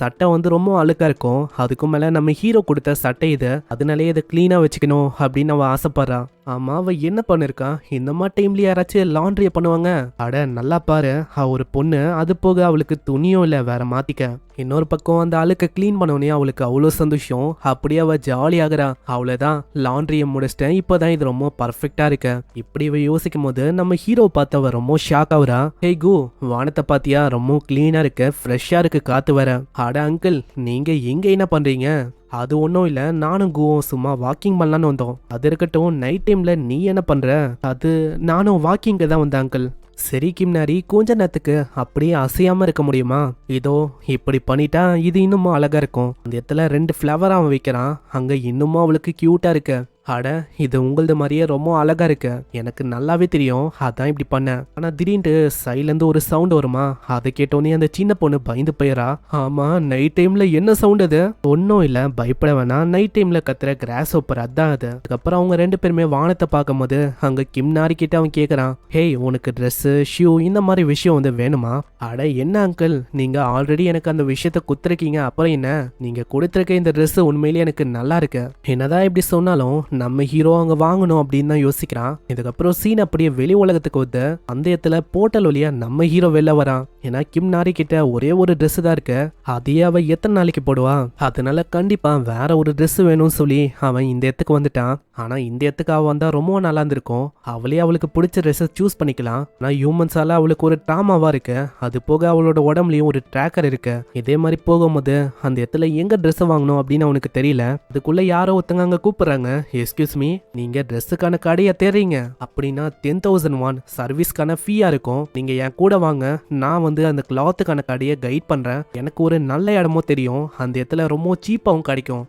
சட்டை வந்து ரொம்ப அழுக்கா இருக்கும். அதுக்கும் மேல நம்ம ஹீரோ கொடுத்த சட்டை இது. அதனாலே இதை கிளீனா வச்சுக்கணும் அப்படின்னு அவ ஆசைப்படுறா. ஆமா, அவ என்ன பண்ணிருக்கா? இந்த மாதிரி டைம்ல யாராச்சும் லாண்ட்ரிய பண்ணுவாங்க? அட நல்லா பாரு, அவ ஒரு பொண்ணு. அது போக அவளுக்கு துணியும் இல்ல வேற மாத்திக்க. இன்னொரு பக்கம் அந்த அழுக்க கிளீன் பண்ணோனே அவளுக்கு அவ்வளோ சந்தோஷம். அப்படியே அவ ஜாலி ஆகுறா. அவ்வளவுதான், லாண்ட்ரிய முடிச்சிட்டேன். இப்பதான் இது ரொம்ப பர்ஃபெக்டா இருக்கு. இப்படி இவ யோசிக்கும் போது நம்ம ஹீரோ பார்த்து அவ ரொம்ப ஷாக் ஆகுறா. ஹே கு, வானத்தை பாத்தியா? ரொம்ப கிளீனா இருக்கு, ஃப்ரெஷ்ஷா இருக்கு காத்து வர. அட அங்கிள், நீங்க எங்க என்ன பண்றீங்க? அது ஒன்றும் இல்லை, நானும் குவும் சும்மா வாக்கிங் பண்ணலான்னு வந்தோம். அது இருக்கட்டும், நைட் டைம்ல நீ என்ன பண்ற? அது நானும் வாக்கிங்க தான் வந்தேன் அங்கிள். சரி கிம்னாரி, கொஞ்ச நேரத்துக்கு அப்படியே அசையாம இருக்க முடியுமா? இதோ இப்படி பண்ணிட்டா இது இன்னமும் அழகா இருக்கும். அந்த இடத்துல 2 ஃப்ளவர் அவன் வைக்கிறான். அங்க இன்னமும் அவளுக்கு கியூட்டா இருக்கு. அட, இது உங்களது மாதிரியே ரொம்ப அழகா இருக்கு. எனக்கு நல்லாவே தெரியும், அதான் இப்படி பண்ணேன். ஆனா திடீர்னு சைட்லேருந்து ஒரு சவுண்ட் வருமா? அதை கேட்டோன்னே அந்த சின்ன பொண்ணு பயந்து போயிடறா. ஆமா, நைட் டைம்ல என்ன சவுண்ட் அது? ஒன்றும் இல்லை, பயப்பட வேணாம். நைட் டைம்ல கத்துற கிராஸ் ஓப்பர் அதான் அது. அதுக்கப்புறம் அவங்க 2 பேருமே வானத்தை பார்க்கும் போது அங்க கிம் நாரி கிட்ட அவன் கேட்கறான், ஹேய், உனக்கு ட்ரெஸ் ஷூ இந்த மாதிரி விஷயம் வந்து வேணுமா? அட என்ன அங்கிள், நீங்க ஆல்ரெடி எனக்கு அந்த விஷயத்த குத்துருக்கீங்க. அப்புறம் என்ன, நீங்க கொடுத்துருக்க இந்த ட்ரெஸ் உண்மையிலேயே எனக்கு நல்லா இருக்கு. என்னதான் இப்படி சொன்னாலும் நம்ம ஹீரோ அங்க வாங்கணும் அப்படின்னு தான் யோசிக்கிறான். இதுக்கப்புறம் சீன் அப்படியே வெளி உலகத்துக்கு வந்து அந்த இடத்துல போர்ட்டல் வழியா நம்ம ஹீரோ வெளில வரான். ஏன்னா கிம் நாரி கிட்ட ஒரே ஒரு Dress தான் இருக்கு, அதையே அவ எத்தனை நாளைக்கு போடுவா, அதனால கண்டிப்பா வேற ஒரு Dress வேணும்னு சொல்லி அவன் இந்த இடத்துக்கு வந்துட்டான். ஆனா இந்த இடத்துக்கு அவ வந்தா ரொம்ப நல்லா இருந்திருக்கும், அவளே அவளுக்கு பிடிச்ச ட்ரெஸ்ஸை சூஸ் பண்ணிக்கலாம். ஆனா ஹியூமன்ஸால அவளுக்கு ஒரு ட்ராமாவா இருக்கு, அது போக அவளோட உடம்புலயும் ஒரு ட்ராக்கர் இருக்கு. இதே மாதிரி போகும்போது அந்த இடத்துல எங்க Dress வாங்கணும் அப்படின்னு அவனுக்கு தெரியல. அதுக்குள்ள யாரோ ஒருத்தங்க அங்க கூப்பிடுறாங்க. எஸ்கியூஸ் மீ, நீங்க ட்ரெஸ்ஸுக்கான கடையை தேடுறீங்க அப்படின்னா 10,000 சர்வீஸ்க்கான ஃபீயா இருக்கும், நீங்க என் கூட வாங்க, நான் வந்து அந்த கிளாத்துக்கான கடையை கைட் பண்றேன், எனக்கு ஒரு நல்ல இடமும் தெரியும், அந்த இடத்துல ரொம்ப சீப்பாவும் கிடைக்கும்.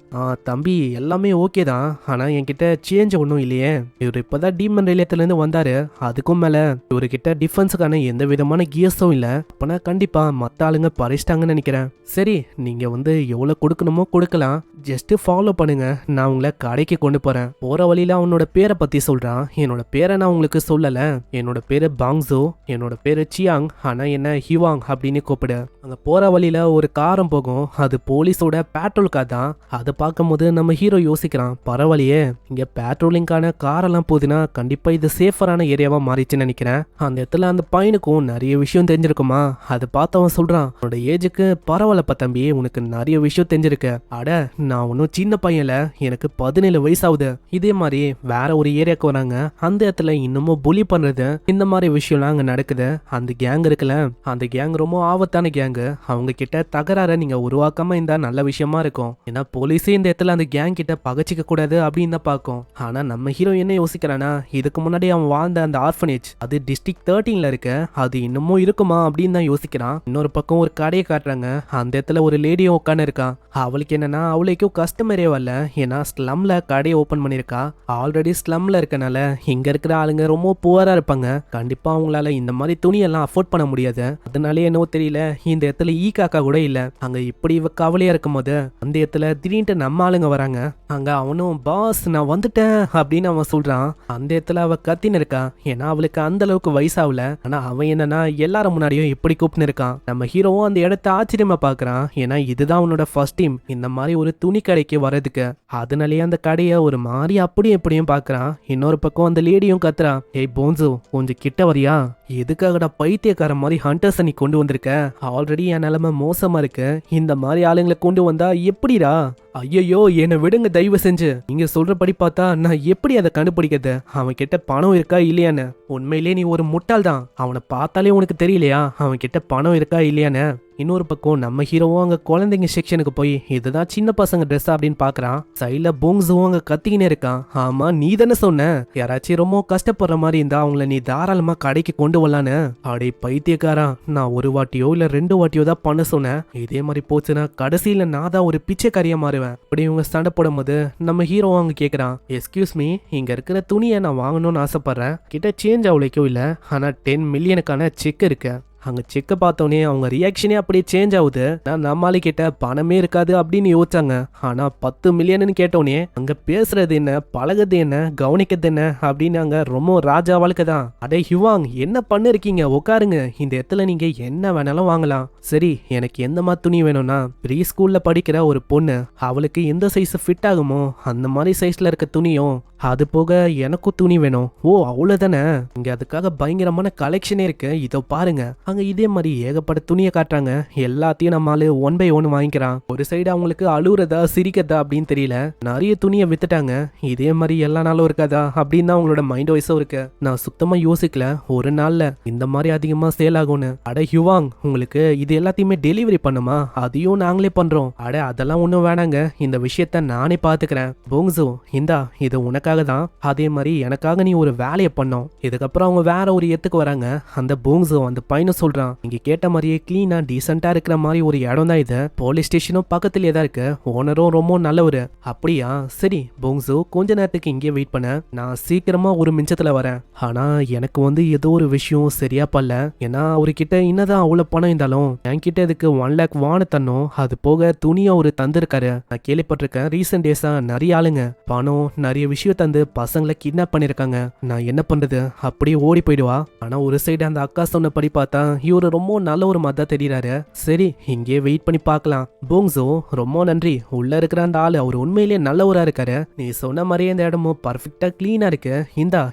தம்பி எல்லாமே ஓகே தான், ஆனா என்கிட்ட சேஞ்ச் ஒன்றும் இல்லையே, இவர் இப்பதான் டீமன் ரிலேத்துல இருந்து வந்தாரு, அதுக்கும் மேல இவர்கிட்ட டிஃபென்ஸுக்கான எந்த விதமான கியர்ஸும் இல்ல, அப்பனா கண்டிப்பா மத்த ஆளுங்க பறிச்சிட்டாங்கன்னு நினைக்கிறேன். சரி, நீங்க வந்து எவ்வளவு கொடுக்கணுமோ கொடுக்கலாம், ஜஸ்ட் ஃபாலோ பண்ணுங்க, நான் உங்களை கடைக்கு கொண்டு போறேன். போற வழியில அவனோட பேரை பத்தி சொல்றான். என்னோட பேரை நான் உங்களுக்கு சொல்லல, என்னோட பேரு பாங்ஸோ, என்னோட பேரு சியாங், ஆனா என்ன ஹிவாங் அப்படின்னு கூப்பிடு. அங்க போற வழியில ஒரு காரம் போகும், அது போலீஸோட பேட்ரோல் கார் தான். அதை பார்க்கும்போது நம்ம ஹீரோ யோசிக்கிறான், பரவாயில்லையே இங்க பேட்ரோலிங்கான காரெல்லாம் போகுதுன்னா கண்டிப்பா இது சேஃபரான ஏரியாவா மாறிச்சுன்னு நினைக்கிறேன். அந்த இடத்துல அந்த பையனுக்கும் நிறைய விஷயம் தெரிஞ்சிருக்குமா, அதை பார்த்து அவன் சொல்றான், உன்னோட ஏஜுக்கு பரவாயில்லப்பா தம்பி, உனக்கு நிறைய விஷயம் தெரிஞ்சிருக்கு. அட நான் ஒன்னும் சின்ன பையன்ல, எனக்கு 17 வயசாகுது. இதே மாதிரி வேற ஒரு ஏரியாவுக்கு வராங்க, அந்த இடத்துல இன்னமும் புலி பண்றது இந்த மாதிரி விஷயம்லாம் அங்க நடக்குது. அந்த கேங் இருக்குல்ல, அந்த கேங் ரொம்ப ஆபத்தான கேங்கு, அவங்க கிட்ட தகராற நீங்க உருவாக்காம இருந்தா நல்ல விஷயமா இருக்கும். ஏன்னா போலீஸே இந்த இடத்துல அந்த கேங் கிட்ட பகச்சிக்க கூடாது அப்படின்னு தான் பார்க்கும். ஆனா நம்ம ஹீரோ என்ன யோசிக்கிறானா, இதுக்கு முன்னாடி அவன் வாழ்ந்த அந்த ஆர்ஃபனேஜ் அது டிஸ்ட்ரிக்ட் 13ல இருக்கு, அது இன்னமும் இருக்குமா அப்படின்னு தான் யோசிக்கிறான். இன்னொரு பக்கம் ஒரு கடையை காட்டுறாங்க, அந்த இடத்துல ஒரு லேடியும் உட்காந்து இருக்கான். அவளுக்கு என்னன்னா அவளுக்கும் கஸ்டமரே வரல, ஏன்னா ஸ்லம்ல கடையை ஓபன் பண்ணிருக்கா. ஆல்ரெடி ஸ்லம்ல இருக்கனால இங்க இருக்கிற ஆளுங்க ரொம்ப புவரா இருப்பாங்க, கண்டிப்பா அவங்களால இந்த மாதிரி துணியெல்லாம் அஃபோர்ட் பண்ண முடியாது. அதனாலே என்னவோ தெரியல இந்த இடத்துல ஈ காக்கா கூட இல்ல. அங்க இப்படி இவ கவலையா இருக்கும் போது அந்த இடத்துல திடீர்னு நம்ம ஆளுங்க வராங்க. அங்க அவனும் பாஸ் நான் வந்துட்டேன் அப்படின்னு அவன் சொல்றான். அந்த இடத்துல அவ கத்தின்னு இருக்கா, ஏன்னா அவளுக்கு அந்த அளவுக்கு வயசாகல. ஆனா அவன் என்னன்னா எல்லாரும் முன்னாடியும் இப்படி கூப்பிட்டு இருக்கான். நம்ம ஹீரோவும் அந்த இடத்த ஆச்சரியமா பாக்குறான், ஏன்னா இதுதான் அவனோட ஃபர்ஸ்ட் டைம் இந்த மாதிரி ஒரு துணி கடைக்கு வர்றதுக்கு. அதனாலேயே அந்த கடையை ஒரு மாதிரி அப்படியும் எப்படியும் பாக்குறான். இன்னொரு பக்கம் அந்த லேடியும் கத்துறான், ஏய் போன்சு கொஞ்சம் கிட்ட வரியா, எதுக்காகடா பைத்தியக்கார மாதிரி ஹண்டர்ஸ் நீ கொண்டு வந்திருக்க, ஆல்ரெடி என் நிலைமை மோசமா இருக்கு, இந்த மாதிரி ஆளுங்களை கொண்டு வந்தா எப்படிடா, ஐயோ என்னை விடுங்க தயவு செஞ்சு, நீங்க சொல்றபடி பார்த்தா நான் எப்படி அதை கண்டுபிடிக்கிறது, அவன் கிட்ட பணம் இருக்கா இல்லையான்னு. உண்மையிலே நீ ஒரு முட்டாள் தான், அவனை பார்த்தாலே உனக்கு தெரியலையா அவன் கிட்ட பணம் இருக்கா இல்லையான்னு. இன்னொரு பக்கம் நம்ம ஹீரோவும் அங்க குழந்தைங்க செக்ஷனுக்கு போய் இதுதான் சின்ன பசங்க ட்ரெஸ் அப்படின்னு பாக்குறான். சைட்ல போங்ஸும் அங்க கத்திக்கினே இருக்கான். ஆமா நீ தானே சொன்ன, யாராச்சும் ரொம்ப கஷ்டப்படுற மாதிரி இருந்தா அவங்கள நீ தாராளமா கடைக்கு கொண்டு வரலான்னு. அடே பைத்தியக்காரா, நான் ஒரு வாட்டியோ இல்ல 2 வாட்டியோ தான் பண்ண சொன்னேன், இதே மாதிரி போச்சுன்னா கடைசியில நான் தான் ஒரு பிச்சைக்காரியா மாறுவேன். அப்படி இவங்க சண்டை போடும் போது நம்ம ஹீரோ அங்க கேக்குறான், எஸ்கியூஸ் மீ இங்க இருக்கிற துணியை நான் வாங்கணும்னு ஆசைப்படுறேன், கிட்ட சேஞ்ச் அவ்வளோக்கும் இல்ல, ஆனா 10 மில்லியனுக்கான செக் இருக்கு. அங்க செக்க பார்த்தோன்னே அவங்க ரியாக்ஷனே அப்படியே சேஞ்ச் ஆகுது. நான் நம்மாலு கிட்ட பணமே இருக்காது அப்படின்னு யோசிச்சாங்க, ஆனா 10 மில்லியன் கேட்டோன்னே அங்க பேசுறது என்ன, பழகுறது என்ன, கவனிக்கிறது என்ன அப்படின்னு அங்க ரொம்ப ராஜா வாழ்க்கை தான். அடே ஹிவாங் என்ன பண்ணிருக்கீங்க, உட்காருங்க, இந்த இடத்துல நீங்க என்ன வேணாலும் வாங்கலாம். சரி எனக்கு எந்த மாதிரி துணி வேணும்னா, ப்ரீ ஸ்கூல்ல படிக்கிற ஒரு பொண்ணு, அவளுக்கு எந்த சைஸ் ஃபிட் ஆகுமோ அந்த மாதிரி சைஸ்ல இருக்க துணியும், அது போக எனக்கும் துணி வேணும். ஓ அவ்வளவுதானே, இங்க அதுக்காக பயங்கரமான கலெக்ஷனே இருக்கு, இதோ பாருங்க. அங்க இதே மாதிரி ஏகப்பட்ட துணியை காட்டுறாங்க, எல்லாத்தையும் நம்மால 1 by 1 வாங்கிக்கிறான். ஒரு சைடு அவங்களுக்கு அழுவுறதா சிரிக்கிறதா அப்படின்னு தெரியல, நிறைய துணியை வித்துட்டாங்க, இதே மாதிரி எல்லா நாளும் இருக்காதா அப்படின்னு தான் அவங்களோட மைண்ட் வைஸும் இருக்கு. நான் சுத்தமா யோசிக்கல ஒரு நாள்ல இந்த மாதிரி அதிகமா சேல் ஆகும்னு. அட ஹிவாங் உங்களுக்கு இது எல்லாத்தையுமே டெலிவரி பண்ணுமா, அதையும் நாங்களே பண்றோம். அட அதெல்லாம் ஒண்ணும் வேணாங்க, இந்த விஷயத்த நானே பாத்துக்கிறேன். போங்ஸு இந்தா இது உனக்காக தான், அதே மாதிரி எனக்காக நீ ஒரு வேலையை பண்ணோம். இதுக்கப்புறம் அவங்க வேற ஒரு இடத்துக்கு வராங்க. அந்த போங்ஸு அந்த பையனும் சொல்றான், நீங்க கேட்ட மாதிரியே கிளீனா டீசெண்டா இருக்கிற மாதிரி ஒரு இடம் தான் இது, போலீஸ் ஸ்டேஷனும் பக்கத்துலயே தான் இருக்கு, ஓனரும் ரொம்ப நல்லவரு. அப்படியா சரி போங்ஸு கொஞ்ச நேரத்துக்கு இங்கே வெயிட் பண்ண, நான் சீக்கிரமா ஒரு மிஞ்சத்துல வரேன். ஆனா எனக்கு வந்து ஏதோ ஒரு விஷயம் சரியா பல்ல, ஏன்னா அவர்கிட்ட என்னதான் அவ்வளவு பணம் இருந்தாலும் என்கிட்ட இதுக்கு 1 lakh வான்னு தன்னோம், அது போக துணியா ஒரு தந்திருக்காரு. நான் கேள்விப்பட்டிருக்கேன் ரீசெண்ட் டேஸா நிறைய ஆளுங்க பணம் நிறைய விஷயம் தந்து பசங்களை கிட்னாப் பண்ணிருக்காங்க. நான் என்ன பண்றது, அப்படியே ஓடி போயிடுவா. ஆனா ஒரு சைடு அந்த அக்கா சொன்னபடி பார்த்தா இவரு ரொம்ப நல்ல ஒரு மாதிரி தெரியுறாரு. சரி இங்கே வெயிட் பண்ணி பார்க்கலாம். போங்ஸோ ரொம்ப நன்றி. உள்ள இருக்கிற அந்த ஆளு அவர் உண்மையிலேயே நல்லவரா இருக்காரு. நீ சொன்ன மாதிரியே இந்த இடமும் பர்ஃபெக்டா கிளீனா இருக்கு.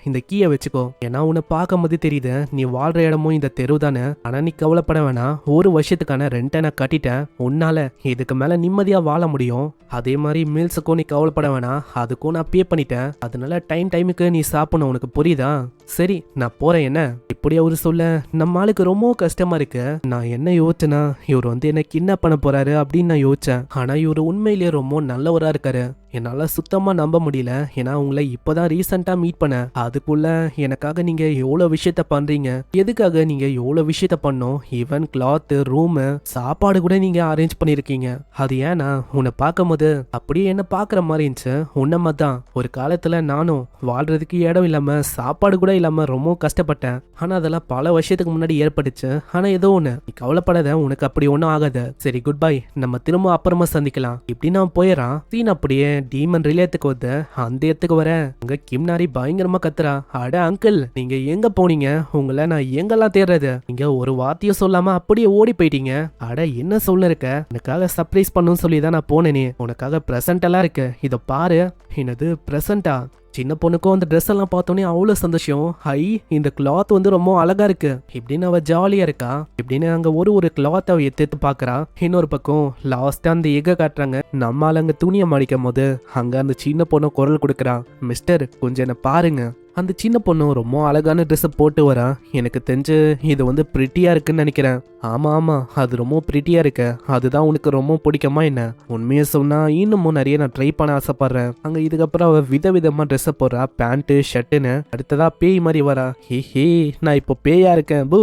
இந்த கீயை வச்சுக்கோ. ஏன்னா உன்னை பார்க்கும் போது தெரியுது நீ வாழ்ற இடமும் இந்த தெரு தானே. ஆனா நீ கவலைப்பட வேணாம். ஒரு வருஷத்துக்கான ரெண்டை நான் கட்டிட்டேன். உன்னால இதுக்கு மேல நிம்மதியா வாழ முடியும். அதே மாதிரி மீல்ஸுக்கும் நீ கவலைப்பட வேணாம். அதுக்கும் நான் பே பண்ணிட்டேன். அதனால டைமுக்கு நீ சாப்பிடணும். உனக்கு புரியுதா? சரி நான் போறேன். என்ன இப்படி அவரு சொல்ல நம்ம ஆளுக்கு ரொம்ப கஷ்டமா இருக்கு. நான் என்ன யோசிச்சேன்னா இவர் என்ன கிட்னாப் பண்ண போறாரு அப்படின்னு நான் யோசிச்சேன். ஆனா இவர் உண்மையிலேயே ரொம்ப நல்லவரா இருக்காரு. என்னால சுத்தமா நம்ப முடியல. ஏன்னா உங்களை இப்பதான் ரீசெண்டா மீட் பண்ண. அதுக்குள்ள எனக்காக நீங்க எவ்வளவு விஷயத்த பண்றீங்க. எதுக்காக நீங்க எவ்வளவு விஷயத்த பண்ணோம். ஈவன் கிளாத், ரூம், சாப்பாடு கூட நீங்க அரேஞ்ச் பண்ணிருக்கீங்க. அது ஏன்னா உன்னை பார்க்கும் போது அப்படியே என்ன பாக்குற மாதிரி இருந்துச்சு. உன்னமா தான் ஒரு காலத்துல நானும் வாழ்றதுக்கு இடம் இல்லாம சாப்பாடு கூட இல்லாம ரொம்ப கஷ்டப்பட்டேன். ஆனா அதெல்லாம் பல வருஷத்துக்கு முன்னாடி ஏற்பட்டுச்சு. ஆனா ஏதோ ஒண்ணு நீ கவலைப்படாத. உனக்கு அப்படி ஒன்னும் ஆகாது. சரி குட் பை. நம்ம திரும்ப அப்புறமா சந்திக்கலாம். இப்படி நான் போயிடறான். சீன் அப்படியே டீமன் ரிலேத்துக்கு வந்து அந்த இடத்துக்கு வர அங்க கிம்னாரி பயங்கரமா கத்துறா. அட அங்கிள் நீங்க எங்க போனீங்க? உங்களை நான் எங்கெல்லாம் தேடுறது? நீங்க ஒரு வார்த்தையும் சொல்லாம அப்படியே ஓடி போயிட்டீங்க. அட என்ன சொல்ல இருக்க? எனக்காக சர்ப்ரைஸ் பண்ணுன்னு சொல்லி தான் நான் போனேனே. உனக்காக பிரசன்ட் எல்லாம் இருக்கு. இத பாரு. என்னது பிரசன்டா? சின்ன பொண்ணுக்கும் அந்த ட்ரெஸ் எல்லாம் பார்த்தோன்னே அவ்வளோ சந்தோஷம். ஹை இந்த கிளாத் ரொம்ப அழகா இருக்கு. இப்படின்னு அவ ஜாலியா இருக்கா. இப்படின்னு அங்க ஒரு கிளாத் அவ எடுத்து பாக்குறா. இன்னொரு பக்கம் லாஸ்டா அந்த எக காட்டுறாங்க. நம்மால அங்க துணியை மடிக்கும் போது அங்க அந்த சின்ன பொண்ணு குரல் கொடுக்குறா. மிஸ்டர் கொஞ்சம் என்ன பாருங்க. அந்த சின்ன பொண்ணு ரொம்ப அழகான ட்ரெஸ் போட்டு வரா. எனக்கு தெரிஞ்சு இது பிரிட்டியா இருக்குன்னு நினைக்கிறேன். ஆமா அது ரொம்ப பிரிட்டியா இருக்கு. அதுதான் உனக்கு ரொம்ப பிடிக்குமா என்ன? உண்மையை சொன்னா இன்னமும் நிறைய நான் ட்ரை பண்ண ஆசைப்படுறேன். அங்க இதுக்கப்புறம் அவ விதவிதமா ட்ரெஸ் போடுறா. பேண்ட், ஷர்ட்டுன்னு. அடுத்ததா பேய் மாதிரி வரா. ஹே நான் இப்போ பேயா இருக்கேன். பூ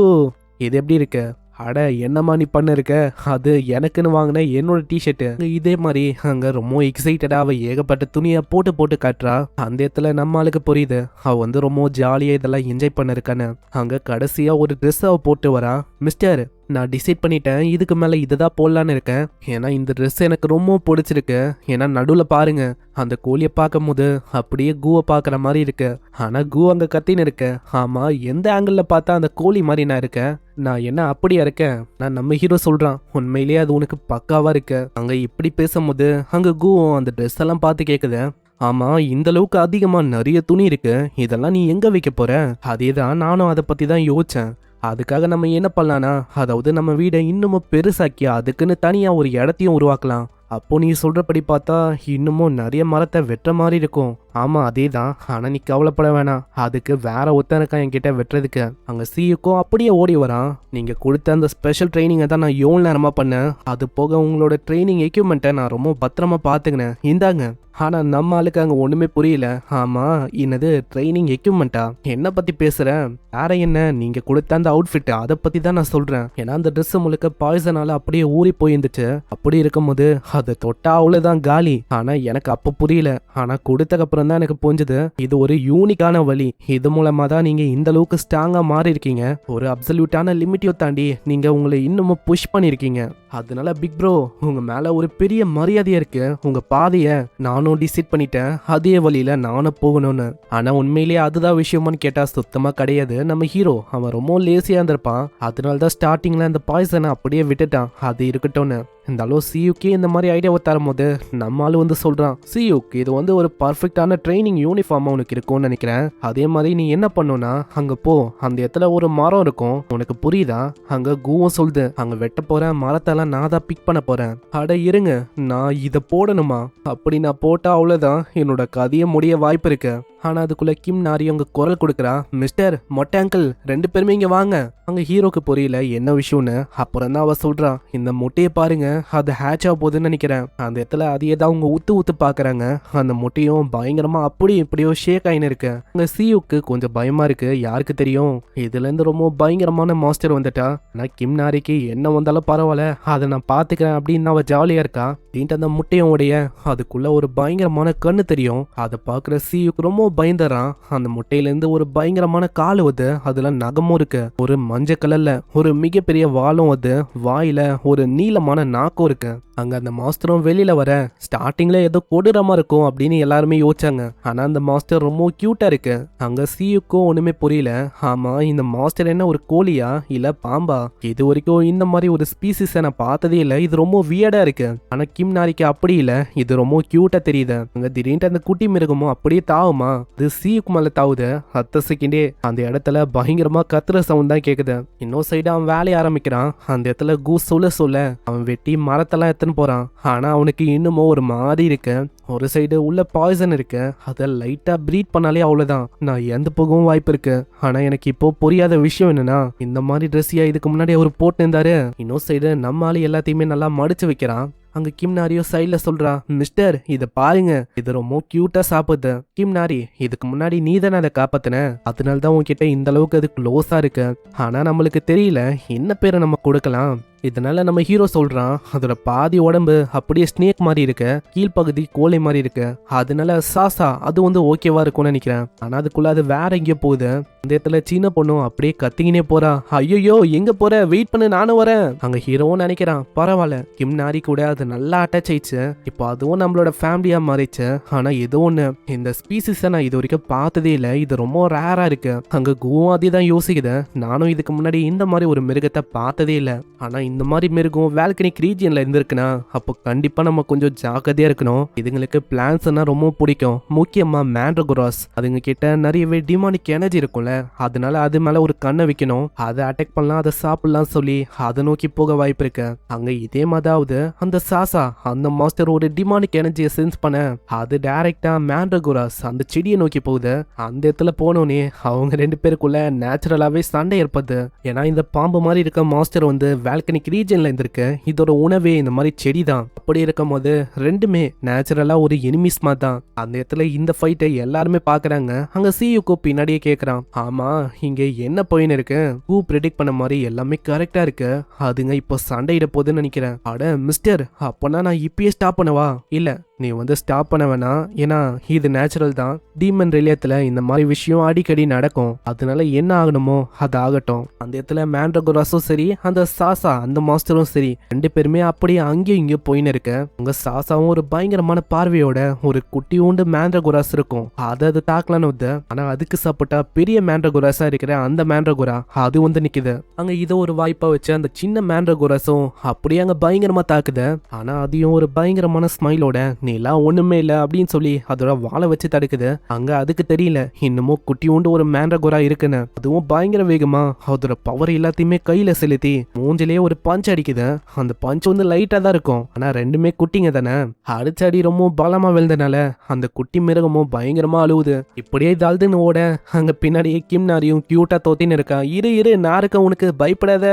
இது எப்படி இருக்கு? அட என்னம்மா நீ பண்ண இருக்க? அது எனக்குன்னு வாங்கின என்னோட டிஷர்ட்டு. இதே மாதிரி அங்க ரொம்ப எக்ஸைட்டடா அவ ஏகப்பட்ட துணியை போட்டு காட்டுறா. அந்த இடத்துல நம்ம ஆளுக்கு புரியுது அவ ரொம்ப ஜாலியா இதெல்லாம் என்ஜாய் பண்ண இருக்கான்னு. அங்க கடைசியா ஒரு ட்ரெஸ் அவ போட்டு வரா. மிஸ்டர் நான் டிசைட் பண்ணிட்டேன். இதுக்கு மேல இதுதான் போடலான்னு இருக்கேன். ஏன்னா இந்த ட்ரெஸ் எனக்கு ரொம்ப பிடிச்சிருக்கு. ஏன்னா நடுவில் பாருங்க அந்த கோழியை பார்க்கும் போது அப்படியே கூவை பார்க்குற மாதிரி இருக்கு. ஆனா கூ அங்க கத்தின்னு இருக்கு. ஆமா எந்த ஆங்கிள் பார்த்தா அந்த கோழி மாதிரி நான் இருக்கேன்? நான் என்ன அப்படியா இருக்கேன்? நான் நம்ம ஹீரோ சொல்றான். உண்மையிலேயே அது உனக்கு பக்காவா இருக்கு. அங்க இப்படி பேசும்போது அங்க கூவும் அந்த ட்ரெஸ் எல்லாம் பார்த்து கேக்குது. ஆமா இந்த அளவுக்கு அதிகமா நிறைய துணி இருக்கு. இதெல்லாம் நீ எங்க வைக்க போற? அதேதான் நானும் அதை பத்தி தான் யோசிச்சேன். அதுக்காக நம்ம என்ன பண்ணலாம்னா அதாவது நம்ம வீடை இன்னமும் பெருசாக்கி அதுக்குன்னு தனியா ஒரு இடத்தையும் உருவாக்கலாம். அப்போ நீ சொல்றபடி பார்த்தா இன்னமும் நிறைய மரத்தை வெட்டுற மாதிரி இருக்கும். ஆமா அதேதான். ஆனா நீ கவலைப்பட வேணாம். அதுக்கு வேற ஒருத்தன் இருக்கான் என்கிட்ட வெட்டுறதுக்கு. அங்க சியுக்கும் அப்படியே ஓடி வரான். நீங்க கொடுத்த அந்த ஸ்பெஷல் ட்ரைனிங்கை தான் நான் எவ்வளவு நேரமா பண்ணேன். அது போக உங்களோட ட்ரைனிங் எக்யூப்மெண்ட்டை நான் ரொம்ப பத்திரமா பாத்துக்கினேன். இந்தாங்க. ஆனா நம்ம ஆளுக்கு அங்க ஒண்ணுமே புரியல. ஆமா என்னது ட்ரைனிங் எக்யூப்மெண்டா? என்ன பத்தி பேசுற? வேற என்ன நீங்க கொடுத்த அந்த அவுட்ஃபிட் அதை பத்தி தான் நான் சொல்றேன். ஏன்னா அந்த ட்ரெஸ் முழுக்க பாய்சனால அப்படியே ஊறி போயிருந்துச்சு. அப்படி இருக்கும்போது அதை தொட்டா அவ்வளவுதான் காலி. ஆனா எனக்கு அப்ப புரியல. ஆனா கொடுத்தக்கு அப்புறம் தான் எனக்கு புரிஞ்சது இது ஒரு யூனிக்கான வழி. இது மூலமா தான் நீங்க இந்த அளவுக்கு ஸ்ட்ராங்கா மாறி இருக்கீங்க. ஒரு அப்சல்யூட்டான லிமிட்டையும் தாண்டி நீங்க உங்களை இன்னமும் புஷ் பண்ணிருக்கீங்க. அதனால பிக் ப்ரோ உங்க மேல ஒரு பெரிய மரியாதையா இருக்கு. உங்க பாதைய நானும் டிசைட் பண்ணிட்டேன். அதே வழியில நானும் போகணும்னு. ஆனா உண்மையிலேயே அதுதான் விஷயமான்னு கேட்டா சுத்தமா கிடையாது. நம்ம ஹீரோ அவன் ரொம்ப லேசியா இருந்திருப்பான். அதனாலதான் ஸ்டார்டிங்ல அந்த பாய்சனை அப்படியே விட்டுட்டான். அது இருக்கட்டும்னு. இந்த அளவு சியூக்கே இந்த மாதிரி ஐடியாவை தரும் போது நம்ம ஆளு சொல்றான். சியூக் இது ஒரு பர்ஃபெக்டான ட்ரைனிங் யூனிஃபார்மா உனக்கு இருக்கும்னு நினைக்கிறேன். அதே மாதிரி நீ என்ன பண்ணுனா அங்க போ. அந்த இடத்துல ஒரு மரம் இருக்கும். உனக்கு புரியுதா? அங்க கூவும் சொல்லுது அங்க வெட்ட போறேன் மரத்தெல்லாம் நான் தான் பிக் பண்ண போறேன். அட இருங்க நான் இதை போடணுமா? அப்படி நான் போட்டா அவ்வளவுதான் என்னோட கதையை முடிய வாய்ப்பு இருக்கு. ஆனா அதுக்குள்ள கிம் நாரி அவங்க குரல் கொடுக்குறா. மிஸ்டர் மொட்டை அங்கிள் 2 பேருமே இங்க வாங்க. அங்க ஹீரோக்கு புரியல என்ன விஷயம்னு. அப்புறம் தான் அவ சொல்றான். இந்த முட்டையை பாருங்க அது ஹேட்ச் ஆக போகுதுன்னு நினைக்கிறேன். அந்த இடத்துல அதையே தான் அவங்க ஊத்து பாக்குறாங்க. அந்த முட்டையும் பயங்கரமா அப்படியும் இப்படியோ ஷேக் ஆயின்னு இருக்கு. அங்க சியூக்கு கொஞ்சம் பயமா இருக்கு. யாருக்கு தெரியும் இதுல இருந்து ரொம்ப பயங்கரமான மாஸ்டர் வந்துட்டா. ஆனா கிம் நாரிக்கு என்ன வந்தாலும் பரவாயில்ல அதை நான் பாத்துக்கிறேன் அப்படின்னு அவ ஜாலியா இருக்கா. அந்த முட்டையும் உடைய அதுக்குள்ள ஒரு பயங்கரமான கண்ணு தெரியும். அதை பாக்குற சியூக்கு ரொம்ப பயந்துறான். அந்த முட்டையில ஒரு பயங்கரமான காலு வருது. அதுல நகமும் இருக்கு. ஒரு மஞ்சள் கலர்ல ஒரு மிகப்பெரிய வாலும் வருது. வாயில ஒரு நீளமான நாக்கும் இருக்கு. அங்க அந்த மாஸ்டரும் வெளியில வர ஸ்டார்டிங்ல ஏதோ கொடூரமா இருக்கும் அப்படின்னு எல்லாருமே யோசிச்சாங்க. ஆனா அந்த மாஸ்டர் ரொம்ப கியூட்டா இருக்கு. அங்க சியுக்கும் ஒண்ணுமே புரியல. ஆமா, இந்த மாஸ்டர் என்ன ஒரு கோழியா இல்ல பாம்பா? இது வரைக்கும் இந்த மாதிரி ஒரு ஸ்பீசிஸை நான் பார்த்ததே இல்லை. இது ரொம்ப வியர்டா இருக்கு. ஆனா கிம் நாரிக்கு அப்படி இல்ல, இது ரொம்ப கியூட்டா தெரியுது. அங்க திடீர்னு அந்த குட்டி மிருகமும் அப்படியே தாவுமா, இது சியுக்கு மேல தாவுது. அடுத்த செகண்டே அந்த இடத்துல பயங்கரமா கத்துற சவுண்ட் தான் கேக்குது. இன்னொரு சைடு அவன் வேலைய ஆரம்பிக்கிறான். அந்த இடத்துல கூஸ் சொல்ல அவன் வெட்டி மரத்தெல்லாம் எடுத்துன்னு போறான். ஆனா அவனுக்கு இன்னமும் ஒரு மாதிரி இருக்கு. ஒரு சைடு உள்ள பாய்சன் இருக்கு. அதை லைட்டா ப்ரீட் பண்ணாலே அவ்வளவுதான், நான் இறந்து போகவும் வாய்ப்பு இருக்கு. ஆனா எனக்கு இப்போ புரியாத விஷயம் என்னன்னா, இந்த மாதிரி ட்ரெஸ்ஸியா இதுக்கு முன்னாடி அவர் போட்டு இருந்தாரு. இன்னொரு சைடு நம்ம ஆளு எல்லாத்தையுமே நல்லா மடிச்சு வைக்கிறான். அங்க கிம் நாரியோ சைட்ல சொல்றா, மிஸ்டர் இத பாருங்க, இது ரொம்ப கியூட்டா சாப்பிடுது. கிம் நாரி, இதுக்கு முன்னாடி நீ தானே அதை காப்பாத்தின, அதனாலதான் உன்கிட்ட இந்த அளவுக்கு அது க்ளோஸா இருக்கு. ஆனா நம்மளுக்கு தெரியல என்ன பேரை நம்ம கொடுக்கலாம். இதனால நம்ம ஹீரோ சொல்றான், அதோட பாதி உடம்பு அப்படியே ஸ்னேக் மாதிரி இருக்கு, கீழ்பகுதி கோழை மாதிரி இருக்கு. அதனால சாசா அது வந்து ஓகேவா இருக்கும்னு நினைக்கிறேன். ஆனா அதுக்குள்ள அது வேற எங்கேயோ போகுது. அந்த இடத்துல சின்ன பொண்ணும் அப்படியே கத்திக்கினே போறா. ஐயோ எங்க போற, வெயிட் பண்ணு நானும் வரேன். அங்க ஹீரோவும் நினைக்கிறான், பரவாயில்ல கிம் நாரி கூட அது நல்லா அட்டாச் ஆயிடுச்சு, இப்போ அதுவும் நம்மளோட ஃபேமிலியா மாறிச்சு. ஆனா ஏதோ ஒண்ணு, இந்த ஸ்பீசிஸை நான் இது வரைக்கும் பார்த்ததே இல்லை, இது ரொம்ப ரேரா இருக்கு. அங்க கூவும் அதேதான் யோசிக்குது, நானும் இதுக்கு முன்னாடி இந்த மாதிரி ஒரு மிருகத்தை பார்த்ததே இல்லை. ஆனா இந்த மாதிரி மிருகம் வேல்கனிக் ரீஜியன்ல இருந்திருக்குன்னா அப்போ கண்டிப்பா நம்ம கொஞ்சம் ஜாக்கிரதையா இருக்கணும். இதுங்களுக்கு பிளான்ஸ்னா ரொம்ப பிடிக்கும், முக்கியமா மேண்ட்ரகோராஸ். அதுங்க கிட்ட நிறையவே டிமானிக் எனர்ஜி இருக்கும்ல, அதனால அது மேல ஒரு கண்ணை வைக்கணும், அதை அட்டாக் பண்ணலாம், அதை சாப்பிடலாம் சொல்லி அதை நோக்கி போக வாய்ப்பு இருக்கு. அங்க இதே மாதிரியாவது அந்த சாசா அந்த மாஸ்டர் ஒரு டிமானிக் எனர்ஜியை சென்ஸ் பண்ண அது டைரக்டா மேண்ட்ரகோராஸ் அந்த செடியை நோக்கி போகுது. அந்த இடத்துல போனோடனே அவங்க ரெண்டு பேருக்குள்ள நேச்சுரலாவே சண்டை ஏற்படுது. ஏன்னா இந்த பாம்பு மாதிரி இருக்க மாஸ்டர் வந்து வேல்கனிக் ரீஜன்ல இருந்திருக்கு, இதோட உணவே இந்த மாதிரி செடி தான். அப்படி இருக்கும் போது ரெண்டுமே நேச்சுரலா ஒரு எனிமிஸ் மாதிரி தான். அந்த இடத்துல இந்த ஃபைட்டை எல்லாருமே பாக்குறாங்க. அங்க சியுக்கு பின்னாடியே கேக்குறான், ஆமா இங்க என்ன போயின்னு இருக்கு, கூ ப்ரெடிக்ட் பண்ண மாதிரி எல்லாமே கரெக்டா இருக்கு, அதுங்க இப்போ சண்டையிட போகுதுன்னு நினைக்கிறேன். அட மிஸ்டர், அப்பனா நான் இப்பயே ஸ்டாப் பண்ணவா? இல்ல நீ வந்து ஸ்டாப் பண்ண வேணாம், ஏன்னா இது நேச்சுரல் தான். டீமன் ரிலேயத்துல இந்த மாதிரி விஷயம் அடிக்கடி நடக்கும், அதனால என்ன ஆகணுமோ அது ஆகட்டும். அந்த இடத்துல மேண்ட்ரகோராஸும் சரி அந்த சாசா அந்த மாஸ்டரும் சரி ரெண்டு பேருமே அப்படியே அங்கேயும் இங்கேயும் போயின்னு இருக்கு. உங்க சாசாவும் ஒரு பயங்கரமான பார்வையோட ஒரு குட்டி உண்டு மேண்ட்ரகோராஸ் இருக்கும், அதை தாக்கலான்னு வந்து, ஆனா அதுக்கு சப்போர்ட்டா பெரிய மேண்ட்ரகோராஸா இருக்கிற அந்த மேண்ட்ரகோரா அது வந்து நிக்குது. அங்க இதை ஒரு வாய்ப்பா வச்சு அந்த சின்ன மேண்ட்ரகோராஸும் அப்படியே அங்க பயங்கரமா தாக்குது. ஆனா அதையும் ஒரு பயங்கரமான ஸ்மைலோட நீலாம் ஒண்ணுமே இல்ல அப்படின்னு சொல்லி அதோட வாழை வச்சு தடுக்குது. அங்க அதுக்கு தெரியல இன்னமும் குட்டி உண்டு ஒரு மேண்ட்ரகோரா இருக்குன்னு. அதுவும் பயங்கர வேகமா அதோட பவர் எல்லாத்தையுமே கையில செலுத்தி மூஞ்சிலேயே ஒரு பஞ்ச் அடிக்குது. அந்த பஞ்ச் வந்து லைட்டா தான் இருக்கும், ஆனா ரெண்டுமே குட்டிங்க தானே, அடிச்ச அடி ரொம்ப பலமா விழுந்தனால அந்த குட்டி மிருகமும் பயங்கரமா அழுவுது. இப்படியே தாழ்துன்னு ஓட அங்க பின்னாடியே கிம் நாரியும் கியூட்டா தோத்தின்னு இருக்கா. இரு நான் இருக்க, உனக்கு பயப்படாத.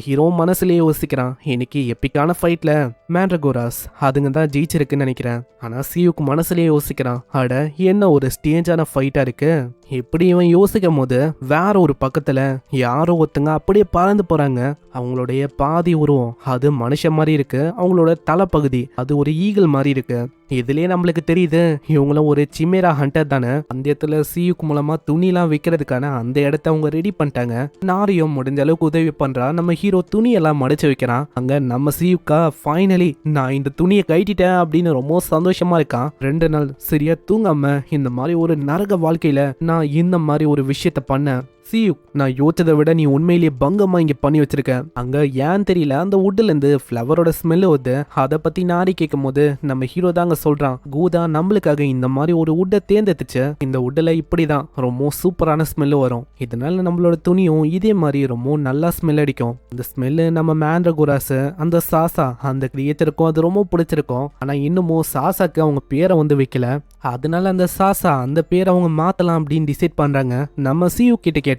ஹீரோ மனசுலயே யோசிக்கிறான், இன்னைக்கு எப்பிக்கான ஃபைட்ல மேண்ட்ரகோராஸ் அதுங்க தான் ஜெயிச்சிருக்குன்னு நினைக்கிறேன். ஆனா சியுக்கு மனசுலயே யோசிக்கிறான், அட என்ன ஒரு ஸ்டேஞ்சான ஃபைட்டா இருக்கு. இப்படி இவன் யோசிக்கும் போது வேற ஒரு பக்கத்துல யாரோ ஒருத்தங்க அப்படியே பறந்து போறாங்க. அவங்களுடைய பாதி உருவம் அது மனுஷன் மாதிரி இருக்கு, அவங்களோட தலைப்பகுதி அது ஒரு ஈகிள் மாதிரி இருக்கு. இதுலயே நம்மளுக்கு தெரியுது இவங்களும் ஒரு சிமேரா ஹண்டர் தானே. அந்த இடத்துல சியுக்கு மூலமா துணியெல்லாம் வைக்கிறதுக்கான அந்த இடத்த அவங்க ரெடி பண்ணிட்டாங்க. நாரியும் முடிஞ்ச அளவுக்கு உதவி பண்றா. நம்ம ஹீரோ துணியெல்லாம் மடிச்சு வைக்கிறான். அங்க நம்ம சியுக்கா ஃபைனலி நான் இந்த துணியை கட்டிட்டேன் அப்படின்னு ரொம்ப சந்தோஷமா இருக்கான். 2 நாள் சரியா தூங்காம இந்த மாதிரி ஒரு நரக வாழ்க்கையில நான் இந்த மாதிரி ஒரு விஷயத்த பண்ணேன். சியுக், நான் யோசிச்சதை விட நீ உண்மையிலேயே பங்கமா இங்க பண்ணி வச்சிருக்க. அங்க ஏன் தெரியல அந்த வுட்ல இருந்து ஃப்ளவரோட ஸ்மெல் வருது. அதை பத்தி நாரி கேட்கும் போது நம்ம ஹீரோ தாங்க சொல்றான், கூதா நம்மளுக்காக இந்த மாதிரி ஒரு வுட்டை தேர்ந்தெடுத்துச்சு, இந்த வுட்ல இப்படிதான் ரொம்ப சூப்பரான ஸ்மெல் வரும், இதனால நம்மளோட துணியும் இதே மாதிரி ரொம்ப நல்லா ஸ்மெல் அடிக்கும். அந்த ஸ்மெல்லு நம்ம மேண்ட்ரகோராஸ் அந்த சாசா அந்த கிரியேட்டருக்கும் அது ரொம்ப பிடிச்சிருக்கும். ஆனா இன்னமும் சாசாக்கு அவங்க பேரை வந்து வைக்கல, அதனால அந்த சாசா அந்த பேரை அவங்க மாத்தலாம் அப்படின்னு டிசைட் பண்றாங்க. நம்ம சியு கிட்ட கேட்டா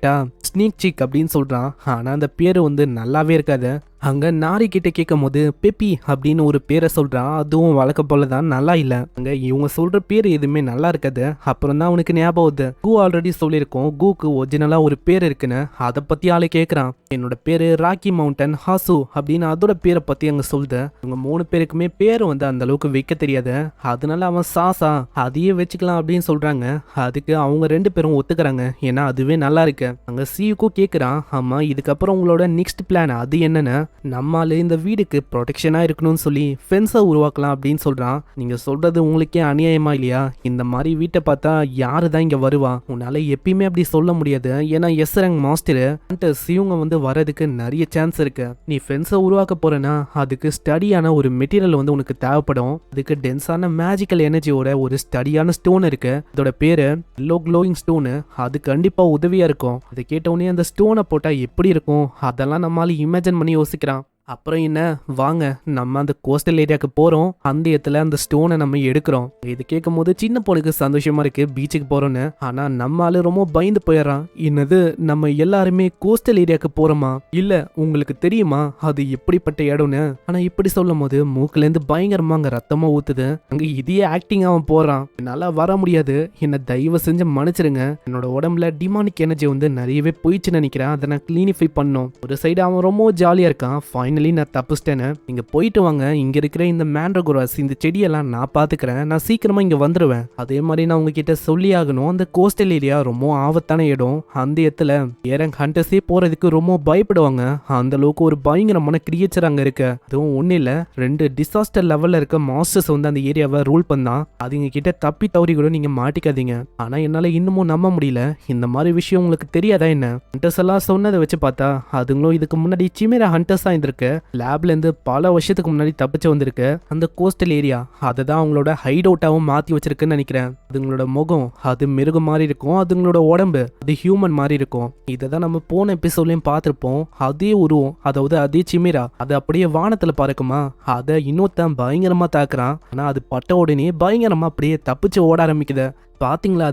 ஸ்னீக் சிக் அப்படின்னு சொல்றான். ஆனா அந்த பேரு வந்து நல்லாவே இருக்காது. அங்க நாரி கிட்ட கேட்கும் போது பெப்பி அப்படின்னு ஒரு பேரை சொல்றான், அதுவும் வழக்க போலதான் நல்லா இல்ல. அங்க இவங்க சொல்ற பேர் எதுவுமே நல்லா இருக்காது. அப்புறம் தான் அவனுக்கு ஞாபகம் வருது, கூ ஆல்ரெடி சொல்லியிருக்கோம் கூக்கு ஒரிஜினலா ஒரு பேர் இருக்குன்னு. அதை பத்தி ஆளு கேட்கறான், என்னோட பேரு ராக்கி மவுண்டன் ஹாசு அப்படின்னு அதோட பேரை பத்தி அங்க சொல்லுது. இவங்க 3 பேருக்குமே பேரு வந்து அந்த அளவுக்கு வைக்க தெரியாது, அதனால அவன் சாசா அதையே வச்சுக்கலாம் அப்படின்னு சொல்றாங்க. அதுக்கு அவங்க 2 பேரும் ஒத்துக்கிறாங்க, ஏன்னா அதுவே நல்லா இருக்கு. அங்க சியுக்கும் கேட்கறான், ஆமா இதுக்கப்புறம் உங்களோட நெக்ஸ்ட் பிளான் அது என்னன்னு. நம்மால இந்த வீடுக்கு ப்ரொடெக்ஷனா இருக்கணும்னு சொல்லி ஃபென்ஸை உருவாக்கலாம் அப்படின்னு சொல்றான். நீங்க சொல்றது உங்களுக்கே அநியாயமா இல்லையா? இந்த மாதிரி வீட்டை பார்த்தா யாரு தான் இங்க வருவா? உன்னால எப்பயுமே அப்படி சொல்ல முடியாது. ஏன்னா எஸ்ரங் மாஸ்டர் இவங்க வந்து வரதுக்கு நிறைய சான்ஸ் இருக்கு. நீ ஃபென்ஸை உருவாக்க போறேன்னா அதுக்கு ஸ்டடியான ஒரு மெட்டீரியல் வந்து உனக்கு தேவைப்படும். அதுக்கு டென்ஸான மேஜிக்கல் எனர்ஜியோட ஒரு ஸ்டடியான ஸ்டோன் இருக்கு. அதோட பேரு எல்லோ க்ளோயிங் ஸ்டோனு. அது கண்டிப்பா உதவியா இருக்கும். அதை கேட்டவுடனே அந்த ஸ்டோனை போட்டா எப்படி இருக்கும் அதெல்லாம் நம்மளால இமேஜின் பண்ணி யோசிக்கிறான். அப்புறம் என்ன, வாங்க நம்ம அந்த கோஸ்டல் ஏரியாவுக்கு போறோம். அந்த இடத்துல அந்த ஸ்டோனை நம்ம எடுக்கிறோம். இது கேட்கும் போது சின்ன பொண்ணுக்கு சந்தோஷமா இருக்கு, பீச்சுக்கு போறோன்னு. ஆனா நம்ம ஆளு ரொம்ப பயந்து போயிடறான். என்னது, நம்ம எல்லாருமே கோஸ்டல் ஏரியாவுக்கு போறோமா? இல்ல, உங்களுக்கு தெரியுமா அது எப்படிப்பட்ட இடம்னு? ஆனா இப்படி சொல்லும் போது மூக்குல இருந்து பயங்கரமா அங்க ரத்தமா ஊத்துது. அங்க இதே ஆக்டிங் அவன் போறான். என்னால வர முடியாது, என்ன தயவு செஞ்சு மன்னிச்சிருங்க. என்னோட உடம்புல டிமானிக் எனர்ஜி வந்து நிறையவே போயிடுச்சுன்னு நினைக்கிறேன். அதை நான் கிளீனிஃபை பண்ணும். ஒரு சைடு அவன் ரொம்ப ஜாலியா இருக்கான். நான் தப்பிச்சிட்டேன்னு, நீங்க போயிட்டு வாங்க. இங்க இருக்கிற இந்த மேண்ட்ரகோராஸ் இந்த செடியெல்லாம் நான் பாத்துக்கிறேன். நான் சீக்கிரமா இங்க வந்துருவேன். அதே மாதிரி நான் உங்ககிட்ட சொல்லி ஆகணும், அந்த கோஸ்டல் ஏரியா ரொம்ப ஆபத்தான இடம். அந்த இடத்துல ஏரங் ஹண்டர்ஸே போறதுக்கு ரொம்ப பயப்படுவாங்க. அந்த அளவுக்கு ஒரு பயங்கரமான கிரியேச்சர் அங்க இருக்கு. அதுவும் ஒண்ணு இல்ல, 2 டிசாஸ்டர் லெவல்ல இருக்க மாஸ்டர்ஸ் வந்து அந்த ஏரியாவை ரூல் பண்ணா. அதுங்க கிட்ட தப்பி தவறி கூட நீங்க மாட்டிக்காதீங்க. ஆனா என்னால இன்னமும் நம்ப முடியல, இந்த மாதிரி விஷயம் உங்களுக்கு தெரியாதா என்ன? ஹண்டர்ஸ் எல்லாம் சொன்னதை வச்சு பார்த்தா அதுங்களும் இதுக்கு முன்னாடி சிமேரா ஹண்டர்ஸா இருந்திருக்கு. லேப்ல இருந்து பல வருஷத்துக்கு முன்னாடி தப்பிச்சு வந்திருக்கு. அந்த கோஸ்டல் ஏரியா அதை தான் அவங்களோட ஹைட் அவுட்டாவும் மாத்தி வச்சிருக்குன்னு நினைக்கிறேன். அதுங்களோட முகம் அது மிருகம் மாதிரி இருக்கும். அதுங்களோட உடம்பு அது ஹியூமன் மாதிரி இருக்கும். இதை தான் நம்ம போன எபிசோட்லயும் பார்த்திருப்போம். அதே உருவம், அதாவது அதே சிமிரா அது அப்படியே வானத்துல பறக்குமா, அதை இன்னொருத்தன் பயங்கரமா தாக்குறான். ஆனா அது பட்ட உடனே பயங்கரமா அப்படியே தப்பிச்சு ஓட ஆரம்பிக்குது. பாத்தீங்களா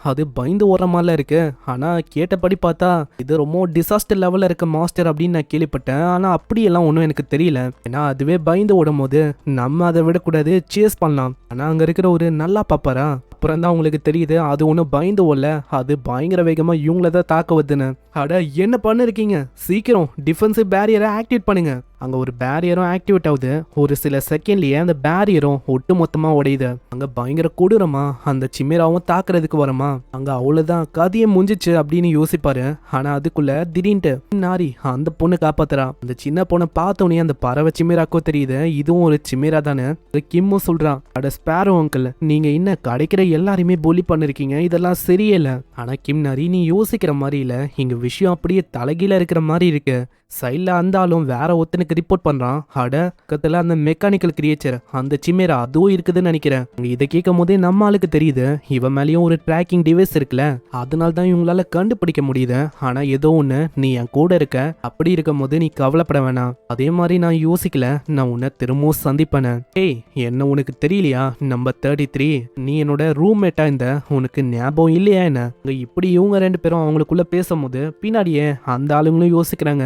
அது பயந்து ஓடுற மாதிரிலாம் இருக்கு. ஆனா கேட்டபடி பார்த்தா இது ரொம்ப டிசாஸ்டர் லெவல்ல இருக்க மாஸ்டர் அப்படின்னு நான் கேள்விப்பட்டேன். ஆனா அப்படியெல்லாம் ஒன்றும் எனக்கு தெரியல. ஏன்னா அதுவே பயந்து ஓடும் போது நம்ம அதை விடக்கூடாது, சேஸ் பண்ணலாம். ஆனா அங்க இருக்கிற ஒரு நல்லா பாப்பாரா, அப்புறம் தான் உங்களுக்கு தெரியுது அது ஒன்றும் பயந்து ஓடல, அது பயங்கர வேகமா இவங்கள தான் தாக்க வருதுன்னு. அட என்ன பண்ணிருக்கீங்க, சீக்கிரம் டிஃபென்சிவ் பேரியரை ஆக்டிவேட் பண்ணுங்க. அங்க ஒரு பேரியரும் ஆக்டிவேட் ஆகுது. ஒரு சில செகண்ட்லயே அந்த பேரியரும் ஒட்டு மொத்தமா உடையுது. அங்க பயங்கர கொடூரமா அந்த சிமிராவும் தாக்குறதுக்கு வரமா. அங்க அவ்வளவுதான், கதையை முடிஞ்சிச்சு அப்படின்னு யோசிப்பாரு. ஆனா அதுக்குள்ள திடீர்னு நாரி அந்த பொண்ணு காப்பாத்துறா. அந்த சின்ன பொண்ணை பார்த்தோன்னே அந்த பறவை சிமிராக்கோ தெரியுது இதுவும் ஒரு சிமிரா தானே. கிம்மும் சொல்றான், அட ஸ்பேரோ அங்கிள், நீங்க இன்னும் கிடைக்கிற எல்லாருமே போலி பண்ணிருக்கீங்க, இதெல்லாம் சரியில்லை. ஆனா கிம் நாரி, நீ யோசிக்கிற மாதிரி இல்ல, இங்க விஷயம் அப்படியே தலைகீழ இருக்கிற மாதிரி இருக்கு. சைட்ல அந்த ஆளும் வேற ஒருத்தனுக்கு ரிப்போர்ட் பண்றான். அட பக்கத்துல அந்த மெக்கானிக்கல் கிரியேச்சர் அந்த சிமேரா அதுவும் இருக்குதுன்னு நினைக்கிறேன். இதை கேட்கும் போதே நம்ம ஆளுக்கு தெரியுது இவன் மேலேயும் ஒரு ட்ராக்கிங் டிவைஸ் இருக்குல்ல, அதனால தான் இவங்களால கண்டுபிடிக்க முடியுது. ஆனா ஏதோ ஒண்ணு, நீ என் கூட இருக்க, அப்படி இருக்கும் போது நீ கவலைப்பட வேணாம். அதே மாதிரி நான் யோசிக்கல, நான் உன்னை திரும்பவும் சந்திப்பேன். ஏய், என்ன உனக்கு தெரியலையா, நம்பர் 33 நீ என்னோட ரூம்மேட்டா இந்த, உனக்கு ஞாபகம் இல்லையா என்ன? இப்படி இவங்க 2 பேரும் அவங்களுக்குள்ள பேசும்போது பின்னாடியே அந்த ஆளுங்களும் யோசிக்கிறாங்க,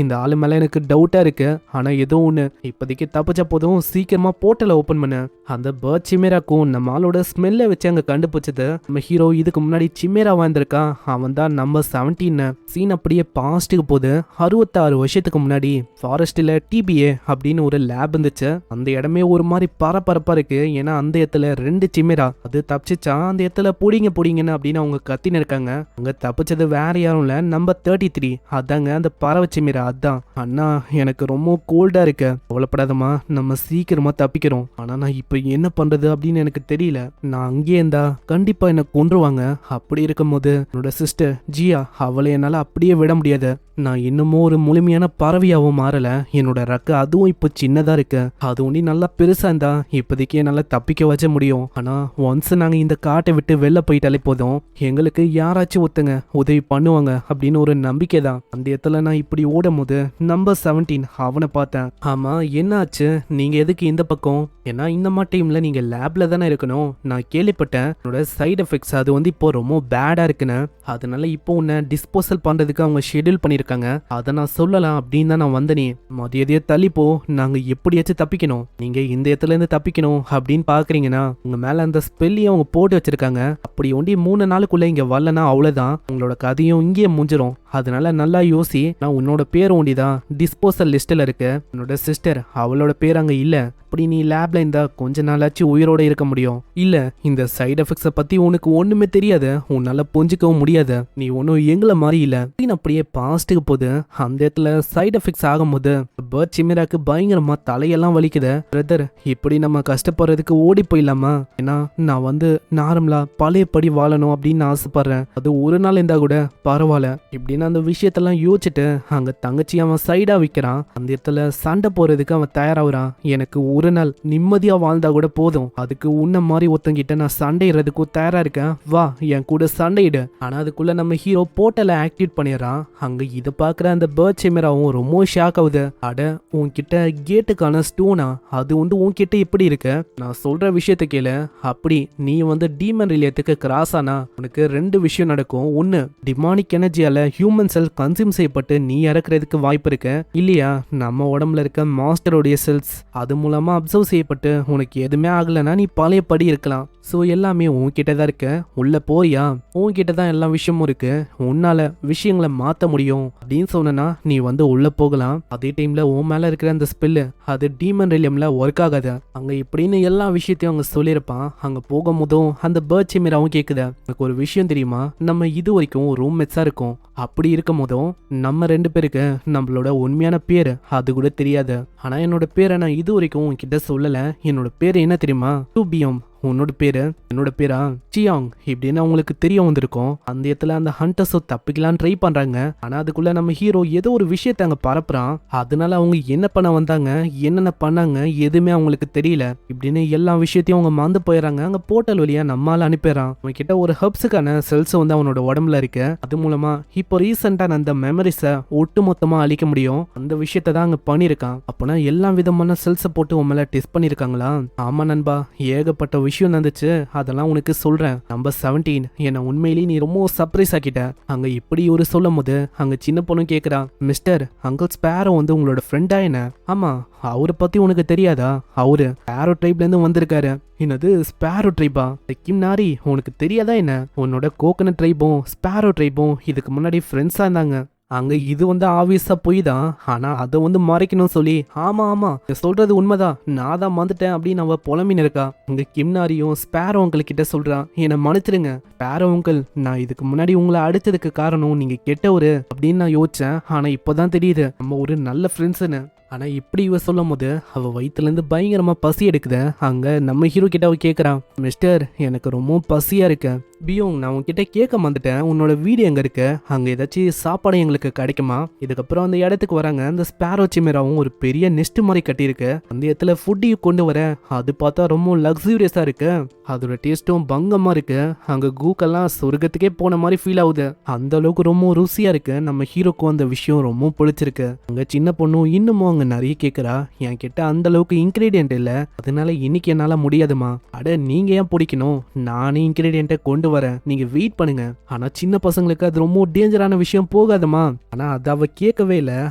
இந்த ஆளு மேல எனக்கு டவுட்டா இருக்கு. ஆனா ஏதோ ஒண்ணு, இப்போதைக்கு தப்பிச்ச போதும் சீக்கிரமா போர்ட்டலை ஓபன் பண்ண. அந்த பேர்ட் சிமேராக்கும் நம்ம ஆளோட ஸ்மெல்ல வச்சு அங்க கண்டுபிடிச்சது நம்ம ஹீரோ இதுக்கு முன்னாடி சிமேரா வாழ்ந்திருக்கான். அவன் தான் நம்பர் 17. சீன் அப்படியே பாஸ்ட்டுக்கு போது 66 வருஷத்துக்கு முன்னாடி ஃபாரஸ்ட்ல டிபிஏ அப்படின்னு ஒரு லேப் இருந்துச்சு. அந்த இடமே ஒரு மாதிரி பரபரப்பா இருக்கு. ஏன்னா அந்த இடத்துல 2 சிமேரா அது தப்பிச்சா அந்த இடத்துல புடிங்கன்னு அப்படின்னு அவங்க கத்தின்னு இருக்காங்க. அங்க தப்பிச்சது வேற யாரும் இல்ல, நம்பர் 33 அதாங்க அந்த பறவை சிமிரா. அதான் அண்ணா, எனக்கு ரொம்ப கோல்டா இருக்கு, கவலைப்படாதமா, நம்ம சீக்கிரமா தப்பிக்கிறோம். ஆனா நான் இப்ப என்ன பண்றது அப்படின்னு எனக்கு தெரியல. நான் அங்கேயே இருந்தா கண்டிப்பா என்ன கொன்றுவாங்க. அப்படி இருக்கும் போது என்னோட சிஸ்டர் ஜியா, அவளை என்னால அப்படியே விட முடியாது. நான் இன்னமும் ஒரு முழுமையான பறவையாவும் மாறல. என்னோட ரக்க அதுவும் இப்போ சின்னதா இருக்கு. அது ஒண்டி நல்லா பெருசா இருந்தா இப்போதைக்கு என்னால தப்பிக்க வச்ச முடியும். ஆனா ஒன்ஸ் நாங்க இந்த காட்டை விட்டு வெளில போயிட்டாலே போதும், எங்களுக்கு யாராச்சும் ஒருத்தங்க உதவி பண்ணுவாங்க அப்படின்னு ஒரு நம்பிக்கை தான். அந்த இடத்துல நான் இப்படி ஓடும் போது நம்பர் 17 அவனை பார்த்தேன். ஆமா, என்னாச்சு, நீங்க எதுக்கு இந்த பக்கம்? ஏன்னா இந்த மாதிரி டைம்ல நீங்க லேப்ல தானே இருக்கணும். நான் கேள்விப்பட்டேன் என்னோட சைடு எஃபெக்ட்ஸ் அது வந்து இப்போ ரொம்ப பேடா இருக்குன்னு. அதனால இப்போ உன்னை டிஸ்போசல் பண்றதுக்கு அவங்க ஷெட்யூல் பண்ணிருக்காங்க. அதை நான் சொல்லலாம் அப்படின்னு தான் நான் வந்தனே. மதியதையே தள்ளிப்போ, நாங்க எப்படியாச்சும் தப்பிக்கணும். நீங்க இந்த இடத்துல இருந்து தப்பிக்கணும் அப்படின்னு பாக்குறீங்கன்னா உங்க மேல அந்த ஸ்பெல்லையும் அவங்க போட்டு வச்சிருக்காங்க. அப்படி ஒண்டி 3 நாளுக்குள்ள இங்க வரலன்னா அவ்வளவுதான், உங்களோட கதையும் இங்கேயே முடிஞ்சிரும். அதனால நல்லா யோசி. நான் உன்னோட உன்னோட பேர் ஒண்டிதான் டிஸ்போசல் லிஸ்ட்ல இருக்கு. உன்னோட சிஸ்டர் அவளோட பேர் அங்க இல்ல. அப்படி நீ லேப்ல இருந்தா கொஞ்ச நாளாச்சும் உயிரோட இருக்க முடியும். இல்ல இந்த சைடு எஃபெக்ட்ஸை பத்தி உனக்கு ஒண்ணுமே தெரியாது, உன்னால புரிஞ்சுக்கவும் முடியாது, நீ ஒன்னும் எங்களை மாதிரி இல்ல. அப்படியே பாஸ்ட்டுக்கு போது அந்த இடத்துல சைடு எஃபெக்ட்ஸ் ஆகும்போது பர்ட் சிமிராக்கு பயங்கரமா தலையெல்லாம் வலிக்குது. பிரதர், இப்படி நம்ம கஷ்டப்படுறதுக்கு ஓடி போயிடலாமா? ஏன்னா நான் வந்து நார்மலா பழையபடி வாழணும் அப்படின்னு ஆசைப்படுறேன். அது ஒரு நாள் இருந்தா கூட பரவாயில்ல இப்படின்னு அந்த விஷயத்தெல்லாம் யோசிச்சுட்டு அங்க தங்கச்சி அவன் சைடா வைக்கிறான். அந்த இடத்துல சண்டை போறதுக்கு அவன் தயாராகிறான். எனக்கு ஒரு நாள் நிம்மதியா வாழ்ந்தா கூட போதும், அதுக்கு உன்ன மாதிரி ஒருத்தங்கிட்ட நான் சண்டையிடுறதுக்கும் தயாரா இருக்கேன், வா என் கூட சண்டையிடு. ஆனா அதுக்குள்ள நம்ம ஹீரோ போர்ட்டலை ஆக்டிவேட் பண்ணிடுறான். அங்க இதை பாக்குற அந்த பர்ட் சிமிராவும் ரொம்ப ஷாக் ஆகுது. அட உன்கிட்ட கேட்டுக்கான ஸ்டோனா, அது வந்து உன்கிட்ட எப்படி இருக்கு? நான் சொல்ற விஷயத்த கேளு. அப்படி நீ வந்து டீமன் ரிலேட்டுக்கு கிராஸ் ஆனா உனக்கு ரெண்டு விஷயம் நடக்கும். ஒன்னு, டிமானிக் எனர்ஜியால ஹியூமன் செல் கன்சியூம் செய்யப்பட்டு நீ இறக்குறதுக்கு வாய்ப்பு இருக்கு. இல்லையா நம்ம உடம்புல இருக்க மாஸ்டருடைய செல்ஸ் அது மூலமா அப்சர்வ் செய்யப்பட்டு உனக்கு எதுவுமே ஆகலைன்னா நீ பழையபடி இருக்கலாம். ஸோ எல்லாமே உன்கிட்ட தான் இருக்க, உள்ள போறியா? உன்கிட்ட தான் எல்லா விஷயமும் இருக்கு, உன்னால விஷயங்களை மாற்ற முடியும் அப்படின்னு சொன்னா நீ வந்து உள்ள போகலாம். அதே டைம்ல உன் மேல இருக்கிற அந்த ஸ்பெல்லு அது டீமன் ரிலியம்ல ஒர்க் ஆகாது அங்க இப்படின்னு எல்லா விஷயத்தையும் அவங்க சொல்லியிருப்பான். அங்க போகும்போதும் அந்த பர்ட் சிமிராவும் கேக்குது, எனக்கு ஒரு விஷயம் தெரியுமா, நம்ம இது வரைக்கும் ரூம்மேட்ஸா இருக்கோம். அப்படி இருக்கும் போதும் நம்ம ரெண்டு பேருக்கு நம்மளோட உண்மையான பேரு அது கூட தெரியாது. ஆனா என்னோட பேரை நான் இது வரைக்கும் உன்கிட்ட சொல்லல. என்னோட பேரு என்ன தெரியுமா? டூபியம். உன்னோட பேரு? என்னோட பேரா சியாங் இப்படின்னு அவங்களுக்கு தெரிய வந்திருக்கும். அந்த இடத்துல அந்த ஹண்டர்ஸோ தப்பிக்கலாம் ட்ரை பண்றாங்க. ஆனா அதுக்குள்ள நம்ம ஹீரோ ஏதோ ஒரு விஷயத்த அங்க பரப்புறான். அதனால அவங்க என்ன பண்ண வந்தாங்க, என்னென்ன பண்ணாங்க எதுவுமே அவங்களுக்கு தெரியல. இப்படின்னு எல்லா விஷயத்தையும் அவங்க மறந்து போயிடறாங்க. அங்க போர்ட்டல் வழியா நம்மால அனுப்பிடுறான். அவன் கிட்ட ஒரு ஹப்ஸுக்கான செல்ஸ் வந்து அவனோட உடம்புல இருக்கு. அது மூலமா இப்போ ரீசெண்டா அந்த மெமரிஸை ஒட்டு மொத்தமா அழிக்க முடியும். அந்த விஷயத்த தான் அங்க பண்ணிருக்கான். அப்பனா எல்லா விதமான செல்ஸை போட்டு உன் மேல டெஸ்ட் பண்ணிருக்காங்களா? ஆமா நண்பா, ஏகப்பட்ட விஷயம் நடந்துச்சு, அதெல்லாம் உனக்கு சொல்றேன். நம்பர் 17, என்ன உண்மையிலேயே நீ ரொம்ப சர்ப்ரைஸ் ஆக்கிட்ட. அங்க இப்படி ஒரு சொல்லும் போது அங்க சின்ன பொண்ணு கேக்குறா, மிஸ்டர் அங்கிள் ஸ்பேரோ வந்து உங்களோட ஃப்ரெண்டா என்ன? ஆமா, அவரை பத்தி உனக்கு தெரியாதா? அவரு ஸ்பேரோ ட்ரைப்ல இருந்து வந்திருக்காரு. என்னது ஸ்பேரோ ட்ரைபா? கிம்னாரி உனக்கு தெரியாதா என்ன? உன்னோட கோகனட் ட்ரைபும் ஸ்பேரோ ட்ரைபும் இதுக்கு முன்னாடி ஃப்ரெண்ட்ஸா இருந்தாங்க. அங்க இது வந்து ஆப்வியஸா போய் தான், ஆனா அதை வந்து மறைக்கணும் சொல்லி, ஆமா ஆமா சொல்றது உண்மைதான், நான் தான் வந்துட்டேன் அப்படின்னு அவ புலம்பின்னு இருக்கா. அங்க கிம்னாரியும் ஸ்பேரோ அங்கிள் கிட்ட சொல்றான், என்னை மன்னிச்சிருங்க ஸ்பேரோ அங்கிள், நான் இதுக்கு முன்னாடி உங்களை அடிச்சதுக்கு காரணம் நீங்க கெட்டவரு அப்படின்னு நான் யோசிச்சேன். ஆனா இப்பதான் தெரியுது நம்ம ஒரு நல்ல ஃப்ரெண்ட்ஸ்னு. ஆனா இப்படி இவ சொல்லும் போது அவ வயிற்றுல இருந்து பயங்கரமா பசி எடுக்குது. அங்க நம்ம ஹீரோ கிட்ட அவ கேக்குறான், மிஸ்டர் எனக்கு ரொம்ப பசியா இருக்கு. பியோங், நான் உன்கிட்ட கேட்க வந்துட்டேன், உன்னோட வீடு எங்க இருக்கு? அங்க ஏதாச்சும் சாப்பாடு எங்களுக்கு கிடைக்குமா? இதுக்கப்புறம் அந்த இடத்துக்கு வராங்க. அந்த ஸ்பேரோ சிமிராவும் ஒரு பெரிய நெஸ்ட் மாதிரி கட்டியிருக்கு. அந்த இடத்துல ஃபுட்டையும் கொண்டு வர, அது பார்த்தா ரொம்ப லக்ஸூரியஸா இருக்கு. அதோட டேஸ்ட்டும் பங்கமா இருக்கு. அங்க கூக்கெல்லாம் சொர்க்கத்துக்கே போன மாதிரி ஃபீல் ஆகுது. அந்த அளவுக்கு ரொம்ப ருசியா இருக்கு. நம்ம ஹீரோக்கும் அந்த விஷயம் ரொம்ப பிடிச்சிருக்கு. அங்க சின்ன பொண்ணும் இன்னமும் அங்க நிறைய கேக்குறா, என் கிட்ட அந்த அளவுக்கு இன்கிரீடியன்ட் இல்ல, அதனால இன்னைக்கு என்னால முடியாதுமா. அட நீங்க ஏன் பிடிக்கணும், நானே இன்கிரீடியன்ட்டை கொண்டு வரேன், நீங்க வெயிட் பண்ணுங்க. ஆனா சின்ன பசங்களுக்கு அது ரொம்ப டேஞ்சரான விஷயம், போகாதமா. ஆனா அது அவ கேட்கவே இல்ல.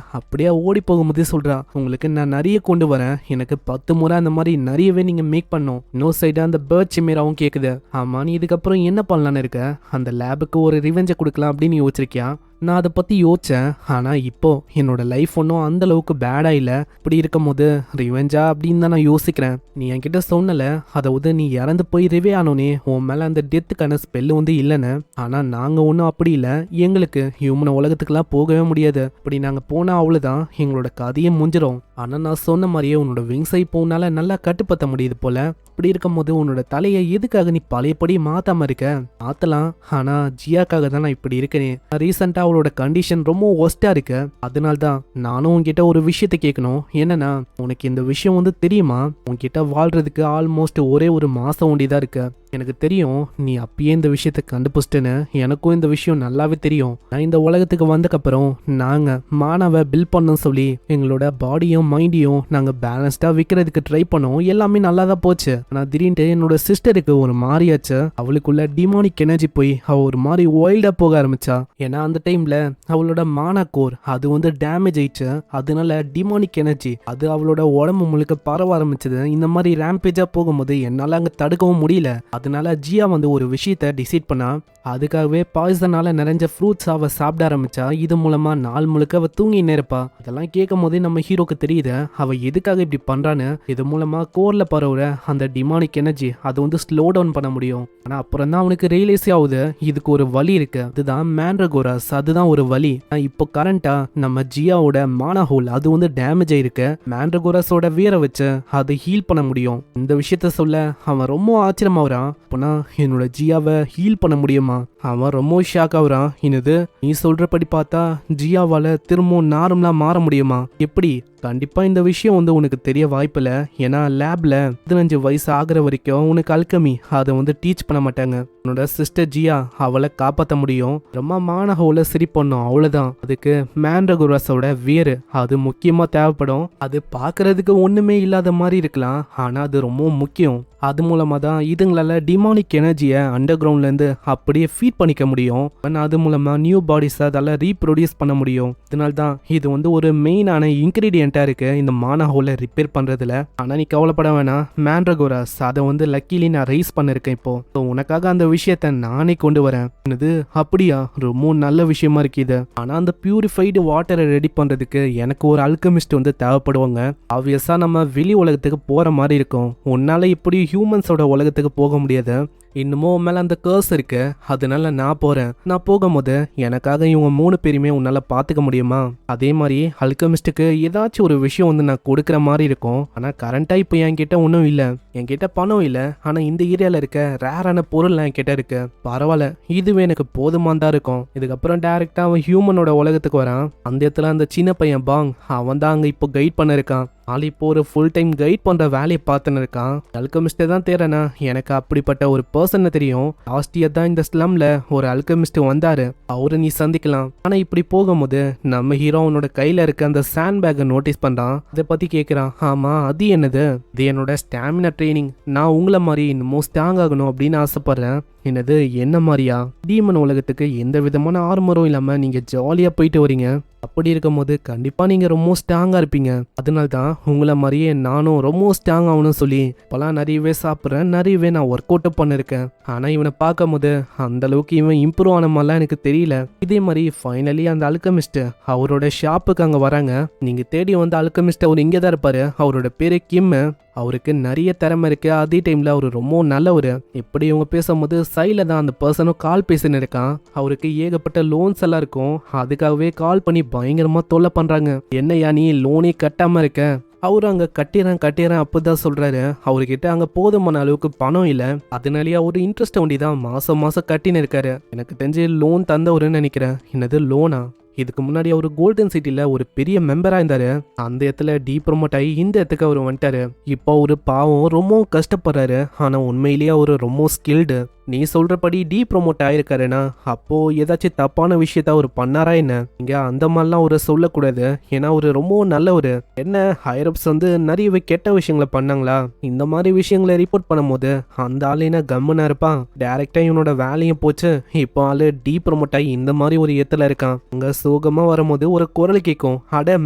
அப்படியே ஓடி போகும்போதே சொல்றா, உங்களுக்கு நான் நிறைய கொண்டு வரேன், எனக்கு 10 முறை அந்த மாதிரி நிறையவே நீங்க மேக் பண்ணும். இன்னொரு சைடு அந்த பர்ட் சிமிராவும் கேக்குது, ஆமா நீ இதுக்கப்புறம் என்ன பண்ணலான்னு இருக்க? அந்த லேபுக்கு ஒரு ரிவெஞ்சை கொடுக்கலாம் அப்படின்னு யோசிச்சிருக்கியா? நான் அதை பற்றி யோசித்தேன். ஆனால் இப்போ என்னோட லைஃப் ஒன்றும் அந்த அளவுக்கு பேடாக இல்லை. இப்படி இருக்கும் போது ரிவெஞ்சா அப்படின்னு தான் நான் யோசிக்கிறேன். நீ என்கிட்ட சொன்னல, அதாவது நீ இறந்து போய் ரிவே ஆனோனே உன் மேலே அந்த டெத்துக்கான ஸ்பெல்லு வந்து இல்லைன்னு. ஆனால் நாங்கள் ஒன்றும் அப்படி இல்லை, எங்களுக்கு ஹியூமன் உலகத்துக்கெல்லாம் போகவே முடியாது. இப்படி நாங்கள் போனால் அவ்வளோதான், எங்களோட கதையை முடிஞ்சிடும். ஆனால் நான் சொன்ன மாதிரியே உன்னோட விங்ஸை இப்போ உன்னால நல்லா கட்டுப்படுத்த முடியுது போல. இப்படி இருக்கும் போது உன்னோட தலையை எதுக்காக நீ பழையபடி மாத்தாம இருக்க? மாத்தலாம், ஆனா ஜியாக்காக தான் நான் இப்படி இருக்கேன். ரீசெண்டா அவளோட கண்டிஷன் ரொம்ப ஒஸ்டா இருக்கு. அதனால தான் நானும் உன்கிட்ட ஒரு விஷயத்தை கேட்கணும். என்னன்னா, உனக்கு இந்த விஷயம் வந்து தெரியுமா? உன்கிட்ட வாழ்றதுக்கு ஆல்மோஸ்ட் ஒரே ஒரு மாசம் ஒண்டிதான் இருக்கு. எனக்கு தெரியும் நீ அப்பயே இந்த விஷயத்த கண்டுபிடிச்சிட்டேன்னு. எனக்கும் இந்த விஷயம் நல்லாவே தெரியும். நான் இந்த உலகத்துக்கு வந்தக்கப்புறம் நாங்க மானவ பில் பண்ணோம் சொல்லி எங்களோட பாடியும் மைண்டையும் நாங்க பேலன்ஸ்டா விற்கிறதுக்கு ட்ரை பண்ணோம். எல்லாமே நல்லா தான் போச்சு. ஆனா திடீர்னு என்னோட சிஸ்டருக்கு ஒரு மாறியாச்சு. அவளுக்குள்ள டிமானிக் எனர்ஜி போய் அவ ஒரு மாதிரி வைல்டா போக ஆரம்பிச்சா. ஏன்னா அந்த டைம்ல அவளோட மானா கோர் அது வந்து டேமேஜ் ஆயிடுச்சு. அதனால டிமானிக் எனர்ஜி அது அவளோட உடம்பு முழுக்க பரவ ஆரம்பிச்சது. இந்த மாதிரி ரேம்பேஜா போகும்போது என்னால அங்க தடுக்கவும் முடியல. அதனால ஜியா வந்து ஒரு விஷயத்த டிசைட் பண்ணா. அதுக்காகவே பாய்சனால நிறைஞ்ச ஃப்ரூட்ஸ் அவ சாப்பிட ஆரம்பிச்சா. இது மூலமா நாள் முழுக்க அவ தூங்கினே இருப்பா. இதெல்லாம் கேட்கும் போதே நம்ம ஹீரோக்கு தெரியுது அவ எதுக்காக இப்படி பண்றான்னு. இது மூலமா கோர்ல பரவுற அந்த டிமானிக் எனர்ஜி அது வந்து ஸ்லோ டவுன் பண்ண முடியும். ஆனா அப்புறம் தான் அவனுக்கு ரியலைஸ் ஆகுது இதுக்கு ஒரு வழி இருக்கு. அதுதான் மேண்ட்ரகோராஸ். அதுதான் ஒரு வழி. இப்போ கரண்டா நம்ம ஜியாவோட மானா ஹோல் அது வந்து டேமேஜ் ஆயிருக்கு. மேண்ட்ரகோராஸோட வீரை வச்சு அதை ஹீல் பண்ண முடியும். இந்த விஷயத்த சொல்ல அவன் ரொம்ப ஆச்சரியமாகறான். அப்பனா என்னோட ஜியாவை ஹீல் பண்ண முடியுமா? அவன் ரொம்ப ஷாக் ஆகுறான். என்னது நீ சொல்றபடி பார்த்தா ஜியாவால திரும்பவும் நார்மலா மாற முடியுமா? எப்படி? கண்டிப்பா இந்த விஷயம் வந்து உனக்கு தெரிய வாய்ப்பில்ல. ஏன்னா லேப்ல 15 வயசு ஆகுற வரைக்கும் உனக்கு அல்கமி அதை வந்து டீச் பண்ண மாட்டாங்க. உன்னோட சிஸ்டர் ஜியா அவளை காப்பாற்ற முடியும். ரொம்ப மானஹோல சரி பண்ணும், அவ்வளவுதான். அதுக்கு மேண்ட்ரகோராஸோட வேறு அது முக்கியமா தேவைப்படும். அது பார்க்கறதுக்கு ஒண்ணுமே இல்லாத மாதிரி இருக்கலாம், ஆனா அது ரொம்ப முக்கியம். அது மூலமா தான் இதுங்களால டிமானிக் எனர்ஜியை அண்டர் கிரவுண்ட்ல இருந்து அப்படியே ஃபீட் பண்ணிக்க முடியும். அது மூலமா நியூ பாடிஸ் அதால ரீப்ரொடியூஸ் பண்ண முடியும். அதனால தான் இது வந்து ஒரு மெயினான இன்கிரீடியன்ட்டா இருக்கு இந்த மானா ஹோலை ரிப்பேர் பண்றதுல. ஆனா நீ கவலைப்பட வேணாம், மேண்ட்ரகோராஸ் அதை வந்து லக்கிலி நான் ரைஸ் பண்ணிருக்கேன். இப்போ உனக்காக அந்த விஷயத்த நானே கொண்டு வரேன். என்னது அப்படியா? ரொம்ப நல்ல விஷயமா இருக்கு இது. ஆனா அந்த பியூரிஃபைடு வாட்டரை ரெடி பண்றதுக்கு எனக்கு ஒரு அல்கமிஸ்ட் வந்து தேவைப்படுவாங்க. ஆப்வியஸா நம்ம வெளி உலகத்துக்கு போற மாதிரி இருக்கும். உன்னால இப்படி ஹியூமன்ஸோட உலகத்துக்கு போக முடியாது. இன்னமும் மேல அந்த கர்ஸ் இருக்கு. அதனால நான் போறேன். நான் போகும்போது எனக்காக இவங்க 3 பேருமே உன்னால பாத்துக்க முடியுமா? அதே மாதிரி அல்கமிஸ்டுக்கு ஏதாச்சும் ஒரு விஷயம் வந்து நான் கொடுக்குற மாதிரி இருக்கும். ஆனா கரண்டா இப்போ என்கிட்ட ஒன்றும் இல்லை. என்கிட்ட பணம் இல்லை. ஆனா இந்த ஏரியால இருக்க ரேரான பொருள் என்கிட்ட இருக்கு. பரவாயில்ல, இதுவே எனக்கு போதுமானதா தான் இருக்கும். இதுக்கப்புறம் டைரக்டா அவன் ஹியூமனோட உலகத்துக்கு வரான். அந்த இடத்துல அந்த சின்ன பையன் பாங் அவன் தான் அங்க இப்போ கைட் பண்ண இருக்கான். ஆள் இப்போ ஒரு ஃபுல் டைம் கைட் பண்ற வேலையை பார்த்துன்னு இருக்கான். அல்கமிஸ்டே தான் தேரனா எனக்கு அப்படிப்பட்ட ஒரு பர்சனை தெரியும். லாஸ்ட் இயர் தான் இந்த ஸ்லம்ல ஒரு அல்கமிஸ்ட் வந்தாரு. அவரை நீ சந்திக்கலாம். ஆனா இப்படி போகும்போது நம்ம ஹீரோ அவனோட கையில இருக்க அந்த சாண்ட் பேக்கை நோட்டீஸ் பண்றான். அதை பத்தி கேட்கிறான். ஆமா அது என்னது? இது என்னோட ஸ்டாமினா ட்ரைனிங். நான் உங்களை மாதிரி இன்னமும் ஸ்ட்ராங் ஆகணும் அப்படின்னு ஆசைப்படுறேன். என்னது என்ன மாதிரியா? டீமன் உலகத்துக்கு எந்த விதமான ஆர்மரும் இல்லாம நீங்க ஜாலியா போயிட்டு வரீங்க. அப்படி இருக்கும் போது கண்டிப்பா நீங்க ரொம்ப ஸ்ட்ராங்கா இருப்பீங்க. அதனால தான் உங்களை மாதிரியே நானும் ரொம்ப ஸ்ட்ராங் ஆகணும்னு சொல்லி இப்பெல்லாம் நிறையவே சாப்பிட்றேன், நிறையவே நான் ஒர்க் அவுட் பண்ணிருக்கேன். ஆனா இவனை பார்க்கும் போது அந்த அளவுக்கு இவன் இம்ப்ரூவ் ஆன மாதிரிலாம் எனக்கு தெரியல. இதே மாதிரி ஃபைனலி அந்த அல்கமிஸ்ட் அவரோட ஷாப்புக்கு அங்க வராங்க. நீங்க தேடி வந்த அல்கமிஸ்ட் அவர் இங்கே தான் இருப்பாரு. அவரோட பேரு கிம். அவருக்கு நிறைய திறமை இருக்கு. அதே டைம்ல அவரு ரொம்ப நல்லவர். எப்படி இவங்க பேசும்போது சைல தான் அந்த பர்சனும் கால் பேசின்னு இருக்கான். அவருக்கு ஏகப்பட்ட லோன்ஸ் எல்லாம் இருக்கும். அதுக்காகவே கால் பண்ணி பயங்கரமா தொல்லை பண்றாங்க. என்னையா நீ லோனே கட்டாம இருக்க? அவரு அங்க கட்டிறேன் அப்பதான் சொல்றாரு. அவர்கிட்ட அங்க போதுமான அளவுக்கு பணம் இல்ல. அதனாலேயே அவரு இன்ட்ரெஸ்ட் ஒண்டி தான் மாசம் கட்டின்னு இருக்காரு. எனக்கு தெரிஞ்சு லோன் தந்தவருன்னு நினைக்கிறேன். என்னது லோனா? இதுக்கு முன்னாடி அவர் கோல்டன் சிட்டில ஒரு பெரிய மெம்பரா இருந்தாரு. அந்த இடத்துல ப்ரொமோட் ஆகி இந்த இடத்துக்கு அவர் வந்துட்டாரு. இப்போ அவரு பாவம் ரொம்ப கஷ்டப்படுறாரு. ஆனா உண்மையிலேயே அவரு ரொம்ப ஸ்கில்டு. நீ சொல்றபடி ப்ரொமோட் ஆயிருக்காருன்னா அப்போ ஏதாச்சும் தப்பான விஷயத்த அவர் பண்ணாரா என்ன? இங்க அந்த மாதிரிலாம் அவரை சொல்லக்கூடாது. ஏன்னா அவரு ரொம்ப நல்லவரு. என்ன ஹைரப்ஸ் வந்து நிறையவே கெட்ட விஷயங்களை பண்ணாங்களா? இந்த மாதிரி விஷயங்களை ரிப்போர்ட் பண்ணும்போது அந்த ஆளு என்ன கம்முன்னா இருப்பான்? டைரக்டா இவனோட வேலையும் போச்சு. இப்போ ஆளு ப்ரொமோட் ஆகி இந்த மாதிரி ஒரு இடத்துல இருக்கான். அங்க சோகமா வரும்போது ஒரு குரல் கேட்கும். அட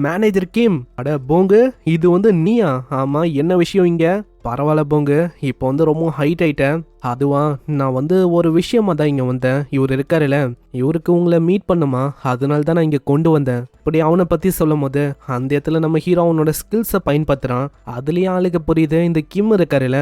மேனேஜர் கிம், அட போங்கு இது வந்து நீயா? ஆமா என்ன விஷயம் இங்க? பரவாயில்ல போங்க, இப்போ வந்து ரொம்ப ஹைட் ஆயிட்டேன். அதுவா நான் வந்து ஒரு விஷயமா தான் இங்கே வந்தேன். இவர் இருக்காருல்ல, இவருக்கு உங்களை மீட் பண்ணுமா, அதனால தான் நான் இங்கே கொண்டு வந்தேன். இப்படி அவனை பற்றி சொல்லும் போது அந்த இடத்துல நம்ம ஹீரோ அவனோட ஸ்கில்ஸை பயன்படுத்துகிறான். அதுலேயும் ஆளுக்கு புரியுது இந்த கிம் இருக்காருல்ல,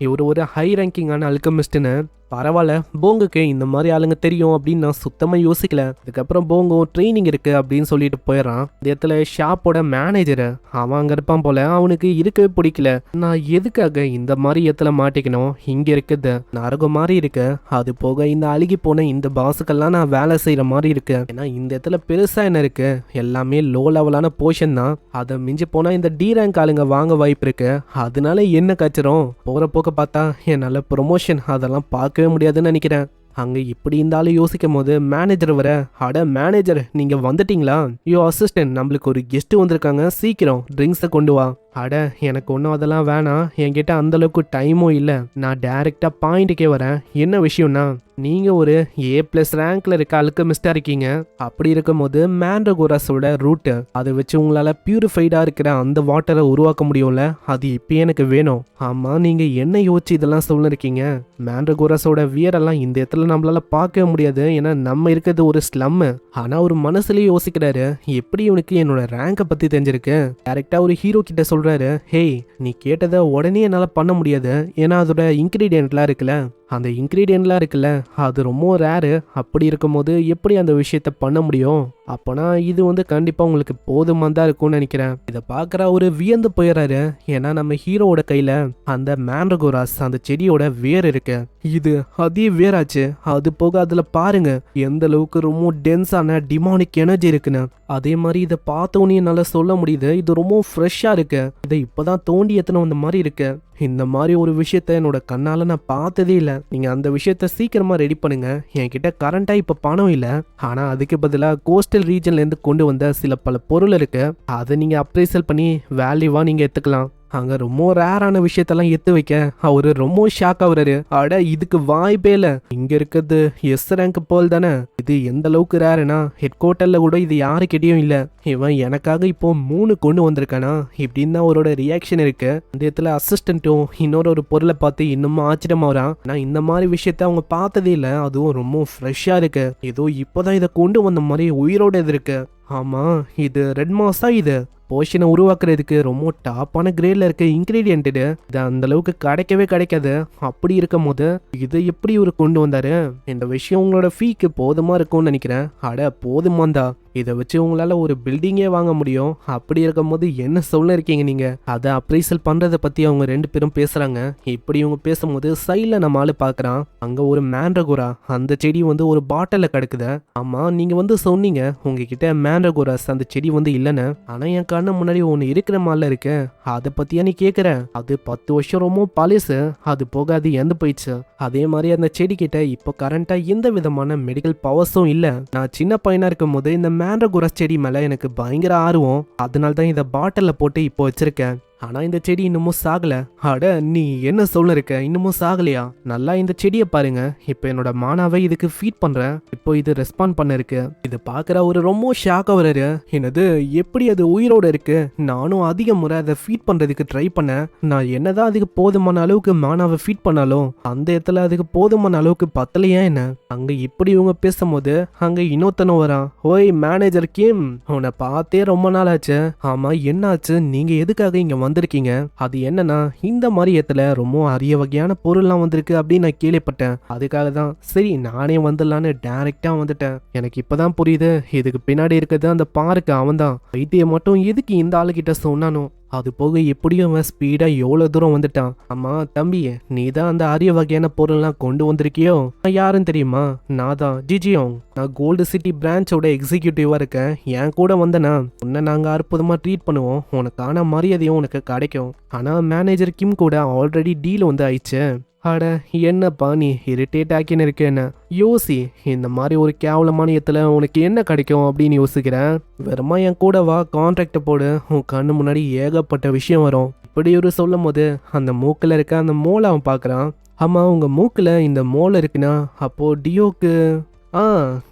இவர் ஒரு ஹை ரேங்கிங்கான அல்கமிஸ்ட்னு. பரவாயில்ல, போங்குக்கு இந்த மாதிரி ஆளுங்க தெரியும் அப்படின்னு நான் சுத்தமாக யோசிக்கல. அதுக்கப்புறம் போங்கோ ட்ரைனிங் இருக்கு அப்படின்னு சொல்லிட்டு போயிடறான். இந்த இடத்துல ஷாப்போட மேனேஜரு அவன் அங்கே இருப்பான் போல. அவனுக்கு இருக்கவே பிடிக்கல. நான் எதுக்காக இந்த மாதிரி இடத்துல மாட்டிக்கணும்? இங்கே இருக்குது நரகம் மாதிரி இருக்கு. அது போக இந்த அழுகி போன இந்த பாஸுக்கெல்லாம் நான் வேலை செய்கிற மாதிரி இருக்கு. ஏன்னா இந்த இடத்துல பெருசாக என்ன இருக்கு, எல்லாமே லோ லெவலான போர்ஷன் தான். அதை மிஞ்சி போனால் இந்த டி ரேங்க் ஆளுங்க வாங்க வாய்ப்பு இருக்கு. அதனால என்ன கச்சிரும் போகிற போக்க பார்த்தா என்னால் ப்ரொமோஷன் அதெல்லாம் பார்க்கவே முடியாதுன்னு நினைக்கிறேன். அங்க இப்படி இருந்தாலும் யோசிக்கும் போது மேனேஜர் வர, அட மேனேஜர் நீங்க வந்துட்டீங்களா? யோ அசிஸ்டன்ட், நம்மளுக்கு ஒரு கெஸ்ட் வந்திருக்காங்க, சீக்கிரம் ட்ரிங்க்ஸை கொண்டு வா. அட எனக்கு ஒன்றும் அதெல்லாம் வேணாம், என்கிட்ட அந்த அளவுக்கு டைமும் இல்லை. நான் டைரக்டா பாயிண்ட்டுக்கே வரேன். என்ன விஷயம்னா, நீங்க ஒரு A+ ரேங்க்ல இருக்க அல்கெமிஸ்டா இருக்கீங்க. அப்படி இருக்கும்போது மேண்ட்ரகோராஸோட ரூட் அதை வச்சு உங்களால பியூரிஃபைடா இருக்கிற அந்த வாட்டரை உருவாக்க முடியும்ல, அது இப்போ எனக்கு வேணும். ஆமா, நீங்க என்ன யோசிச்சு இதெல்லாம் சொல்லிருக்கீங்க? மேண்ட்ரகோராஸோட வியரெல்லாம் இந்த இடத்துல நம்மளால பார்க்கவே முடியாது, ஏன்னா நம்ம இருக்கிறது ஒரு ஸ்லம். ஆனா ஒரு மனசுலயே யோசிக்கிறாரு, எப்படி இவனுக்கு என்னோட ரேங்கை பத்தி தெரிஞ்சிருக்கு? டைரக்டா ஒரு ஹீரோ கிட்ட சொல்றாரு, ஹேய் நீ கேட்டதை உடனே என்னால பண்ண முடியாது, ஏன்னா அதோட இன்கிரீடியன்ட்லாம் இருக்குல்ல, அந்த இன்க்ரீடியன்ட்லாம் இருக்குல்ல, அது ரொம்ப ரேரு. அப்படி இருக்கும்போது எப்படி அந்த விஷயத்த பண்ண முடியும்? அப்போனா இது கண்டிப்பாக உங்களுக்கு போதுமானதாக இருக்கும்னு நினைக்கிறேன். இதை பார்க்குற ஒரு வியந்து போயிடறாரு. ஏன்னா நம்ம ஹீரோவோட கையில் அந்த மேண்ட்ரகோராஸ் அந்த செடியோட வேர் இருக்கு. இது அதே வேராச்சு. அது போக அதில் பாருங்க எந்த அளவுக்கு ரொம்ப டென்ஸான டிமானிக் எனர்ஜி இருக்குன்னு. அதே மாதிரி இதை பார்த்தோன்னே என்னால் சொல்ல முடியுது, இது ரொம்ப ஃப்ரெஷ்ஷாக இருக்கு. இதை இப்போதான் தோண்டி எத்தனை வந்த மாதிரி இருக்கு. இந்த மாதிரி ஒரு விஷயத்த என்னோட கண்ணால நான் பார்த்ததே இல்லை. நீங்க அந்த விஷயத்த சீக்கிரமா ரெடி பண்ணுங்க. என்கிட்ட கரண்டா இப்ப பணம் இல்லை, ஆனா அதுக்கு பதிலாக கோஸ்டல் ரீஜன்ல இருந்து கொண்டு வந்த சில பல பொருள் இருக்கு. அதை நீங்க அப்ரைசல் பண்ணி வேல்யூவா நீங்க எடுத்துக்கலாம். அங்க ரொம்ப ரேரான விஷயத்தெல்லாம் எடுத்து வைக்க அவரு ரொம்ப ஷாக் ஆகுறாரு. அட இதுக்கு வாய்ப்பே இல்ல, இங்க இருக்கிறது எஸ் ரேங்க் போல் தானே, இது எந்த அளவுக்கு ரேருனா ஹெட் குவார்ட்டர்ல கூட இது யாருக்கிட்டையும் இல்ல. இவன் எனக்காக இப்போ 3 கொண்டு வந்திருக்கானா இப்படின்னு தான் அவரோட ரியாக்ஷன் இருக்கு. அந்த இடத்துல அசிஸ்டன்ட்டும் ஒரு பொருளை பார்த்து இன்னும் ஆச்சரியமா வரான். நான் இந்த மாதிரி விஷயத்த அவங்க பார்த்ததே இல்லை, அதுவும் ரொம்ப ஃப்ரெஷ்ஷா இருக்கு. ஏதோ இப்போதான் இதை கொண்டு வந்த மாதிரி உயிரோட இது இருக்கு. ஆமா, இது ரெட் மாஸா? இது போஷனை உருவாக்குறதுக்கு ரொம்ப டாப்பான கிரேட்ல இருக்க இன்கிரீடியன்ட். இது அந்த அளவுக்கு கிடைக்கவே கிடைக்காது. அப்படி இருக்கும் போது இதை எப்படி இவரு கொண்டு வந்தாரு? இந்த விஷயம் உங்களோட ஃபீக்கு போதுமா இருக்கும்னு நினைக்கிறேன். அட போதுமாந்தா, இதை வச்சு உங்களால ஒரு பில்டிங்கே வாங்க முடியும். அப்படி இருக்கும் போது என்ன சொல்ல இருக்கீங்க நீங்க? அதை அப்ரைசல் பண்றதை பத்தி அவங்க 2 பேரும் பேசுறாங்க. இப்படி இவங்க பேசும்போது சைட்ல நம்ம ஆளு பாக்குறான். அங்க ஒரு மேண்ட்ரகோரா அந்த செடி ஒரு பாட்டில கிடக்குது. ஆமா, நீங்க சொன்னீங்க உங்ககிட்ட மேண்ட்ரகோராஸ் அந்த செடி இல்லைன்னு. ஆனா என் கண்ணு முன்னாடி ஒன்று இருக்கிற மாதிரில இருக்கு. அதை பத்தியா நீ கேட்குற? அது 10 வருஷம் ரொம்ப பழசு. அது போக அது இறந்து போயிடுச்சு. அதே மாதிரி அந்த செடி கிட்ட இப்போ கரண்டா எந்த விதமான மெடிக்கல் பவர்ஸும் இல்லை. நான் சின்ன பையனா இருக்கும் போது இந்த மேண்ட்ரகோராஸ் செடி மேல எனக்கு பயங்கர ஆர்வம். அதனால தான் இதை பாட்டில போட்டு இப்போ வச்சிருக்கேன். ஆனா இந்த செடி இன்னமும் சாகல. அட நீ என்ன சொல்ல இருக்க, இன்னமும் சாகலையா? நல்லா இந்த செடியை பாருங்க. இப்போ என்னோட மானாவை இதுக்கு ஃபீட் பண்றேன். இப்போ இது ரெஸ்பாண்ட் பண்ண இருக்கு. இது பாக்குற ஒரு ரொம்ப ஷாக் ஆகுறாரு. என்னது, எப்படி அது உயிரோட இருக்கு? நானும் அதிக முறை அதை ஃபீட் பண்றதுக்கு ட்ரை பண்ணேன். நான் என்னதான் அதுக்கு போதுமான அளவுக்கு மானாவை ஃபீட் பண்ணாலும் அந்த இடத்துல அதுக்கு போதுமான அளவுக்கு பத்தலையா என்ன? அங்க இப்படி இவங்க பேசும்போது அங்க இன்னொருத்தனும் வரான். ஓய் மேனேஜர் கிம், உன்னை பார்த்தே ரொம்ப நாள் ஆச்சு. ஆமா என்னாச்சு, நீங்க எதுக்காக இங்க வந்திருக்கீங்க? அது என்னன்னா, இந்த மாதிரி இடத்துல ரொம்ப அரிய வகையான பொருள்லாம் வந்திருக்கு அப்படின்னு நான் கேள்விப்பட்டேன். அதுக்காக தான் சரி நானே வந்துடலான்னு டைரக்டா வந்துட்டேன். எனக்கு இப்பதான் புரியுது, இதுக்கு பின்னாடி இருக்கிறது அந்த பார்க்கு அவன் தான். வைத்திய மட்டும் எதுக்கு இந்த ஆளுகிட்ட சொன்னானோ? அது போக எப்படியும் அவன் ஸ்பீடா எவ்வளவு தூரம் வந்துட்டான். ஆமா தம்பி, நீ தான் அந்த அரிய வகையான பொருள்லாம் கொண்டு வந்திருக்கியோ? நான் யாருன்னு தெரியுமா? நான் தான் ஜிஜியோங். நான் கோல்டு சிட்டி பிரான்ச்சோட எக்ஸிக்யூட்டிவா இருக்கேன். என் கூட வந்தனா உன்னை நாங்க அற்புதமா ட்ரீட் பண்ணுவோம். உனக்கான மரியாதையும் உனக்கு கிடைக்கும். ஆனா மேனேஜர் கிம் கூட ஆல்ரெடி டீல் ஆயிடுச்சு. அட என்னப்பா நீ இரிட்டேட் ஆக்கின்னு இருக்க? என்ன யோசி, இந்த மாதிரி ஒரு கேவலமான இடத்துல உனக்கு என்ன கிடைக்கும் அப்படின்னு யோசிக்கிறேன். வெறுமா என் கூட வா, கான்ட்ராக்ட போடு, உன் கண்ணு முன்னாடி ஏகப்பட்ட விஷயம் வரும். இப்படி ஒரு சொல்லும் போது அந்த மூக்கில் இருக்க அந்த மோலை அவன் பார்க்குறான். ஆமா, உங்க மூக்கில் இந்த மோலை இருக்குன்னா அப்போ டியோக்கு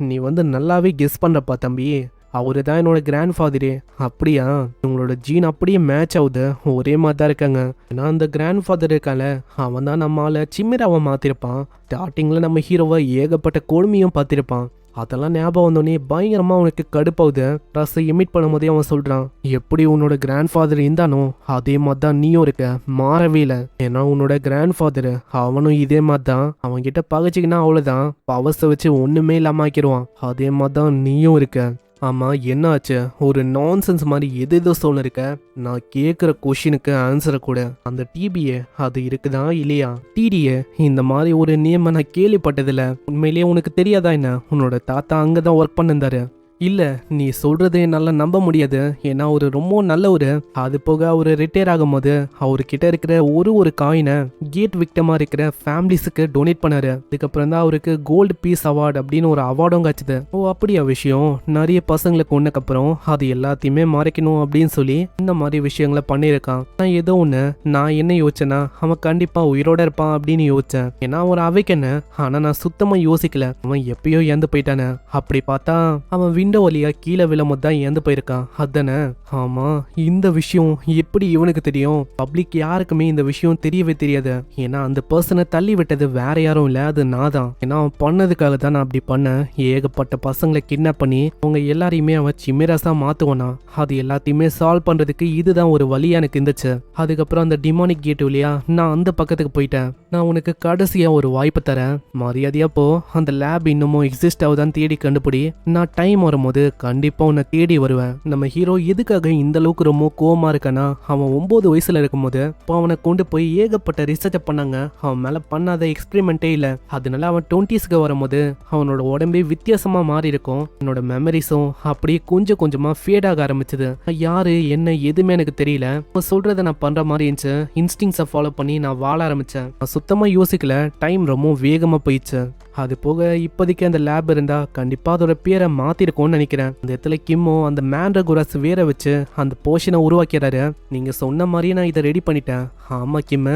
நீ நல்லாவே கெஸ் பண்றப்பா தம்பி. அவரு தான் என்னோட கிராண்ட் ஃபாதரு. அப்படியா? உங்களோட ஜீன் அப்படியே மேட்ச் ஆகுது, ஒரே மாதிரி தான் இருக்காங்க. ஏன்னா அந்த கிராண்ட் ஃபாதர் இருக்கால, அவன் தான் நம்மளால சிம்மிராவை மாத்திருப்பான். ஸ்டார்டிங்ல நம்ம ஹீரோவை ஏகப்பட்ட கொடுமையும் பார்த்திருப்பான். அதெல்லாம் ஞாபகம் வந்தோடனே பயங்கரமா அவனுக்கு கடுப்பாகுது. ரசை எமிட் பண்ணும் போதே அவன் சொல்றான், எப்படி உன்னோட கிராண்ட் ஃபாதர் இருந்தானோ அதே மாதிரி தான் நீயும் இருக்க, மாறவே இல்லை. ஏன்னா உன்னோட கிராண்ட் ஃபாதரு அவனும் இதே மாதிரி தான். அவன் கிட்ட பகச்சிக்கினா அவ்வளவுதான், பவர்ஸை வச்சு ஒண்ணுமே இல்லாம ஆக்கிடுவான். அதே மாதிரி தான் நீயும் இருக்க. ஆமா என்ன ஆச்சு? ஒரு நான்சென்ஸ் மாதிரி எதோ சொல்ல இருக்க. நான் கேட்குற கொஷினுக்கு ஆன்சரை கூட. அந்த டிபிஏ அது இருக்குதா இல்லையா? டிடிஏ இந்த மாதிரி ஒரு நேம் நான் கேள்விப்பட்டதில்ல. உண்மையிலேயே உனக்கு தெரியாதா என்ன? உன்னோட தாத்தா அங்கதான் ஒர்க் பண்ணிருந்தாரு. இல்ல நீ சொல்றது என்னால நம்ப முடியாது. ஏன்னா அவரு ரொம்ப நல்லவரு. அது போக அவரு ரிட்டையர் ஆகும்போது அவர்கிட்ட இருக்கிற ஒரு காயினை கேட் விக்டமா இருக்கிற ஃபேமிலிஸுக்கு டொனேட் பண்ணாரு. அதுக்கப்புறம் தான் அவருக்கு கோல்டு பீஸ் அவார்டு அப்படின்னு ஒரு அவார்டும் கிடைச்சது. ஓ அப்படியா விஷயம். நிறைய பசங்களை கொன்னக்கப்புறம் அது எல்லாத்தையுமே மறைக்கணும் அப்படின்னு சொல்லி இந்த மாதிரி விஷயங்களை பண்ணியிருக்கான். நான் ஏதோ ஒண்ணு நான் என்ன யோசிச்சேன்னா அவன் கண்டிப்பா உயிரோட இருப்பான் அப்படின்னு யோசிச்சேன். ஏன்னா ஒரு அவைக்கன்னு. ஆனா நான் சுத்தமா யோசிக்கல அவன் எப்பயோ இறந்து போயிட்டானே. அப்படி பார்த்தா அவன் விண்டோ வழியா கீழே விழும்போது தான் இறந்து போயிருக்கான். அதானே? ஆமா. இந்த விஷயம் எப்படி இவனுக்கு தெரியும்? பப்ளிக் யாருக்குமே இந்த விஷயம் தெரியவே தெரியாது. ஏன்னா அந்த பர்சனை தள்ளி விட்டது வேற யாரும் இல்ல, அது நான் தான். ஏன்னா அவன் பண்ணதுக்காக தான் நான் அப்படி பண்ணேன். ஏகப்பட்ட பசங்களை கிட்னாப் பண்ணி அவங்க எல்லாரையுமே அவன் சிமிராசா மாத்துவானா. அது எல்லாத்தையுமே சால்வ் பண்றதுக்கு இதுதான் ஒரு வழியா எனக்கு இருந்துச்சு. அதுக்கப்புறம் அந்த டிமானிக் கேட் வழியா நான் அந்த பக்கத்துக்கு போயிட்டேன். நான் உனக்கு கடைசியா ஒரு வாய்ப்பு தரேன். மரியாதையா போ. அந்த லேப் இன்னமும் எக்ஸிஸ்ட் ஆகுதான் தேடி கண்டுபிடி. நான் டைம் வரும்போது கண்டிப்பா உன்னை தேடி வருவேன். நம்ம ஹீரோ எதுக்காக இந்த அளவுக்கு ரொம்ப கோவமா இருக்கானா, அவன் 9 வயசுல இருக்கும்போது இப்போ அவனை கொண்டு போய் ஏகப்பட்ட ரிசர்ச் பண்ணாங்க. அவன் மேல பண்ணாத எக்ஸ்பெரிமெண்டே இல்ல. அதனால அவன் 20ஸ்க்கு வரும்போது அவனோட உடம்பே வித்தியாசமா மாறி இருக்கும். என்னோட மெமரிஸும் அப்படியே கொஞ்சம் கொஞ்சமா ஃபேட் ஆக ஆரம்பிச்சது. யாரு என்ன எதுவுமே எனக்கு தெரியல. இப்போ சொல்றதை நான் பண்ற மாதிரி இருந்துச்சு. இன்ஸ்டிங்ஸை ஃபாலோ பண்ணி நான் வாழ ஆரம்பிச்சேன். நான் சுத்தமா யோசிக்கல. டைம் ரொம்ப வேகமா போயிடுச்சு. அது போக இப்போதைக்கு அந்த லேப் இருந்தா கண்டிப்பா அதோட பேரை மாத்திருக்கும்னு நினைக்கிறேன். அந்த இடத்துல கிம்மோ அந்த மேண்ட்ரகுராஸ் வேற வச்சு அந்த போஷனை உருவாக்கிறாரு. நீங்க சொன்ன மாதிரியே நான் இதை ரெடி பண்ணிட்டேன். ஆமா கிம்ம,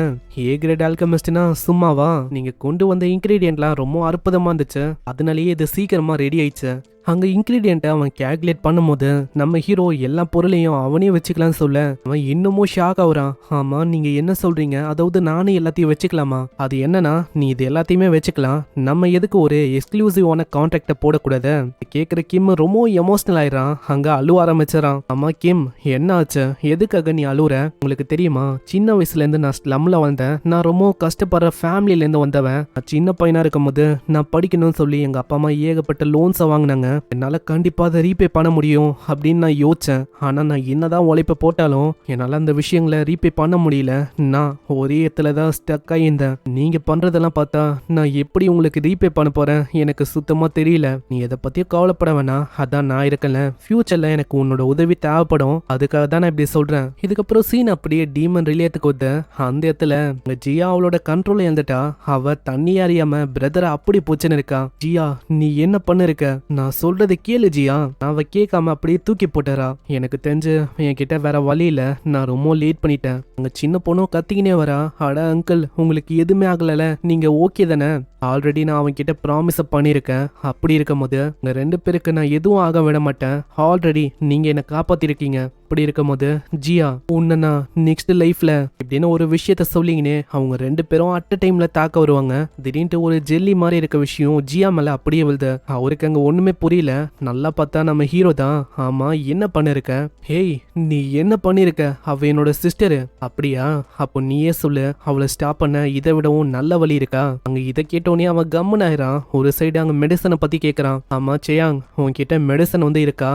ஏ கிரேட் ஆல்கமிஸ்ட்னா சும்மாவா? நீங்க கொண்டு வந்த இன்கிரீடியன்ட்லாம் ரொம்ப அற்புதமா இருந்துச்சு. அதனாலேயே இது சீக்கிரமா ரெடி ஆயிடுச்சு. அங்க இன்கிரீடியன்ட்டை அவன் கேல்குலேட் பண்ணும்போது நம்ம ஹீரோ எல்லா பொருளையும் அவனே வச்சுக்கலாம்னு சொல்ல அவன் இன்னமும் ஷாக் ஆகுறான். ஆமா நீங்க என்ன சொல்றீங்க? அதாவது நானே எல்லாத்தையும் வச்சுக்கலாமா? அது என்னன்னா நீ இது எல்லாத்தையுமே வச்சுக்கலாம். நம்ம எதுக்கு ஒரு எக்ஸ்க்ளூசிவான கான்ட்ராக்டை போடக்கூடாது? கேட்குற கிம் ரொம்ப எமோஷனல் ஆயிடுறான். அங்க அழுவ ஆரம்பிச்சிடறான். ஆமா கிம் என்ன ஆச்சு? எதுக்காக நீ அழுவுற? உங்களுக்கு தெரியுமா சின்ன வயசுல இருந்து நான் ஸ்லம்ல வந்தேன். நான் ரொம்ப கஷ்டப்படுற ஃபேமிலில இருந்து வந்தவன். நான் சின்ன பையனா இருக்கும் போது நான் படிக்கணும்னு சொல்லி எங்க அப்பா அம்மா ஏகப்பட்ட லோன்ஸை வாங்கினாங்க. என்னால கண்டிப்பா அதை ரீபே பண்ண முடியும் அப்படின்னு நான் யோசிச்சேன். ஆனா நான் என்னதான் உழைப்ப போட்டாலும் என்னால அந்த விஷயங்களை ரீபே பண்ண முடியல. நான் ஒரே இடத்துல தான் ஸ்டக் ஆயிருந்தேன். நீங்க பண்றதெல்லாம் பார்த்தா நான் எப்படி உங்களுக்கு ரீபே பண்ண போறேன் எனக்கு சுத்தமா தெரியல. நீ எதை பத்தியும் கவலைப்பட வேணாம். அதான் நான் இருக்கல. ஃபியூச்சர்ல எனக்கு உன்னோட உதவி தேவைப்படும். அதுக்காக தான் நான் இப்படி சொல்றேன். இதுக்கப்புறம் சீன் அப்படியே டீமன் ரிலேட்டுக்கு வந்து அந்த இடத்துல ஜியா அவளோட கண்ட்ரோல் இழந்துட்டா. அவ தண்ணி அறியாம பிரதரை அப்படி போச்சுன்னு இருக்கா. ஜியா நீ என்ன பண்ணிருக்க? நான் சொல்றது கேளு ஜியா. அவ கேட்காம அப்படியே தூக்கி போட்டாரா. எனக்கு தெரிஞ்சு என்கிட்ட வேற வழி இல்ல. நான் ரொம்ப லேட் பண்ணிட்டேன். அங்க சின்ன பொண்ணும் கத்திக்கினே வரா. அட அங்கிள் உங்களுக்கு எதுவுமே ஆகல, நீங்க ஓகே தானே? ஆல்ரெடி நான் அவன் கிட்ட ப்ராமிஸ் பண்ணியிருக்கேன். அப்படி இருக்கும் போது உங்க 2 பேருக்கு நான் எதுவும் ஆக விட மாட்டேன். ஆல்ரெடி நீங்க என்னை காப்பாத்திருக்கீங்க. அப்படி இருக்கும் போது ஜியா உன்ன நெக்ஸ்ட் லைஃப்ல இப்படின்னு ஒரு விஷயத்த சொல்லிங்கனே அவங்க 2 பேரும் அட் டைம்ல தாக்க வருவாங்க. திடீர்னு ஒரு ஜெல்லி மாதிரி இருக்க விஷயம் ஜியா மேல அப்படியே விழுது. அவருக்கு அங்க ஒண்ணுமே புரியல. நல்லா பார்த்தா நம்ம ஹீரோ தான். ஆமா என்ன பண்ணிருக்க? ஹேய் நீ என்ன பண்ணிருக்க? அவ என்னோட சிஸ்டரு. அப்படியா? அப்போ நீயே சொல்லு. அவளை ஸ்டாப் பண்ண இதை விடவும் நல்ல வழி இருக்கா? அங்க இதை கேட்டோன்னே அவன் கம்முன்னு ஆயிரான். ஒரு சைடு அங்க மெடிசனை பத்தி கேக்குறான். ஆமா சேயாங் உன்கிட்ட மெடிசன் வந்து இருக்கா?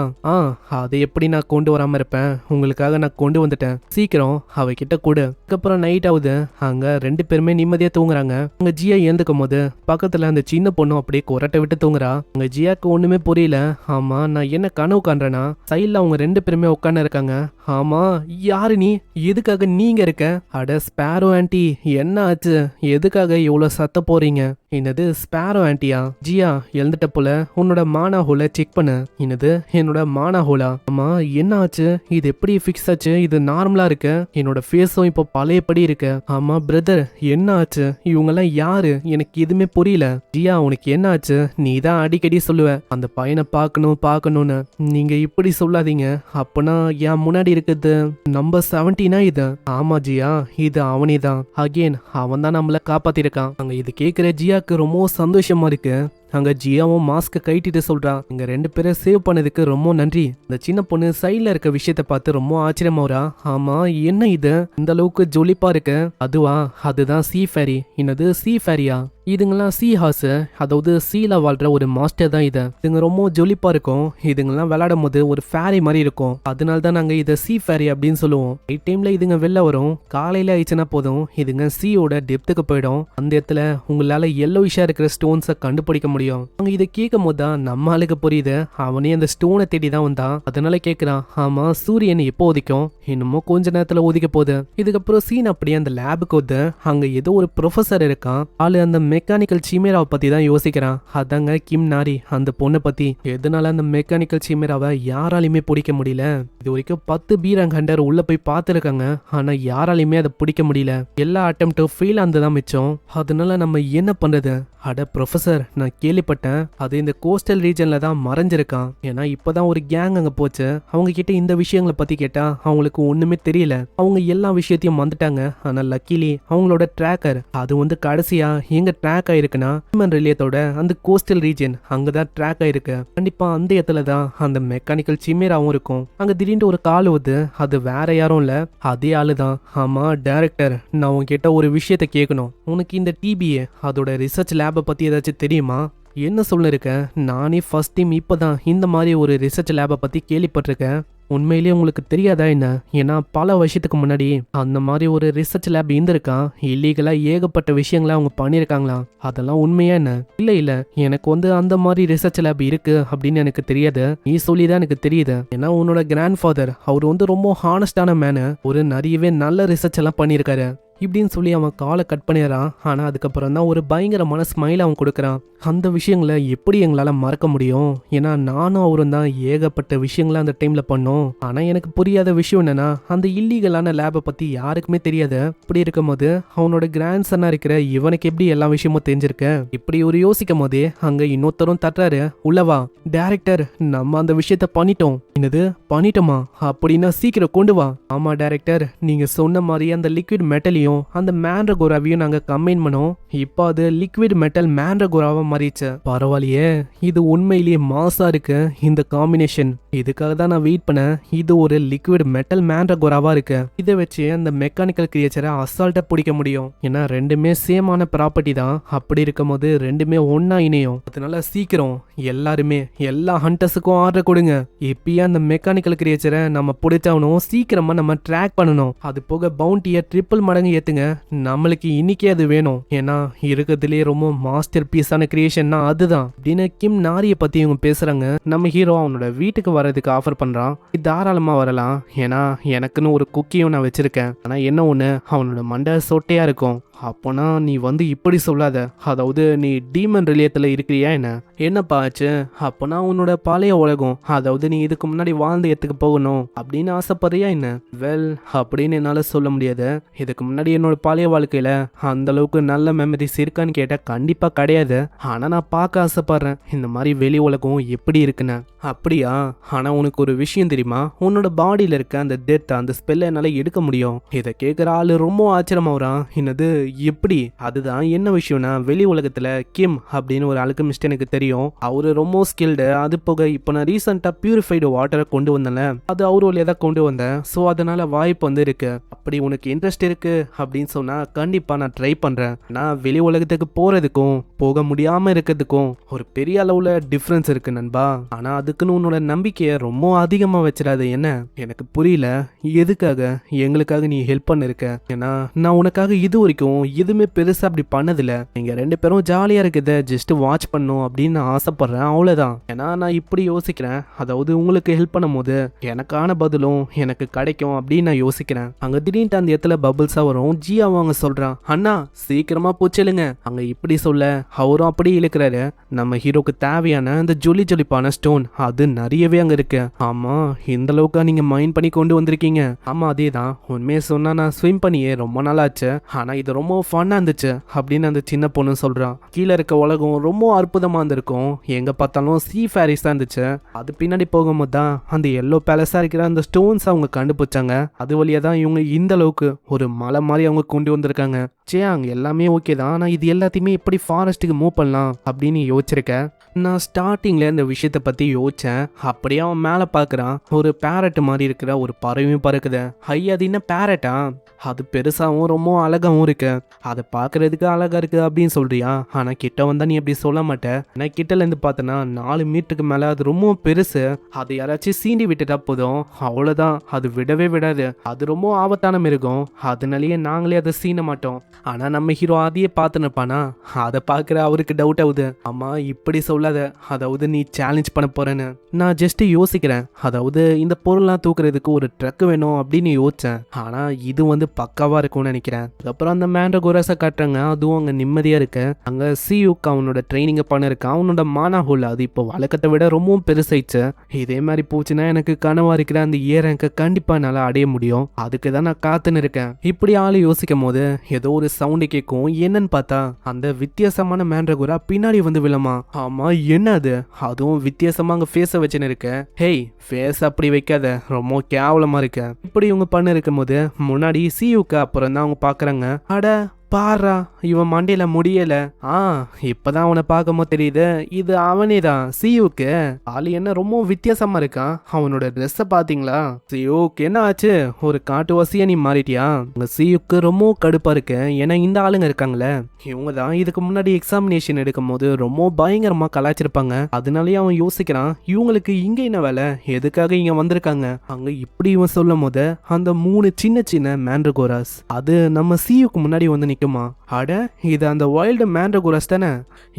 அதை எப்படி நான் கொண்டு வராம இருப்பேன்? உங்களுக்காக நான் கொண்டு வந்துட்டேன். சீக்கிரம் அவகிட்ட கொடு. அதுக்கப்புறம் நைட் ஆகுது. அங்க 2 பேருமே நிம்மதியா தூங்குறாங்க. அங்க ஜியா எழுந்துக்கும் போது பக்கத்துல அந்த சின்ன பொண்ணும் அப்படியே கொரட்டை விட்டு தூங்குறா. அங்க ஜியாக்கு ஒண்ணுமே புரியல. ஆமா நான் என்ன கனவு காண்றேன்னா சைட்ல அவங்க 2 பேருமே உட்காந்து இருக்காங்க. ஆமா யாரு நீ? எதுக்காக நீங்க இருக்க? அட ஸ்பேரோ ஆன்ட்டி என்ன ஆச்சு? எதுக்காக இவ்வளவு சத்த போறீங்க? என்னது ஸ்பேரோ ஆன்ட்டியா? ஜியா எழுந்துட்ட போல. உன்னோட மானா ஹோல செக் பண்ணு. என்னது என்னோட மானா ஹோலா? ஆமா என்ன ஆச்சு? இது எப்படி ஃபிக்ஸ் ஆச்சு? இது நார்மலா இருக்கு. என்னோட ஃபேஸும் இப்போ பழையபடி இருக்கு. ஆமா பிரதர் என்ன ஆச்சு? இவங்கெல்லாம் யாரு? எனக்கு எதுவுமே புரியல. ஜியா உனக்கு என்ன ஆச்சு? நீ தான் அடிக்கடி சொல்லுவ அந்த பையனை பார்க்கணும்னு. நீங்க இப்படி சொல்லாதீங்க. அப்பனா என் முன்னாடி இருக்குது நம்பர் 17 இது. ஆமா ஜியா இது அவனே தான். அகேன் அவன் தான் நம்மள காப்பாத்திருக்கான். அங்க இது கேக்குற ஜியாக்கு ரொம்ப சந்தோஷமா இருக்கு. அங்க ஜியாவும் மாஸ்க கைட்டிட்டு சொல்றான். இங்க 2 பேரை சேவ் பண்ணதுக்கு ரொம்ப நன்றி. இந்த சின்ன பொண்ணு சைட்ல இருக்க விஷயத்த பார்த்து ரொம்ப ஆச்சரியமாவரா. ஆமா என்ன இது இந்த அளவுக்கு ஜொலிப்பா இருக்கு? அதுவா அதுதான் சீ ஃபேரி. என்னது சீ ஃபேரியா? இதுங்கெல்லாம் சீ ஹார்ஸ், அதாவது சீல வாழ்ற ஒரு மாஸ்டர் தான் இது. இதுங்க ரொம்ப ஜொலிப்பா இருக்கும். இதுங்கெல்லாம் விளையாடும் போது ஒரு ஃபேரி மாதிரி இருக்கும். அதனால தான் நாங்க இதை சீ ஃபேரி அப்படின்னு சொல்லுவோம். நைட் டைம்ல இதுங்க வெளில வரும். காலையில ஆயிடுச்சுன்னா போதும் இதுங்க சீயோட டெப்த்துக்கு போயிடும். அந்த இடத்துல உங்களால எல்லோயிஷா இருக்கிற ஸ்டோன்ஸை கண்டுபிடிக்க முடியும். முடியும். அவங்க இதை கேட்கும் போது தான் நம்ம ஆளுக்கு புரியுது அவனே அந்த ஸ்டோனை தேடி தான் வந்தான். அதனால கேட்கிறான், ஆமா சூரியன் எப்போ உதிக்கும்? இன்னமும் கொஞ்ச நேரத்துல உதிக்க போகுது. இதுக்கப்புறம் சீன் அப்படியே அந்த லேபுக்கு வந்து அங்க ஏதோ ஒரு ப்ரொஃபசர் இருக்கான். ஆளு அந்த மெக்கானிக்கல் சிமேராவை பத்தி தான் யோசிக்கிறான். அதாங்க கிம் நாரி, அந்த பொண்ணை பத்தி. எதனால அந்த மெக்கானிக்கல் சிமேராவை யாராலையுமே பிடிக்க முடியல? இது வரைக்கும் 10 பீரங் ஹண்டர் உள்ள போய் பார்த்துருக்காங்க, ஆனா யாராலையுமே அதை பிடிக்க முடியல. எல்லா அட்டெம்ப்டும் ஃபெயில் ஆனதுதான் மிச்சம். அதனால நம்ம என்ன பண்றது? அட ப்ரொஃபசர், நான் கேள்விப்பட்டேன் அது இந்த கோஸ்டல் ரீஜன்ல தான் மறைஞ்சிருக்கான். ஏன்னா இப்பதான் ஒரு கேங் அங்க போச்சு. அவங்க கிட்ட இந்த விஷயங்களை பத்தி கேட்டா அவங்களுக்கு ஒண்ணுமே தெரியல. அவங்க எல்லா விஷயத்தையும் வந்துட்டாங்க. ஆனா லக்கிலி அவங்களோட ட்ராக்கர் அது வந்து கடைசியா எங்க ட்ராக் ஆயிருக்குன்னா ஹியூமன் ரிலேட்டோட அந்த கோஸ்டல் ரீஜன் அங்கதான் ட்ராக் ஆயிருக்கு. கண்டிப்பா அந்த இடத்துல தான் அந்த மெக்கானிக்கல் சிமேராவும் இருக்கும். அங்க திடீர்னு ஒரு கால் வருது. அது வேற யாரும் இல்ல, அதே ஆளுதான். ஆமா டைரக்டர், நான் உன்கிட்ட ஒரு விஷயத்த கேட்கணும். உனக்கு இந்த டிபிஏ அதோட ரிசர்ச் லேபை பத்தி ஏதாச்சும் தெரியுமா? என்ன சொல்லிருக்கேன், நானே ஃபர்ஸ்ட் டைம் இப்பதான் இந்த மாதிரி ஒரு ரிசர்ச் லேபை பத்தி கேள்விப்பட்டிருக்கேன். உண்மையிலேயே உங்களுக்கு தெரியாதா என்ன? ஏன்னா பல வருஷத்துக்கு முன்னாடி அந்த மாதிரி ஒரு ரிசர்ச் லேப் இருந்திருக்கான். இல்லீகலா ஏகப்பட்ட விஷயங்களை அவங்க பண்ணியிருக்காங்களாம். அதெல்லாம் உண்மையா என்ன? இல்ல எனக்கு வந்து அந்த மாதிரி ரிசர்ச் லேப் இருக்கு அப்படின்னு எனக்கு தெரியாது. நீ சொல்லிதான் எனக்கு தெரியுது. ஏன்னா உன்னோட கிராண்ட் ஃபாதர் அவர் வந்து ரொம்ப ஹானஸ்டான மேனு, ஒரு நிறையவே நல்ல ரிசர்ச் எல்லாம் பண்ணியிருக்காரு இப்படின்னு சொல்லி அவன் காலை கட் பண்ணிடுறான். ஆனா அதுக்கப்புறம் தான் ஒரு பயங்கரமான ஸ்மைல் அவன் கொடுக்குறான். அந்த விஷயங்களை எப்படி எங்களால மறக்க முடியும்? ஏன்னா நானும் அவரும் தான் ஏகப்பட்ட விஷயங்களை அந்த டைம்ல பண்ணோம். ஆனா எனக்கு புரியாத விஷயம் என்னன்னா, அந்த இல்லீகலான லேபை பத்தி யாருக்குமே தெரியாது. இப்படி இருக்கும் போது அவனோட கிராண்ட் சன்னா இருக்கிற இவனுக்கு எப்படி எல்லா விஷயமும் தெரிஞ்சிருக்கு? இப்படி ஒரு யோசிக்கும் போதே அங்க இன்னொருத்தரும் தட்டுறாரு, உள்ளவா. டைரக்டர், நம்ம அந்த விஷயத்த பண்ணிட்டோம். என்னது பண்ணிட்டோமா? அப்படின்னா சீக்கிரம் கொண்டு வா. ஆமா டைரக்டர், நீங்க சொன்ன மாதிரி அந்த லிக்விட் மெட்டலையும் அந்த மேண்ட்ரகோராவையும் நாங்க கம்பைன் பண்ணோம். இப்போ அது லிக்விட் மெட்டல் மேண்ட்ரகோராவா மாறிச்சு. பரவாயில்லையே, இது உண்மையிலேயே மாசா இருக்கு இந்த காம்பினேஷன். இதுக்காக தான் நான் வெயிட் பண்ணேன். இது ஒரு லிக்விட் மெட்டல் மேண்ட்ரகோராவா இருக்கு. இதை வச்சு அந்த மெக்கானிக்கல் கிரியேச்சரை அசால்ட்டா பிடிக்க முடியும். ஏன்னா ரெண்டுமே சேமான ப்ராப்பர்ட்டி தான். அப்படி இருக்கும் போது ரெண்டுமே ஒன்னா இணையும். அதனால சீக்கிரம் எல்லாருமே எல்லா ஹண்டர்ஸுக்கும் ஆர்டர் கொடுங்க. இப்பயே அந்த மெக்கானிக்கல் கிரியேச்சரை நம்ம பிடிச்சாவணும். சீக்கிரமா நம்ம ட்ராக் பண்ணணும். அது போக பவுண்டியை ட்ரிபிள் மடங்கு ஏத்துங்க. நம்மளுக்கு இன்னைக்கே அது வேணும். ஏன்னா இருக்கிறதுலேயே ரொம்ப மாஸ்டர் பீஸான கிரியேஷன்னா அதுதான் அப்படின்னு கிம் நாரியை பத்தி இவங்க பேசுறாங்க. நம்ம ஹீரோ அவனோட வீட்டுக்கு வரதுக்கு ஆஃபர் பண்றான். தாராளமா வரலாம், ஏன்னா எனக்குன்னு ஒரு குக்கியும் நான் வச்சிருக்கேன். ஆனா என்ன ஒண்ணு, அவனோட மண்டை சொட்டையா இருக்கும். அப்போனா நீ வந்து இப்படி சொல்லாத. அதாவது நீ டீமன் ரிலேயத்துல இருக்கிறியா என்ன? என்னப்பா ஆச்சு? அப்போனா உன்னோட பழைய உலகம், அதாவது நீ இதுக்கு முன்னாடி வாழ்ந்த இடத்துக்கு போகணும் அப்படின்னு ஆசைப்படுறியா என்ன? வெல், அப்படின்னு என்னால சொல்ல முடியாது. இதுக்கு முன்னாடி என்னோட பழைய வாழ்க்கையில அந்த அளவுக்கு நல்ல மெமரிஸ் இருக்கான்னு கேட்டா கண்டிப்பா கிடையாது. ஆனா நான் பார்க்க ஆசைப்படுறேன் இந்த மாதிரி வெளி உலகம் எப்படி இருக்குன்னு. அப்படியா? ஆனா உனக்கு ஒரு விஷயம் தெரியுமா? உன்னோட பாடியில இருக்க அந்த டெத், அந்த ஸ்பெல்லை என்னால எடுக்க முடியும். இதை கேட்குற ஆளு ரொம்ப ஆச்சரியமாகறான். என்னது எப்படி? அதுதான் என்ன விஷயம்னா, வெளி உலகத்துல கிம் அப்படின்னு ஒரு அல்கெமிஸ்ட் எனக்கு தெரியும். அவரு ரொம்ப ஸ்கில்டு. அது போக இப்போ நான் ரீசெண்டா பியூரிஃபைடு வாட்டரை கொண்டு வந்தேன்ல, அது அவரு வழியா தான் கொண்டு வந்தேன். ஸோ அதனால வாய்ப்பு வந்து இருக்கு. அப்படி உனக்கு இன்ட்ரெஸ்ட் இருக்கு அப்படின்னு சொன்னா கண்டிப்பா நான் ட்ரை பண்றேன். நான் வெளி உலகத்துக்கு போறதுக்கும் போக முடியாம இருக்கிறதுக்கும் ஒரு பெரிய அளவுல டிஃபரன்ஸ் இருக்கு நண்பா. ஆனா அதுக்குன்னு உன்னோட நம்பிக்கையை ரொம்ப அதிகமா வச்சிடாது. என்ன எனக்கு புரியல, எதுக்காக எங்களுக்காக நீ ஹெல்ப் பண்ணிருக்க? ஏன்னா நான் உனக்காக இது வரைக்கும் எதுவுமே பெருசா அப்படி பண்ணதில்ல. நீங்க ரெண்டு பேரும் ஜாலியா இருக்குத ஜஸ்ட் வாட்ச் பண்ணும் அப்படின்னு நான் ஆசைப்படுறேன், அவ்வளவுதான். ஏன்னா நான் இப்படி யோசிக்கிறேன், அதாவது உங்களுக்கு ஹெல்ப் பண்ணும் போது எனக்கான பதிலும் எனக்கு கிடைக்கும் அப்படின்னு நான் யோசிக்கிறேன். அங்க திடீர்னு அந்த இடத்துல பபிள்ஸா வரும். ஜியா அவங்க சொல்றான், அண்ணா சீக்கிரமா போச்சலுங்க. அங்க இப்படி சொல்ல அவரும் அப்படி இழுக்கிறாரு. நம்ம ஹீரோக்கு தேவையான அந்த ஜொலி ஜொலிப்பான ஸ்டோன் அது நிறையவே அங்க இருக்கு. ஆமா, இந்த அளவுக்கு நீங்க மைண்ட் பண்ணி கொண்டு வந்திருக்கீங்க. ஆமா அதேதான். உண்மையை சொன்னா நான் ஸ்விம் பண்ணியே ரொம்ப நாள் ஆச்சு. ஆனா இது ரொம்ப ஃபன்னா இருந்துச்சு அப்படின்னு அந்த சின்ன பொண்ணு சொல்றான். கீழே இருக்க உலகம் ரொம்ப அற்புதமா இருந்திருக்கும். எங்க பார்த்தாலும் சீ ஃபேரிஸ் தான் இருந்துச்சு. அது பின்னாடி போகும்போது தான் அந்த எல்லோ பேலஸா இருக்கிற அந்த ஸ்டோன்ஸ் அவங்க கண்டுபிடிச்சாங்க. அது வழியா தான் இவங்க இந்த அளவுக்கு ஒரு மலை மாதிரி அவங்க கொண்டு வந்திருக்காங்க. அங்க எல்லாமே ஓகே தான். ஆனா இது எல்லாத்தையுமே எப்படி ஃபாரஸ்ட்டுக்கு மூவ் பண்ணலாம் அப்படின்னு யோசிச்சிருக்கேன். நான் ஸ்டார்டிங்ல இந்த விஷயத்த பத்தி யோசிச்சேன். அப்படியே அப்படியே அவன் மேல பாக்குறான். ஒரு பேரட் மாதிரி இருக்கிற ஒரு பறவையும் பறக்குது. அது என்ன பேரட்டா? அது பெருசாவும் ரொம்ப அழகாவும் இருக்கு. அதை பாக்குறதுக்கு அழகா இருக்கு அப்படின்னு சொல்றியா? ஆனா கிட்ட வந்தா நீ அப்படி சொல்ல மாட்ட. ஆனா கிட்டல இருந்து பார்த்தனா 4 மீட்டருக்கு மேல அது ரொம்ப பெருசு. அது யாராச்சும் சீண்டி விட்டுட்டா போதும், அவ்வளவுதான். அது விடவே விடாது. அது ரொம்ப ஆபத்தான மிருகம். அதனாலயே நாங்களே அதை சீன மாட்டோம். ஆனா நம்ம ஹீரோ அதையே பார்த்து நிற்பானா? அதை பார்க்குற அவருக்கு டவுட் ஆகுது. ஆமா இப்படி சொல்லாத, அதாவது நீ சேலஞ்ச் பண்ண போறேன்னு. நான் ஜஸ்ட் யோசிக்கிறேன். அதாவது இந்த பொருள்லாம் தூக்குறதுக்கு ஒரு ட்ரக் வேணும் அப்படின்னு யோசிச்சேன். ஆனா இது வந்து பக்காவா இருக்கும்னு நினைக்கிறேன். அதுக்கப்புறம் அந்த மேண்ட்ரகோரஸை காட்டுறாங்க. அதுவும் அங்க நிம்மதியா இருக்கு. அங்க சியூக்கு அவனோட ட்ரைனிங் பண்ண இருக்கான். அவனோட மானா ஹோல் அது இப்போ வழக்கத்தை விட ரொம்பவும் பெருசாயிடுச்சு. இதே மாதிரி போச்சுன்னா எனக்கு கனவா இருக்கிற அந்த ஏரங்க கண்டிப்பா என்னால அடைய முடியும். அதுக்கு தான் நான் காத்துன்னு இருக்கேன். இப்படி ஆளு யோசிக்கும் போது ஏதோ ஒரு சவுண்டு கேட்கும். என்னன்னு பார்த்தா அந்த வித்தியாசமான மேண்ட்ரகோரா பின்னாடி வந்து விழமா. ஆமா என்ன அது? அதுவும் வித்தியாசமா அங்க ஃபேஸ வச்சுன்னு இருக்க. ஹேய் ஃபேஸ் அப்படி வைக்காத, ரொம்ப கேவலமா இருக்க. இப்படி இவங்க பண்ண இருக்கும் போது முன்னாடி சியூக்கு அப்புறம் தான் அவங்க பாக்குறாங்க. அட பாரா, இவன் மண்டையில முடியல. இப்பதான் அவனை பார்க்கும்போது தெரியுது இது அவனே தான் சியூக்கு. ஆளு என்ன ரொம்ப வித்தியாசமா இருக்கான். அவனோட ட்ரெஸ்ஸை பாத்தீங்களா? சியூக்கு என்ன ஆச்சு? ஒரு காட்டுவாசியா நீ மாறிட்டியா? உங்க சியூக்கு ரொம்ப கடுப்பா இருக்கு. ஏன்னா இந்த ஆளுங்க இருக்காங்களே, இவங்க தான் இதுக்கு முன்னாடி எக்ஸாமினேஷன் எடுக்கும் போது ரொம்ப பயங்கரமா கலாச்சிருப்பாங்க. அதனாலயே அவன் யோசிக்கிறான், இவங்களுக்கு இங்க என்ன வேலை, எதுக்காக இங்க வந்திருக்காங்க? அங்க இப்படி இவன் சொல்லும் போது அந்த 3 சின்ன சின்ன மேண்ட்ரகோராஸ் அது நம்ம சியூக்கு முன்னாடி வந்து நிக்குமா. அட இது அந்த வைல்டு மேண்ட்ரகோராஸ் தானே.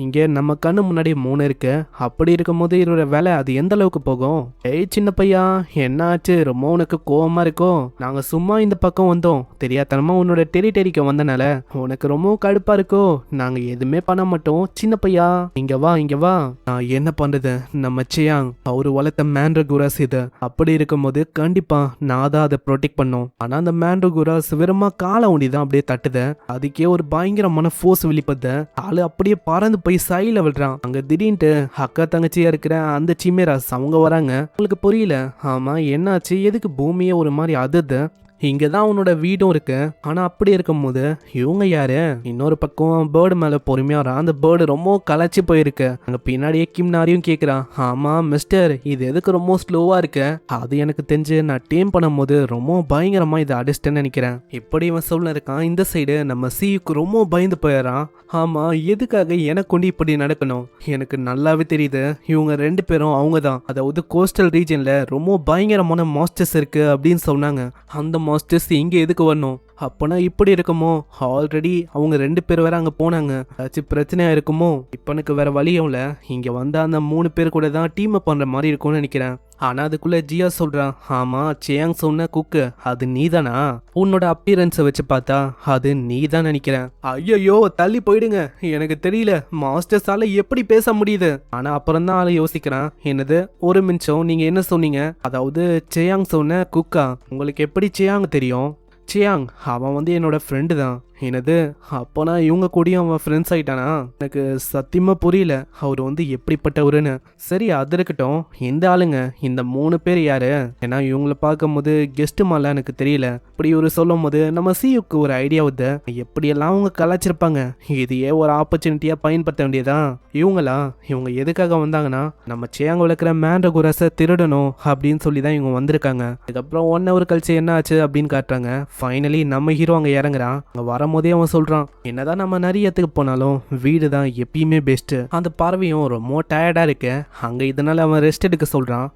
இங்க நம்ம கண்ணு முன்னாடி 3 இருக்கு. அப்படி இருக்கும் போது இதோட வேலை அது எந்த அளவுக்கு போகும்? ஏய் சின்ன பையா, என்ன ஆச்சு? ரொம்ப உனக்கு கோவமா இருக்கோ? நாங்க சும்மா இந்த பக்கம் வந்தோம். தெரியாதனமா உன்னோட டெரிட்டரிக்கு வந்தனால உனக்கு ரொம்ப கடுப்பா இருக்கு. நாங்க எதுவுமே பண்ண மாட்டோம். சின்ன பையா இங்க வா, இங்க வா. நான் என்ன பண்றது? நம்ம சியாங் அவரு வளர்த்த மேண்ட்ரகோராஸ் இது. அப்படி இருக்கும்போது கண்டிப்பா நான் தான் அதை ப்ரொடெக்ட் பண்ணோம். ஆனா அந்த மேண்ட்ரகோராஸ் வெறுமா காலை ஊண்டி தான் அப்படியே தட்டுது. அதுக்கே ஒரு பயங்கரமான ஃபோர்ஸ் வெளிப்பது. ஆளு அப்படியே பறந்து போய் சைல விடுறான். அங்க திடீர்னு அக்கா தங்கச்சியா இருக்கிற அந்த சிமேராஸ் அவங்க வராங்க. உங்களுக்கு புரியல. ஆமா என்னாச்சு? எதுக்கு பூமியே ஒரு மாதிரி அதுது? இங்கதான் அவனோட வீடும் இருக்கு. ஆனா அப்படி இருக்கும் போது இவங்க யாரு? இன்னொரு பக்கம் பேர்டு மேல பொறுமையா வரான். அந்த பேர்டு ரொம்ப களைச்சி போயிருக்கு. அங்க பின்னாடியே கிம்னாரியும் கேக்குறான். ஆமா மிஸ்டர், இது எதுக்கு ரொம்ப ஸ்லோவா இருக்கு? அது எனக்கு தெரிஞ்சு நான் டீம் பண்ணும் போது ரொம்ப பயங்கரமா இதை அடிச்சிட்டேன்னு நினைக்கிறேன். இப்படி இவன் சொல்ல இருக்கான். இந்த சைடு நம்ம சியுக்கு ரொம்ப பயந்து போயிடறான். ஆமா எதுக்காக எனக்கு கொண்டு இப்படி நடக்கணும்? எனக்கு நல்லாவே தெரியுது இவங்க 2 பேரும் அவங்க தான். அதாவது கோஸ்டல் ரீஜன்ல ரொம்ப பயங்கரமான மாஸ்டர்ஸ் இருக்கு அப்படின்னு சொன்னாங்க. அந்த மாஸ்டர்ஸ் இங்க எதுக்கு வரணும்? அப்பனா இப்படி இருக்குமோ? ஆல்ரெடி அவங்க 2 பேர் வேற அங்க போனாங்க. ஏதாச்சும் பிரச்சனையா இருக்குமோ? இப்ப எனக்கு வேற வழியும் இல்ல. இங்க வந்தா அந்த 3 பேர் கூட தான் டீம் பண்ற மாதிரி இருக்கும்னு நினைக்கிறேன். ஆனா அதுக்குள்ள ஜியா சொல்றான். ஆமா சியாங் சொன்ன குக்கு அது நீதானா? உன்னோட அப்பியரன்ஸை வச்சு பார்த்தா அது நீதான் நினைக்கிறேன். ஐயோ தள்ளி போயிடுங்க, எனக்கு தெரியல மாஸ்டர்ஸால எப்படி பேச முடியுது. ஆனா அப்புறம் தான் ஆளு யோசிக்கிறான். என்னது ஒரு நிமிஷம், நீங்க என்ன சொன்னீங்க? அதாவது சியாங் சொன்ன குக்கா? உங்களுக்கு எப்படி சியாங் தெரியும்? சியாங் அவன் வந்து என்னோட ஃப்ரெண்டு தான். என்னது? அப்போனா இவங்க கூடயும் அவன் ஃப்ரெண்ட்ஸ் ஆயிட்டானா? எனக்கு சத்தியமா புரியல அவர் வந்து எப்படிப்பட்டவருன்னு. சரி அது இருக்கட்டும். இந்த ஆளுங்க இந்த 3 பேர் யாரு? ஏன்னா இவங்களை பார்க்கும் போது கெஸ்ட் மால எனக்கு தெரியல. இப்படி ஒரு சொல்லும் போது நம்ம சியுக்கு ஒரு ஐடியா வருது. எப்படியெல்லாம் அவங்க கலாச்சிருப்பாங்க, இதையே ஒரு ஆப்பர்ச்சுனிட்டியா பயன்படுத்த வேண்டியதான். இவங்க எதுக்காக வந்தாங்கன்னா நம்ம சேங்க வளர்க்குற மேண்ட்ரகோராஸை திருடணும் அப்படின்னு சொல்லி தான் இவங்க வந்திருக்காங்க. அதுக்கப்புறம் 1 hour கழிச்சு என்ன ஆச்சு அப்படின்னு காட்டுறாங்க. ஃபைனலி நம்ம ஹீரோ அங்க இறங்குறான். அங்க வரும்போதே அவன் சொல்றான், என்னதான் நம்ம நிறைய இடத்துக்கு போனாலும் வீடு தான் எப்பயுமே பெஸ்ட். அந்த பறவையும் ரொம்ப டயர்டா இருக்கு. அங்க இதனால அவன் ரெஸ்ட் எடுக்க சொல்றான்.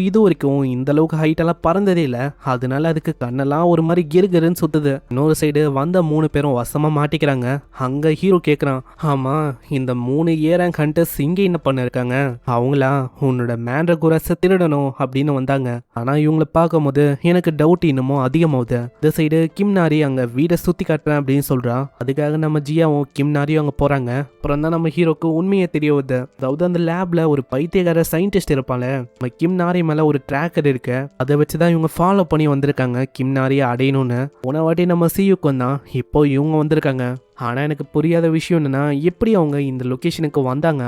இது வரைக்கும் இந்த அளவுக்கு ஹைட் எல்லாம் பறந்ததே இல்ல. அதனால அதுக்கு கண்ணெல்லாம் ஒரு மாதிரி கிருகிருன்னு சுத்துது. இன்னொரு சைடு வந்த 3 பேரும் வசமா மாட்டிக்கிறாங்க. அங்க ஹீரோ கேக்குறான், ஆமா இந்த 3 ஏரங் ஹண்டர்ஸ் இங்க என்ன பண்ண இருக்காங்க? அவங்களா உன்னோட மேண்ட்ரகோராஸை திருடணும் அப்படின்னு வந்தாங்க. ஆனா இவங்களை பார்க்கும் போது எனக்கு டவுட் இன்னமும் அதிகமாகுது. இந்த சைடு கிம்னாரி அங்க வீடை சுத்தி காட்டுறேன் அப்படின்னு சொல்றான். அதுக்காக நம்ம ஜியாவும் கிம்னாரியும் அங்க போறாங்க. அப்புறம் தான் நம்ம ஹீரோக்கு உண்மையை தெரிய வருது. அதாவது அந்த லேப்ல ஒரு பைத்தியக்கார சயின்டிஸ்ட் இருப்பாங்க. கிம்னாரி மேல ஒரு ட்ராக்கர் இருக்கு. அதை வச்சுதான் இவங்க ஃபாலோ பண்ணி வந்திருக்காங்க கிம்னாரியை அடையணும்னு. போன வாட்டி நம்ம சியுக்கு தான், இப்போ இவங்க வந்திருக்காங்க. ஆனா எனக்கு புரியாத விஷயம் என்னன்னா, எப்படி அவங்க இந்த லொகேஷனுக்கு வந்தாங்க?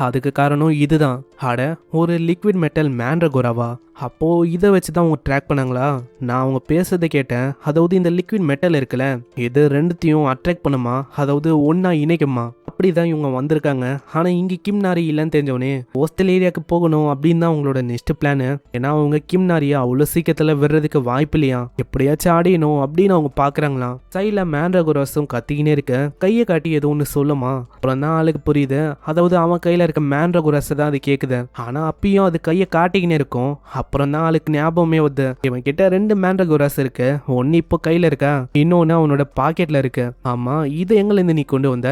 அதுக்கு காரணம் இதுதான். அட ஒரு லிக்விட் மெட்டல் மேண்ட்ரகோராவா? அப்போ இதை வச்சு தான் அவங்க ட்ராக் பண்ணாங்களா? நான் அவங்க பேசுறதை கேட்டேன். அதாவது இந்த லிக்விட் மெட்டல் இருக்குல்ல, இது ரெண்டுத்தையும் அட்ராக்ட் பண்ணுமா, அதாவது ஒன்னா இணைக்குமா, அப்படிதான் இவங்க வந்திருக்காங்க. ஆனா இங்க கிம் நாரி இல்லைன்னு தெரிஞ்சவனே ஹோஸ்டல் ஏரியாவுக்கு போகணும் அப்படின்னு தான் அவங்களோட நெக்ஸ்ட் பிளானு. ஏன்னா அவங்க கிம் நாரியா அவ்வளவு சீக்கிரத்துல விடுறதுக்கு வாய்ப்பு இல்லையா, எப்படியாச்சும் ஆடியணும் அப்படின்னு அவங்க பாக்குறாங்களாம். சைட்ல மேண்ட்ராகோரஸும் கத்திக்கினே இருக்க, கையை காட்டி ஏதோ ஒன்று சொல்லுமா. அப்புறம் தான் ஆளுக்கு புரியுது, அதாவது அவன் கையில இருக்க மேண்ட்ராகோரஸ் தான் அது கேக்குது. ஆனா அப்பயும் அது கையை காட்டிக்கினே இருக்கும். அப்புறம் தான் ஆளுக்கு ஞாபகமே வருது, இவன் கிட்ட 2 மேண்ட்ராகோரஸ் இருக்கு, ஒன்னு இப்போ கையில இருக்கா, இன்னொன்னு அவனோட பாக்கெட்ல இருக்கு. ஆமா, இது எங்க இருந்து நீ கொண்டு வந்த?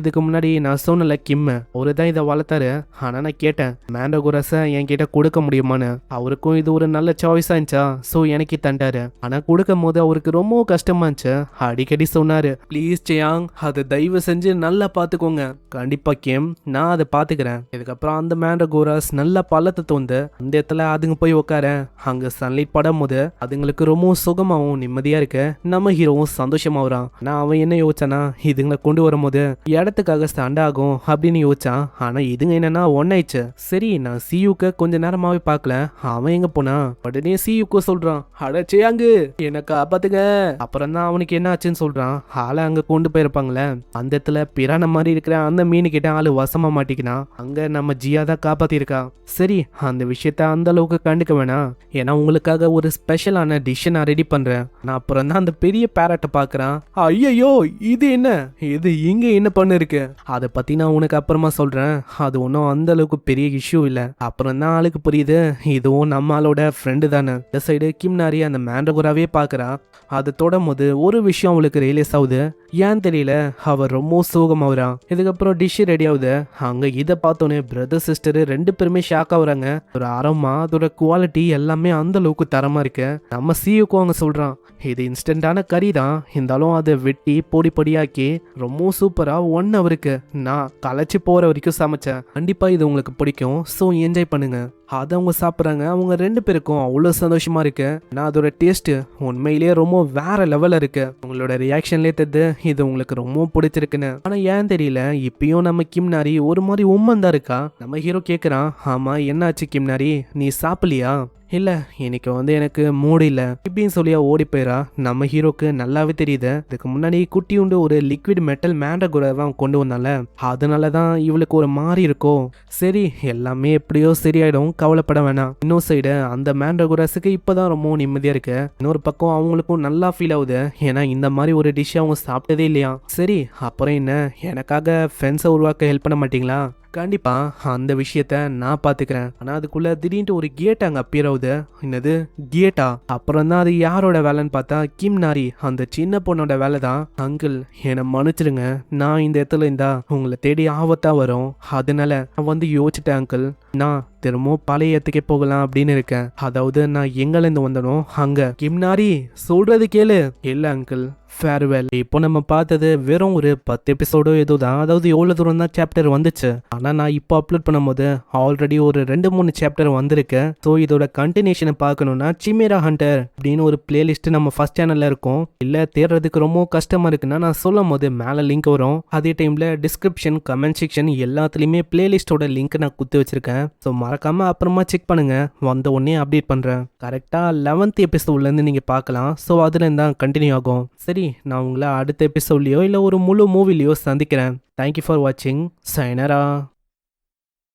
இதுக்கு முன்னாடி நான் சொன்னல கிம் அவரு தான் இதை வளர்த்தாரு. ஆனா நான் கேட்டேன் மேண்ட்ராகோரஸை என்கிட்ட கொடுக்க முடியுமான்னு. அவருக்கும் இது ஒரு நல்ல சாய்ஸா இருந்துச்சா, சோ எனக்கு தண்டாரு. ஆனா கொடுக்கும் போது அவருக்கு ரொம்ப கஷ்டமா இருந்துச்சு. அடிக்கடி சொன்னாரு, ப்ளீஸ் சியாங் அதை தயவு செஞ்சு நல்லா பாத்துக்கோங்க. கண்டிப்பா கிம், நான் அதை பாத்துக்கிறேன். இதுக்கப்புறம் அந்த மேண்ட்ராகோரஸ் நல்லா பள்ளத்தை தோந்து அந்த இடத்துல அதுங்க போய் உட்கார. அங்க சன்லைட் படும் போது அதுங்களுக்கு ரொம்ப சுகமாவும் நிம்மதியா இருக்கு. நம்ம ஹீரோவும் சந்தோஷமாகறான். நான் அவன் என்ன யோசிச்சானா, இதுங்களை கொண்டு வரும்போது இடத்துக்காக ஸ்டாண்ட் ஆகும் அப்படின்னு யோசிச்சான். ஆனா இதுங்க என்னன்னா ஒன்னாயிடுச்சு. சரி, நான் சியூக்க கொஞ்ச நேரமாவே பார்க்கல, அவன் எங்க போனா? உடனே சியூக்கு சொல்றான், அடச்சே அங்கு என்ன காப்பாத்துங்க. அப்புறம் தான் அவனுக்கு என்ன ஆச்சுன்னு சொல்றான். ஆளை அங்க கொண்டு போயிருப்பாங்களே, அந்த இடத்துல பிரான மாதிரி இருக்கிற அந்த மீனு கிட்ட ஆளு வசமா மாட்டிக்கினான். அங்க நம்ம ஜியா தான் காப்பாத்திருக்கா. சரி, அந்த விஷயத்த அந்த அளவுக்கு கண்டுக்க வேணாம், ஏன்னா உங்களுக்காக ஒரு ஸ்பெஷலான டிஷ் நான் ரெடி பண்றேன். நான் அப்புறம் தான் அந்த பெரிய பேரட்டை பாக்குறான். ஐயோ, இது என்ன, இது இங்க என்ன பண்ணு இருக்கு, அதை பத்தி நான் உனக்கு அப்புறமா சொல்றேன். அது ஒன்றும் அந்த அளவுக்கு பெரிய இஷ்யூ இல்ல. அப்புறம் தான் ஆளுக்கு புரியுது, இதுவும் நம்ம ஆளோட ஃப்ரெண்டு தானே. இந்த சைடு கிம் நாரி அந்த மேண்ட்ராகோராவே பாக்குறா. அதை தொடும் போது ஒரு விஷயம் அவளுக்கு ரியலைஸ் ஆகுது. ஏன் தெரியல, அவர் ரொம்ப சோகமாகறான். இதுக்கப்புறம் டிஷ் ரெடி ஆகுது. அங்க இதை பார்த்தோன்னே பிரதர் சிஸ்டர் 2 பேருமே ஷாக் ஆகுறாங்க. ஒரு அரோமா, அதோட குவாலிட்டி எல்லாமே அந்த அளவுக்கு தரமா இருக்கு. நம்ம சியூக்கும் அவங்க சொல்றான், இது இன்ஸ்டன்டான கறி தான், இருந்தாலும் அதை வெட்டி பொடி பொடியாக்கி ரொம்ப சூப்பரா 1 ஹவருக்கு நான் களைச்சி போற வரைக்கும் சமைச்சேன். கண்டிப்பா இது உங்களுக்கு பிடிக்கும், ஸோ என்ஜாய் பண்ணுங்க. அதை அவங்க சாப்பிட்றாங்க. அவங்க 2 பேருக்கும் அவ்வளோ சந்தோஷமா இருக்கு. நான் அதோட டேஸ்ட் உண்மையிலேயே ரொம்ப வேற லெவல்ல இருக்கு. உங்களோட ரியாக்ஷன்லேயே தெரியுது இது உங்களுக்கு ரொம்ப பிடிச்சிருக்குன்னு. ஆனா ஏன் தெரியல, இப்பயும் நம்ம கிம் நாரி ஒரு மாதிரி உம்மன் தான் இருக்கா. நம்ம ஹீரோ கேட்குறான், ஆமா என்னாச்சு கிம் நாரி, நீ சாப்பிடலையா? இல்ல, இன்னைக்கு எனக்கு மூடு இல்ல இப்படின்னு சொல்லியா ஓடி போயிரா. நம்ம ஹீரோக்கு நல்லாவே தெரியுது, இதுக்கு முன்னாடி குட்டி உண்டு ஒரு லிக்விட் மெட்டல் மேண்ட்ராகோராவை கொண்டு வந்தால, அதனாலதான் இவளுக்கு ஒரு மாறி இருக்கும். சரி, எல்லாமே எப்படியோ சரியாயிடும், கவலைப்பட வேணாம். இன்னொரு சைடு அந்த மேண்ட்ராகோராஸுக்கு இப்பதான் ரொம்ப நிம்மதியா இருக்கு. இன்னொரு பக்கம் அவங்களுக்கும் நல்லா ஃபீல் ஆகுது, ஏன்னா இந்த மாதிரி ஒரு டிஷ் அவங்க சாப்பிட்டதே இல்லையா. சரி, அப்புறம் என்ன, எனக்காக ஃப்ரெண்ட்ஸை உருவாக்க ஹெல்ப் பண்ண மாட்டீங்களா? கண்டிப்பா அந்த விஷயத்த நான் பாத்துக்கிறேன். ஆனா அதுக்குள்ள திடீர்னு ஒரு கேட் அங்க அப்பியர் ஆகுது. என்னது கேட்டா? அப்புறம் தான் அது யாரோட வேலைன்னு பார்த்தா கிம் நாரி, அந்த சின்ன பொண்ணோட வேலை தான். அங்கிள் என்னை மன்னிச்சிருங்க, நான் இந்த இடத்துல இருந்தா உங்களை தேடி ஆபத்தா வரும், அதனால நான் வந்து யோசிச்சிட்டேன் அங்கிள். நான் திரும்பவும் பழைய இடத்துக்கே போகலாம் அப்படின்னு இருக்கேன். அதாவது நான் எங்கிருந்து வந்தனோ அங்க. கிம் நாரி சொல்றது கேளு. இல்ல அங்கிள், ஃபேர்வெல். இப்போ நம்ம பார்த்தது வெறும் ஒரு 10 எபிசோடோ ஏதோ தான், அதாவது எவ்வளோ தூரம் தான் சாப்டர் வந்துச்சு. ஆனால் நான் இப்போ அப்லோட் பண்ணும்போது ஆல்ரெடி ஒரு 2-3 சாப்டர் வந்திருக்கு. ஸோ இதோட கண்டினியூஷனை பார்க்கணும்னா சிமேரா ஹண்டர் அப்படின்னு ஒரு பிளேலிஸ்ட் நம்ம ஃபர்ஸ்ட் சேனல்ல இருக்கும். இல்லை தேடுறதுக்கு ரொம்ப கஷ்டமா இருக்குன்னா நான் சொல்லும் போது மேலே லிங்க் வரும். அதே டைம்ல டிஸ்கிரிப்ஷன், கமெண்ட் செக்ஷன் எல்லாத்துலேயுமே பிளேலிஸ்டோட லிங்க் நான் குத்தி வச்சிருக்கேன். ஸோ மறக்காம அப்புறமா செக் பண்ணுங்க, வந்த உடனே அப்டேட் பண்றேன். கரெக்டாக 11th எபிசோட்லேருந்து நீங்கள் பார்க்கலாம். ஸோ அதுலேருந்து தான் கண்டினியூ ஆகும். சரி, நான் உங்களை அடுத்த எபிசோட்லையோ இல்லை ஒரு முழு மூவிலையோ சந்திக்கிறேன். தேங்க்யூ ஃபார் வாட்சிங். சைனரா.